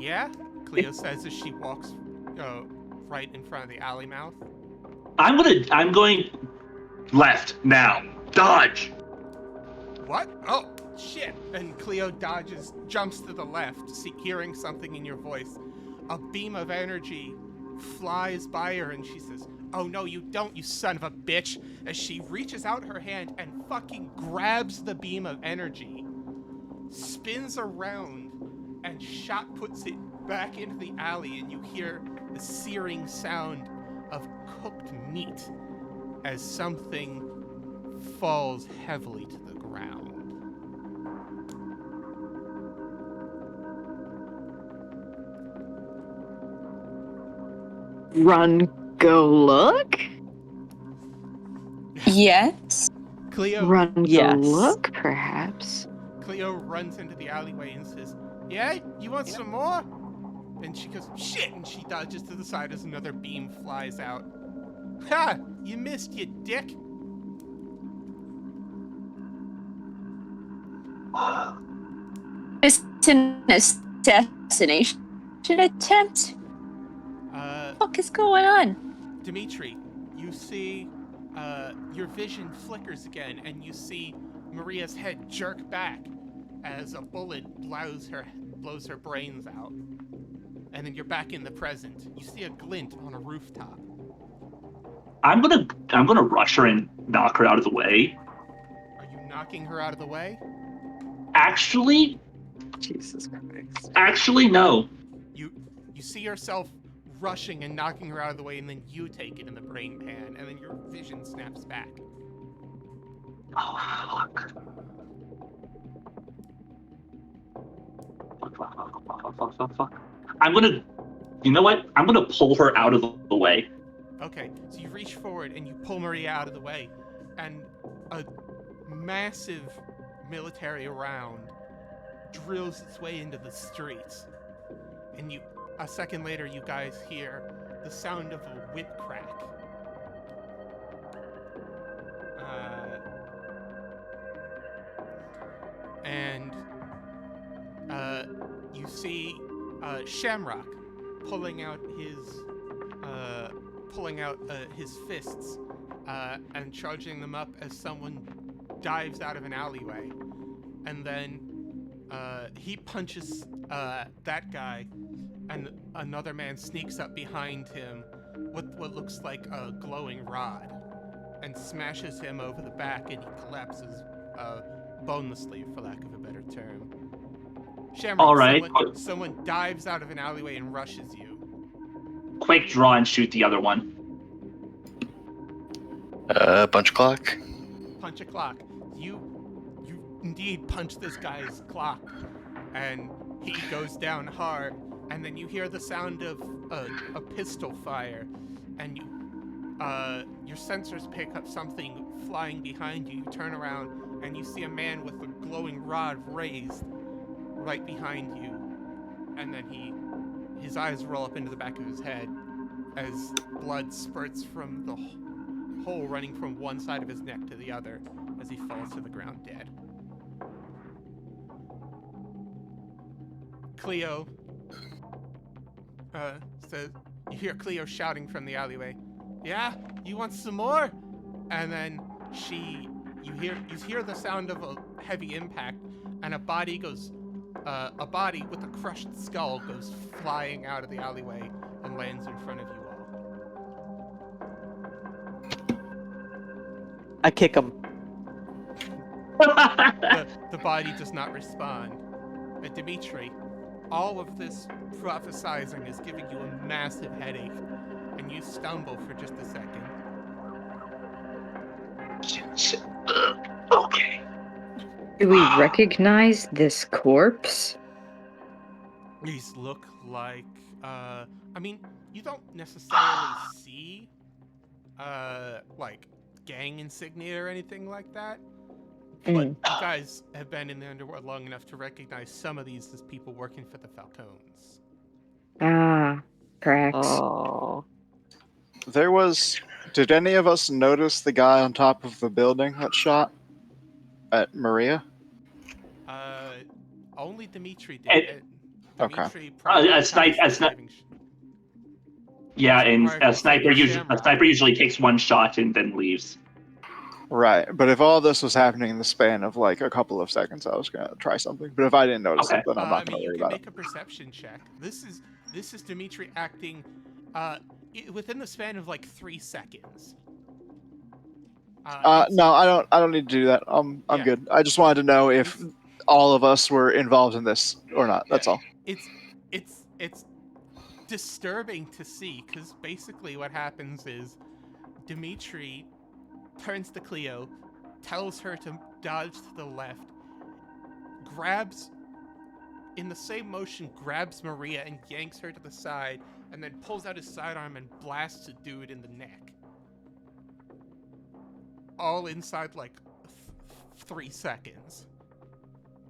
Yeah? Cleo says as she walks right in front of the alley mouth. I'm going left now. Dodge. What? Oh, shit! And Cleo jumps to the left, hearing something in your voice. A beam of energy flies by her and she says, "Oh no, you don't, you son of a bitch," as she reaches out her hand and fucking grabs the beam of energy, spins around, and puts it back into the alley, and you hear the searing sound of cooked meat as something falls heavily to the ground. Run, go look? Yes. Cleo Run, go Yes. look, perhaps. Cleo runs into the alleyway and says, "Yeah, you want some more?" And she goes, "Shit!" And she dodges to the side as another beam flies out. "Ha! You missed, you dick!" It's an assassination attempt? What the fuck is going on? Dimitri, you see your vision flickers again, and you see Maria's head jerk back as a bullet blows her brains out. And then you're back in the present. You see a glint on a rooftop. I'm gonna rush her and knock her out of the way. Are you knocking her out of the way? Actually, Jesus Christ. no. You see yourself rushing and knocking her out of the way, and then you take it in the brain pan, and then your vision snaps back. Oh fuck. Fuck. I'm gonna You know what? I'm gonna pull her out of the way. Okay, so you reach forward and you pull Maria out of the way, and a massive military round drills its way into the streets. And a second later, you guys hear the sound of a whip crack. And you see Shamrock pulling out his fists and charging them up as someone dives out of an alleyway, and then he punches that guy, and another man sneaks up behind him with what looks like a glowing rod and smashes him over the back, and he collapses bonelessly, for lack of a better term. Shamrock, All right. Someone dives out of an alleyway and rushes you. Quick draw and shoot the other one. Punch clock. Punch a clock. You indeed punch this guy's clock, and he goes down hard, and then you hear the sound of a pistol fire, and your sensors pick up something flying behind you. You turn around, and you see a man with a glowing rod raised right behind you, and then his eyes roll up into the back of his head as blood spurts from the hole running from one side of his neck to the other as he falls to the ground dead. Cleo says, you hear Cleo shouting from the alleyway, "Yeah, you want some more?" And then you hear the sound of a heavy impact, and a body with a crushed skull goes flying out of the alleyway and lands in front of you all. I kick him. The body does not respond. Dimitri, all of this prophesizing is giving you a massive headache, and you stumble for just a second. Okay. Do we recognize this corpse? These look like, you don't necessarily see, like, gang insignia or anything like that. But you guys have been in the underworld long enough to recognize some of these as people working for the Falcones. Ah, correct. Oh. Did any of us notice the guy on top of the building that shot at Maria? Only Dimitri did. Dimitri Yeah, and a sniper usually takes one shot and then leaves. Right, but if all this was happening in the span of like a couple of seconds, I was gonna try something. But if I didn't notice it, then I'm not gonna worry about it. You can make a perception check. This is Dimitri acting within the span of like 3 seconds. No, I don't need to do that. I'm good. I just wanted to know if all of us were involved in this or not. That's all. It's disturbing to see, because basically what happens is Dimitri turns to Cleo, tells her to dodge to the left, in the same motion, grabs Maria and yanks her to the side, and then pulls out his sidearm and blasts a dude in the neck. All inside like 3 seconds.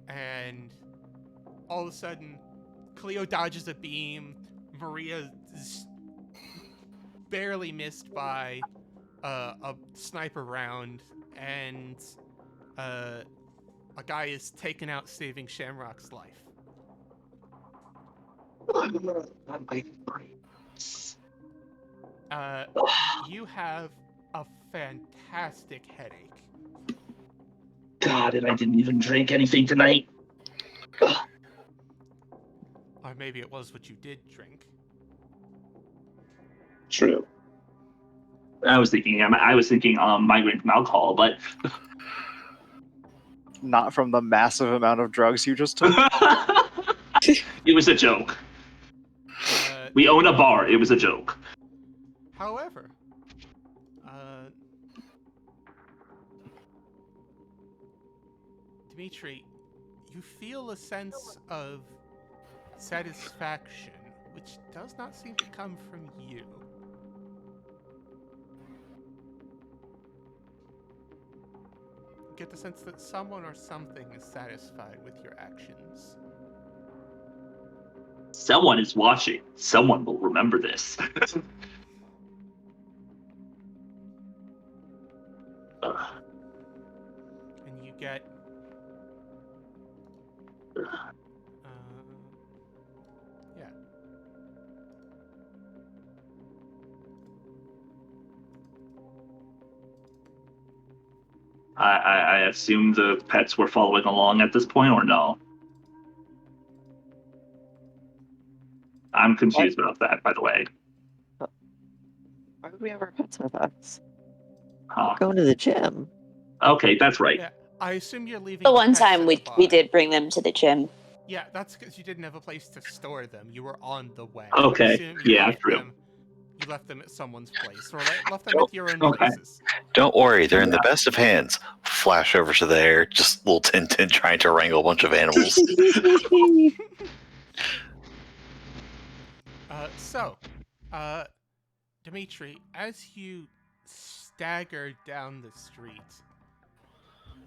And all of a sudden, Cleo dodges a beam, Maria is barely missed by a sniper round, and a guy is taken out saving Shamrock's life. You have a fantastic headache. God, and I didn't even drink anything tonight. Or maybe it was what you did drink. True. I was thinking migraine from alcohol, but not from the massive amount of drugs you just took. It was a joke. We own a bar. It was a joke. However, Dimitri, you feel a sense of satisfaction which does not seem to come from you. You get the sense that someone or something is satisfied with your actions. Someone is watching. Someone will remember this. And you get yeah. I assume the pets were following along at this point, or no? I'm confused about that, by the way. Why would we have our pets with us? Huh. We're going to the gym. Okay, that's right. Yeah, I assume you're leaving The one pets time at we the bar. we did bring them to the gym. Yeah, that's because you didn't have a place to store them. You were on the way. Okay, I assume you yeah, left true. You left them at someone's place, or left them at your own Okay. places. Don't worry, they're in the best of hands. Flash over to there, just little Tintin trying to wrangle a bunch of animals. Dimitri, as you stagger down the street,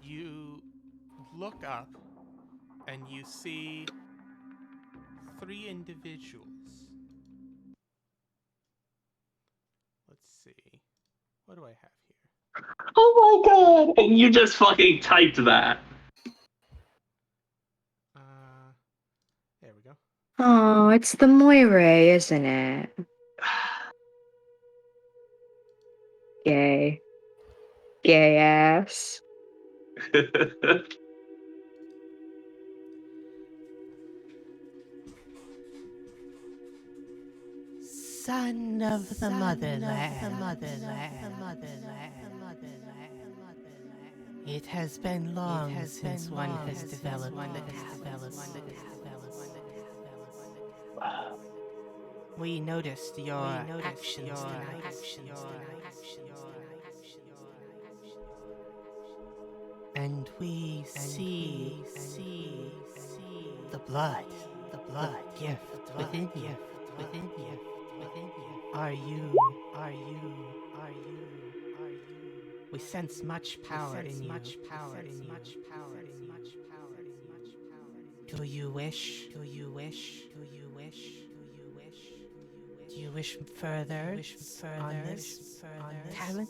you look up and you see 3 individuals. Let's see. What do I have here? Oh my god! And you just fucking typed that. There we go. Oh, it's the Moire, isn't it? Gay. Gay ass. Son of the motherland. It has been long since one has developed the talents. We noticed your actions tonight. And we see the blood gift within you. Are you? We sense much power in you. Do you wish? Do you wish further on this talent?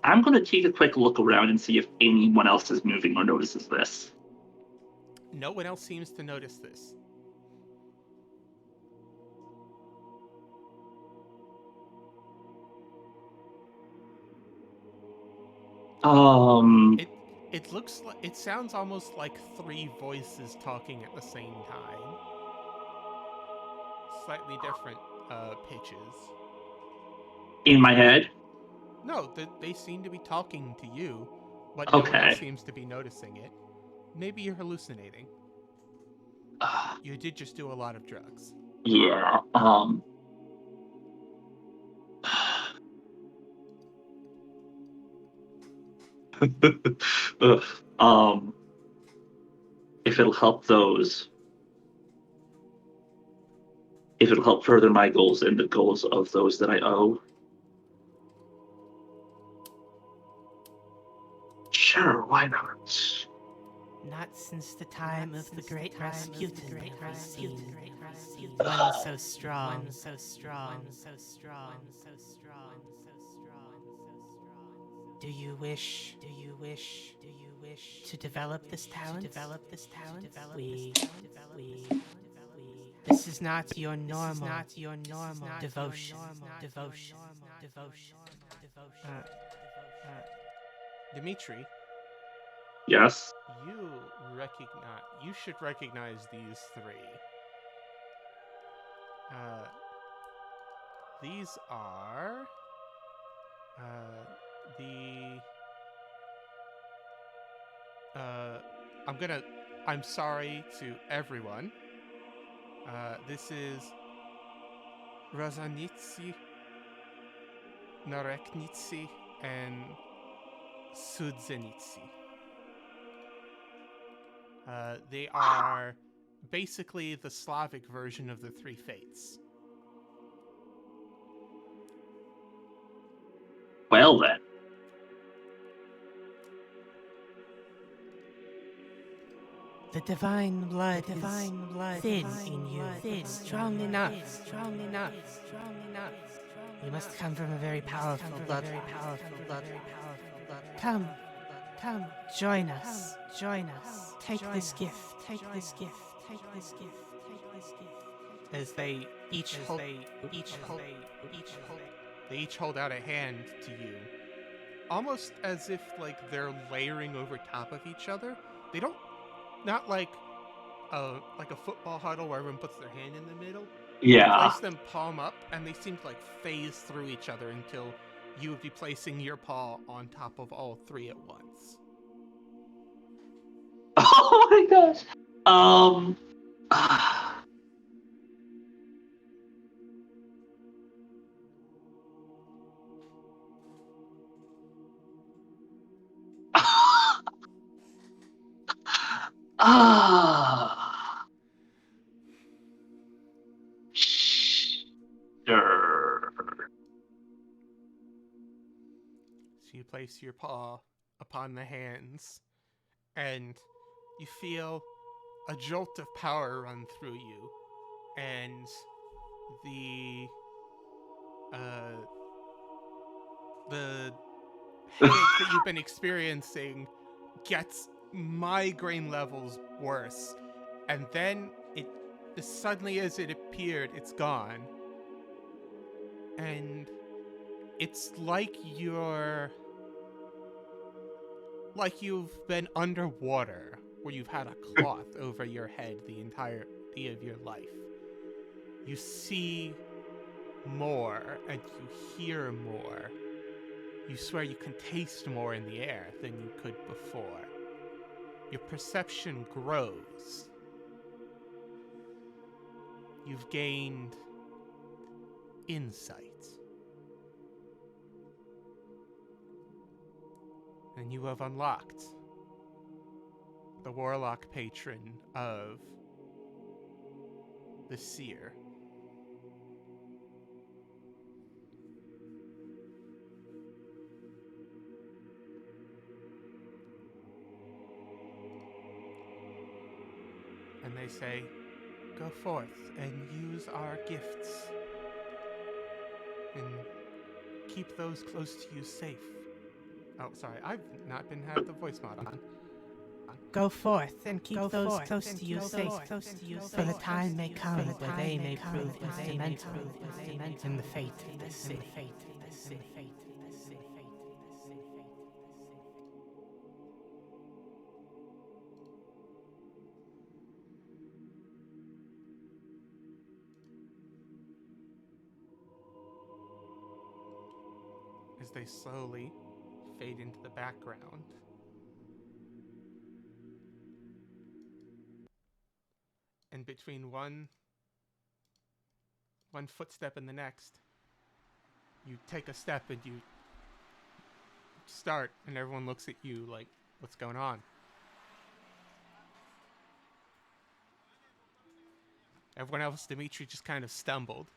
I'm gonna take a quick look around and see if anyone else is moving or notices this. No one else seems to notice this. It looks like it sounds almost like 3 voices talking at the same time. Slightly different pitches. In my head? No, they seem to be talking to you, but no one else seems to be noticing it. Maybe you're hallucinating. You did just do a lot of drugs. Yeah, if it'll help further my goals and the goals of those that I owe, sure, why not? Not since the time of the Great Rasputin have we seen one so strong. Do you wish to develop this talent? This is not your normal devotion. Dimitri, Yes? you should recognize these 3. These are I'm sorry to everyone. This is Razanitsi, Nareknitsi, and Sudzenitsi. They are basically the Slavic version of the Three Fates. Well then. The divine blood is thin in you, strong enough. You must come from a very powerful blood. Come, join us. Take this gift. As they each hold out a hand to you, almost as if like they're layering over top of each other. They don't, not like a football huddle where everyone puts their hand in the middle. Yeah. You place them palm up, and they seem to like phase through each other until you would be placing your paw on top of all three at once. Oh my gosh. Sure. So you place your paw upon the hands, and you feel a jolt of power run through you, and the headache that you've been experiencing gets migraine levels worse, and then as suddenly as it appeared, it's gone. And it's like you've been underwater, where you've had a cloth over your head the entirety of your life. You see more, and you hear more. You swear you can taste more in the air than you could before. Your perception grows. You've gained insight. And you have unlocked the warlock patron of the seer. And they say, go forth and use our gifts. And keep those close to you safe. Oh, sorry, I've not had the voice mod on. Go forth and keep those close to you safe, for the time may come where they may prove instrumental in the fate of this city. As they slowly fade into the background. And between one footstep and the next, you take a step and you start, and everyone looks at you like, what's going on? Everyone else, Dimitri, just kind of stumbled.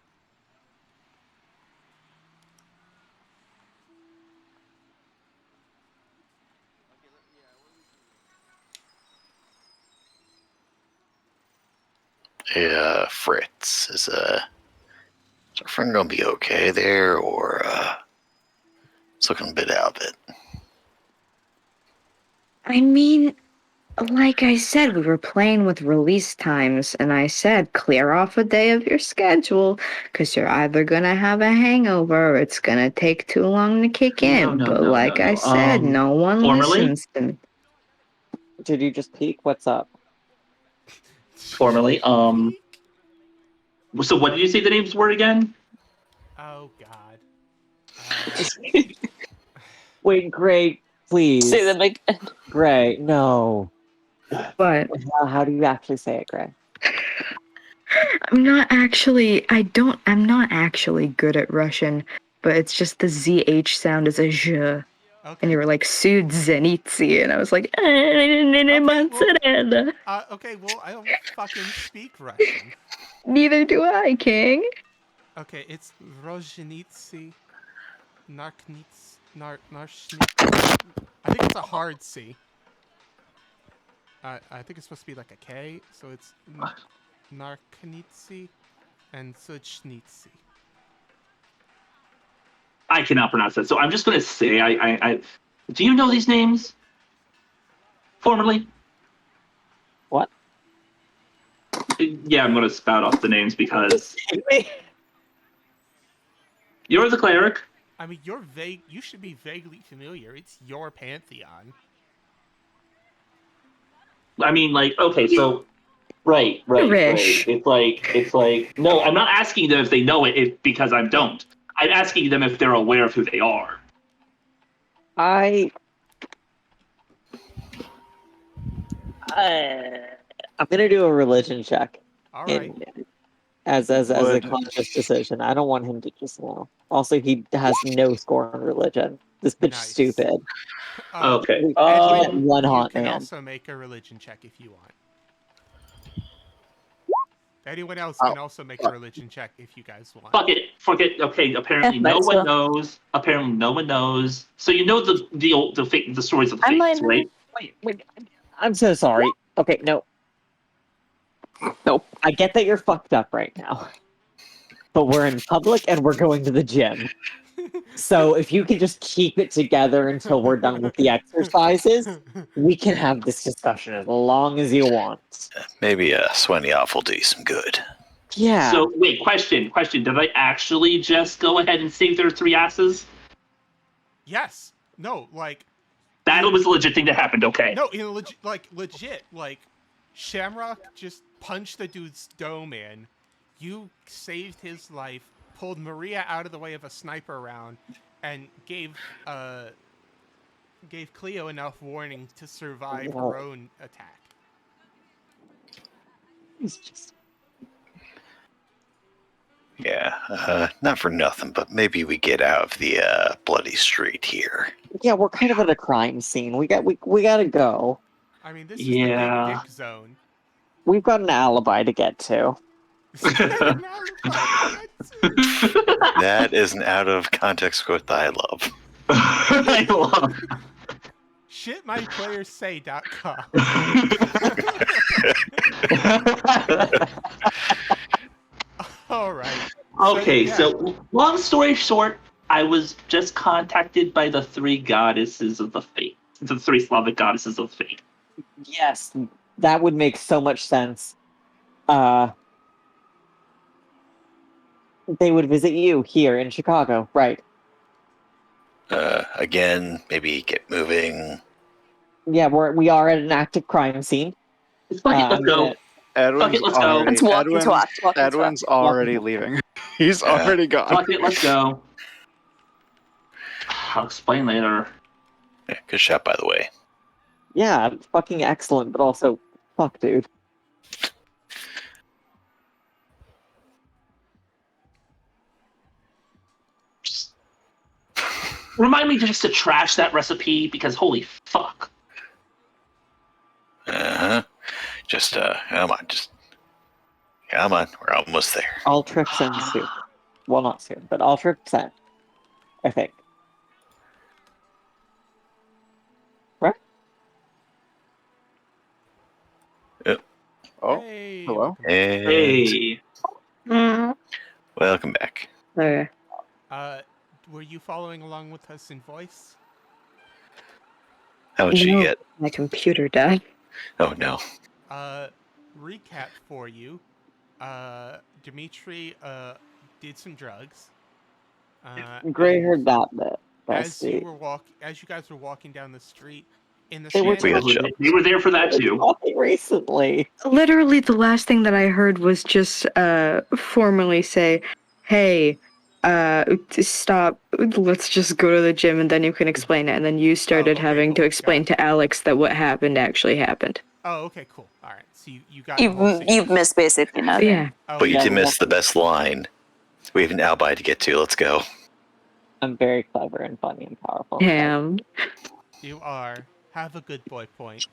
Yeah, Fritz, is our friend gonna be okay there, or it's looking a bit out of it? I mean, like I said, we were playing with release times, and I said, clear off a day of your schedule, because you're either going to have a hangover or it's going to take too long to kick in. I said, no one listens to me. Did you just peek? What's up? Formerly, so what did you say the names were again? Oh, God. Wait, Gray, please. Say them again. Gray, no. But how do you actually say it, Gray? I'm not actually good at Russian, but it's just the ZH sound is a zh. Okay. And you were like, Sud Zenitsi. And I was like, Okay, well, I don't fucking speak Russian. Neither do I, King. Okay, it's Rozhenitsy, Narknits, Narshnit. I think it's a hard C. I think it's supposed to be like a K, so it's Narknitsy and Suchnitsy. I cannot pronounce that, so I'm just gonna say I do you know these names? Formerly? What? Yeah, I'm gonna spout off the names because you're the cleric. I mean, you're vague. You should be vaguely familiar. It's your pantheon. I mean, like, okay, so right. Rish. It's like no, I'm not asking them if they know it because I don't. I'm asking them if they're aware of who they are. I'm gonna do a religion check. All right. As a conscious decision. I don't want him to just know. Also, he has no score on religion. This bitch is stupid. Okay. One you hot can man. also make a religion check if you want. Anyone else can also make a religion check if you guys want. Fuck it. Okay, apparently no one knows. Apparently no one knows. So you know the stories of the fates, right? Wait. I'm so sorry. Okay, no. Nope. I get that you're fucked up right now. But we're in public and we're going to the gym. So if you can just keep it together until we're done with the exercises, we can have this discussion as long as you want. Maybe sweating off will do you some good. Yeah. So wait, question. Did I actually just go ahead and save their 3 asses? Yes. No, like... That was a legit thing that happened, okay. No, legit. Shamrock just punched the dude's dome in. You saved his life, pulled Maria out of the way of a sniper round, and gave Cleo enough warning to survive her own attack. It's just... Yeah, not for nothing, but maybe we get out of the bloody street here. Yeah, we're kind of at a crime scene. We gotta go. I mean, this is the big dick zone. We've got an alibi to get to. That is an out of context quote that I love. I love. Shitmyplayerssay.com. All right. Okay, so long story short, I was just contacted by the 3 goddesses of the fate. The 3 Slavic goddesses of fate. Yes, that would make so much sense. They would visit you here in Chicago, right? Again, maybe get moving. Yeah, we are at an active crime scene. Let's go. Edwin's let's go. Let's walk. Edwin's already leaving. He's already gone. Fuck it, let's go. I'll explain later. Yeah, good shot, by the way. Yeah, fucking excellent, but also, fuck, dude. Remind me just to trash that recipe because holy fuck. Just come on, we're almost there. All trips end soon. Well, not soon, but all trips end. I think. Right? Oh, Hey, hello. And Hey. welcome back. Okay. Were you following along with us in voice? How much you get? My computer died. Oh no. Recap for you. Dimitri did some drugs. Gray heard that bit. As you guys were walking down the street, in the They were shadows, We were there for that too. Recently. Literally, the last thing that I heard was just formally say, "Hey, stop. Let's just go to the gym, and then you can explain it." And then you started having to explain to Alex that what happened actually happened. Oh, okay, cool. All right, so you got. You've missed basically nothing. Yeah. Oh, But you yeah. did miss the best line. We have an alibi to get to. Let's go. I'm very clever and funny and powerful. Damn. You are. Have a good boy point.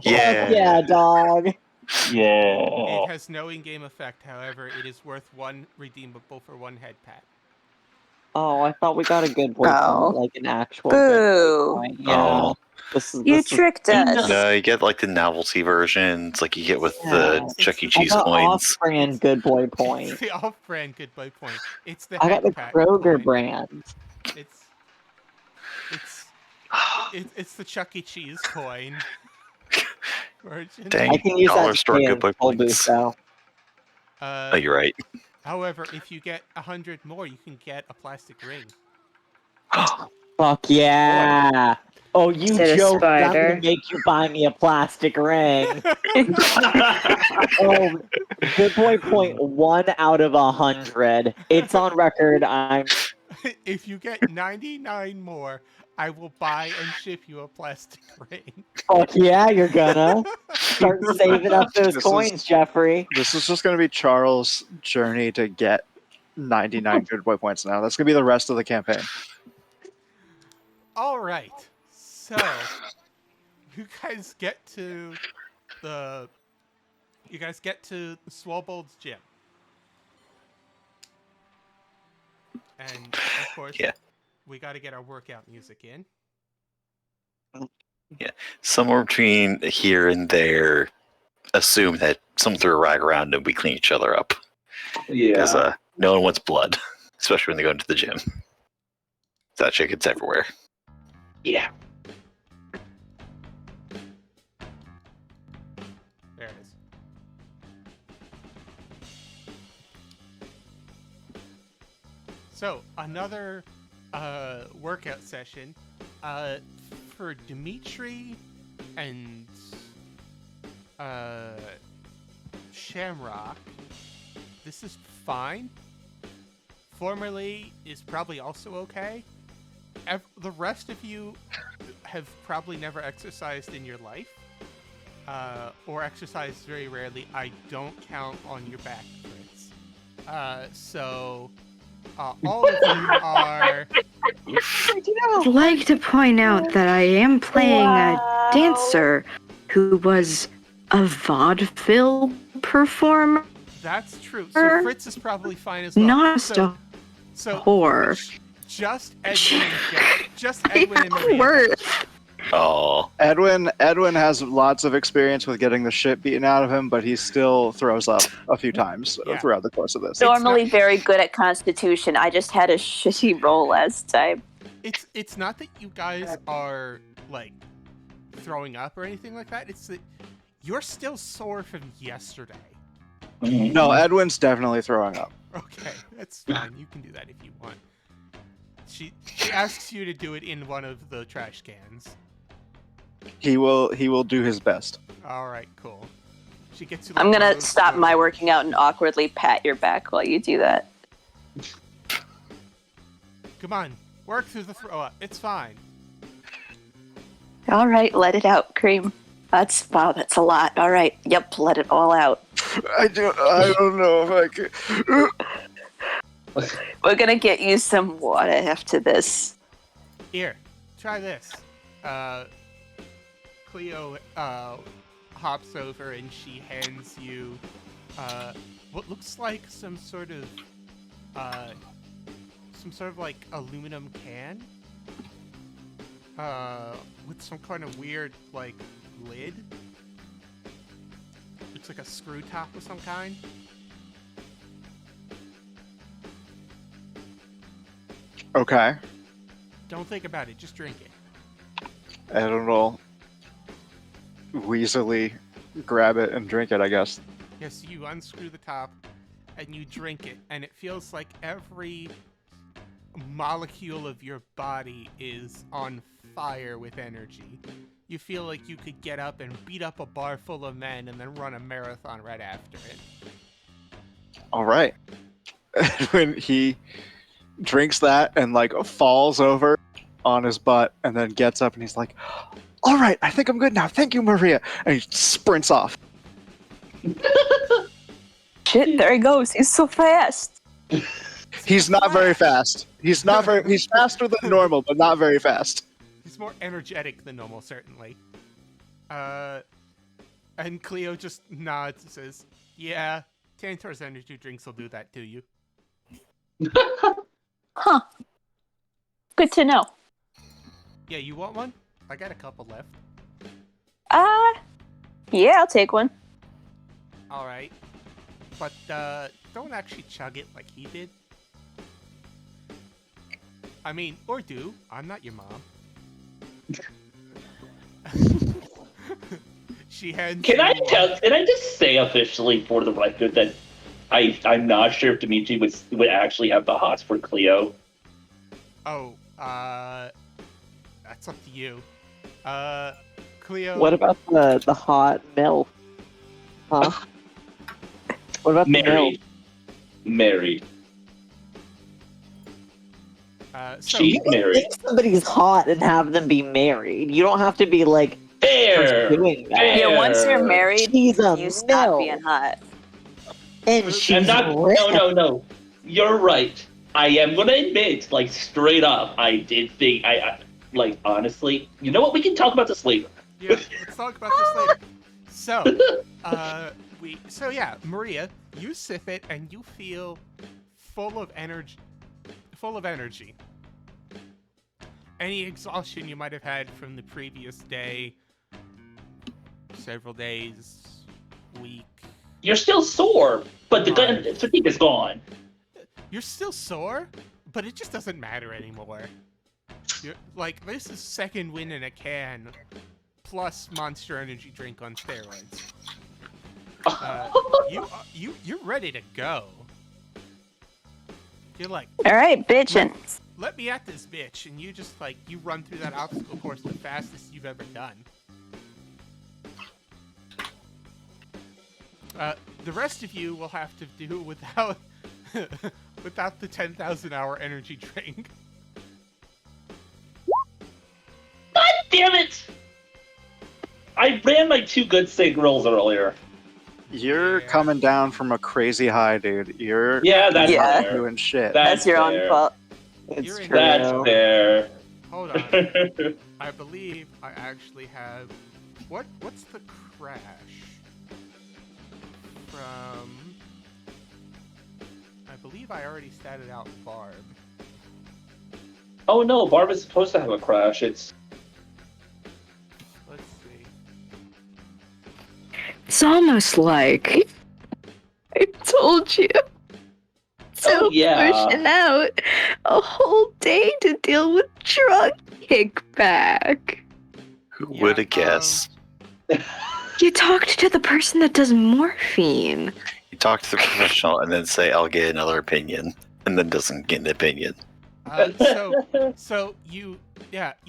Yeah. Yeah, dog. Yeah. It has no in-game effect, however, it is worth 1 redeemable for 1 head pat. Oh, I thought we got a good boy Oh. point, like an actual good Boo. boy point. Yeah. Oh. You tricked us. No, you get like the novelty versions, like you get with the Yeah. Chuck E. I Cheese got coins. off-brand good boy It's point. the off-brand good boy point. It's the I got the head pat Kroger point. brand. It's the Chuck E. Cheese coin version. Dang, I can use dollar that store to good boy full points. boost though. Oh, you're right. However, if you get 100 more, you can get a plastic ring. Fuck yeah! Oh, you Is it a joked that I'm gonna spider? make you buy me a plastic ring. Oh, good boy point 1 out of 100. It's on record. I'm If you get 99 more, I will buy and ship you a plastic ring. fuck yeah, you're gonna start saving up those This coins, is- Jeffrey. This is just going to be Charles' journey to get 99 good boy points now. That's going to be the rest of the campaign. All right. So, you guys get to Swobold's gym. And of course, Yeah. we got to get our workout music in. Somewhere between here and there, assume that someone threw a rag around and we clean each other up. Because Yeah. no one wants blood, especially when they go into the gym. That shit gets everywhere. Yeah. There it is. So, another workout session for Dimitri and Shamrock. This is fine. Formerly is probably also okay. The rest of you have probably never exercised in your life, or exercised very rarely. I don't count on your back, Fritz. So all of you are. I'd like to point out that I am playing a dancer who was a vaudeville performer, That's true. So Fritz is probably fine as well. not so, a whore. Just Edwin and Jeff. Just Edwin and Maria. Worth. Oh, Edwin has lots of experience with getting the shit beaten out of him, but he still throws up a few times Yeah. throughout the course of this. Normally very good at Constitution. I just had a shitty roll last time. It's not that you guys are like throwing up or anything like that. It's that you're still sore from yesterday. No, Edwin's definitely throwing up. Okay, that's fine. You can do that if you want. She asks you to do it in one of the trash cans. He will do his best. All right, cool. She gets you. I'm like, gonna those- stop my working out and awkwardly pat your back while you do that. Come on, work through the throw up. It's fine. All right, let it out, Cream. That's a lot. All right, yep, let it all out. I don't know if I could. We're gonna get you some water after this. Here, try this. Cleo hops over and she hands you what looks like some sort of like aluminum can with some kind of weird like lid. Looks like a screw top of some kind. Okay. Don't think about it, just drink it. I don't know. Weaselly grab it and drink it, I guess. Yes, you unscrew the top and you drink it, and it feels like every molecule of your body is on fire with energy. You feel like you could get up and beat up a bar full of men and then run a marathon right after it. All right. When he drinks that and like falls over on his butt and then gets up and he's like, all right, I think I'm good now. Thank you, Maria. And he sprints off. Shit, there he goes. He's so fast. He's not very fast. He's not very. He's faster than normal, but not very fast. He's more energetic than normal, certainly. And Cleo just nods and says, "Yeah, Tantor's energy drinks will do that to you." Huh. Good to know. Yeah, you want one? I got a couple left. Yeah, I'll take one. All right, but don't actually chug it like he did. I mean, or do. I'm not your mom. She hands. Can I just say officially for the record that I'm not sure if Dimitri would actually have the hots for Cleo. Oh, that's up to you. Cleo. What about the hot milk? Huh? What about the milk? Married. So, She's married. If somebody's hot and have them be married. You don't have to be like doing that. Fair. Yeah, once you're married, She's a you stop milk. being hot. And she's No. You're right. I am gonna admit, like straight up, I did think I like honestly. You know what? We can talk about this later. Yeah, let's talk about this later. So, Maria, you sip it and you feel full of energy. Any exhaustion you might have had from the previous day, several days, week. You're still sore, but the fatigue is gone. You're still sore, but it just doesn't matter anymore. You're, like, this is second win in a can, plus Monster Energy drink on steroids. You're ready to go. You're like, all right, bitchin'. Let me at this bitch, and you just like you run through that obstacle course the fastest you've ever done. The rest of you will have to do without without the 10,000-hour energy drink. God damn it! I ran my 2 good sig rolls earlier. You're coming down from a crazy high, dude. You're that's not fair. doing shit. That's your own fault. It's true. That's fair. Hold on. I believe I actually have... What's the crash? From... I believe I already statted out Barb. Oh no, Barb is supposed to have a crash. It's... Let's see. It's almost like I told you. So pushing out a whole day to deal with drug kickback. Who would have guessed? You talked to the person that does morphine. You talk to the professional and then say, "I'll get another opinion," and then doesn't get an opinion. So you're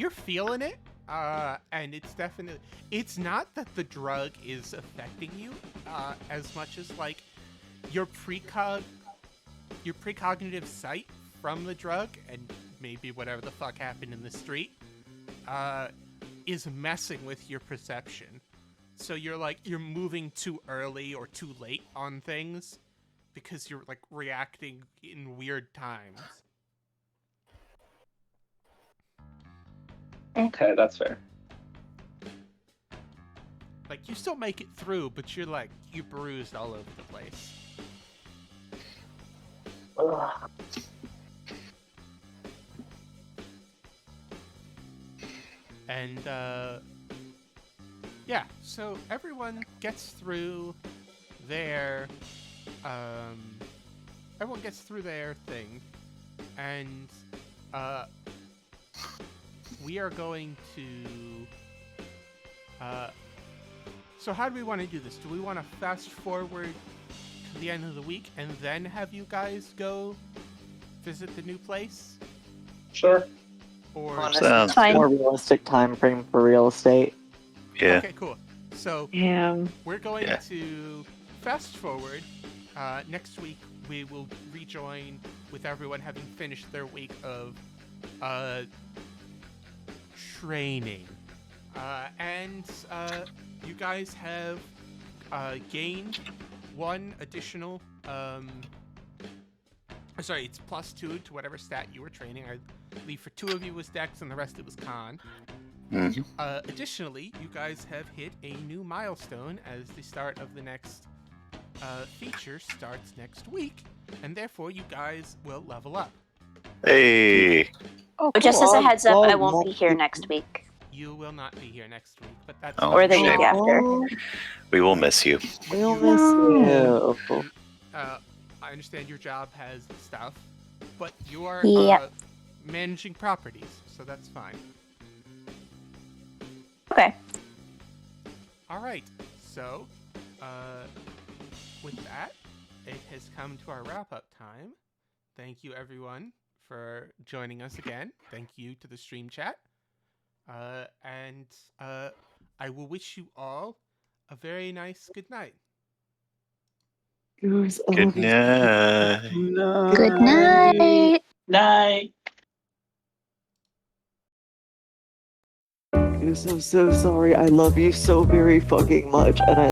feeling it, and it's not that the drug is affecting you, as much as like your precognitive sight from the drug and maybe whatever the fuck happened in the street, is messing with your perception. So you're moving too early or too late on things because you're like reacting in weird times. Okay, that's fair. Like, you still make it through, but you're bruised all over the place. Ugh. And, so everyone gets through their, thing, and, we are going to, so how do we want to do this? Do we want to fast forward to the end of the week and then have you guys go visit the new place? Sure. Or Sounds more realistic time frame for real estate. Yeah. Okay, cool. So we're going to fast forward. Next week we will rejoin with everyone having finished their week of training. And you guys have gained one additional Sorry, it's +2 to whatever stat you were training. I believe for 2 of you was Dex and the rest it was Con. Mhm. Additionally, you guys have hit a new milestone as the start of the next feature starts next week, and therefore you guys will level up. Hey. Oh, But just cool. as a heads up, I I'll- won't be here next week. You will not be here next week, but that's Oh, Or the shame. week after. We will miss you. We'll miss you. And, I understand your job has stuff, but you are Yep. managing properties, so that's fine. Okay. All right, so with that, it has come to our wrap-up time. Thank you, everyone, for joining us again. Thank you to the stream chat. And I will wish you all a very nice good night. Good night. Good night. Night. I'm so sorry. I love you so very fucking much, and I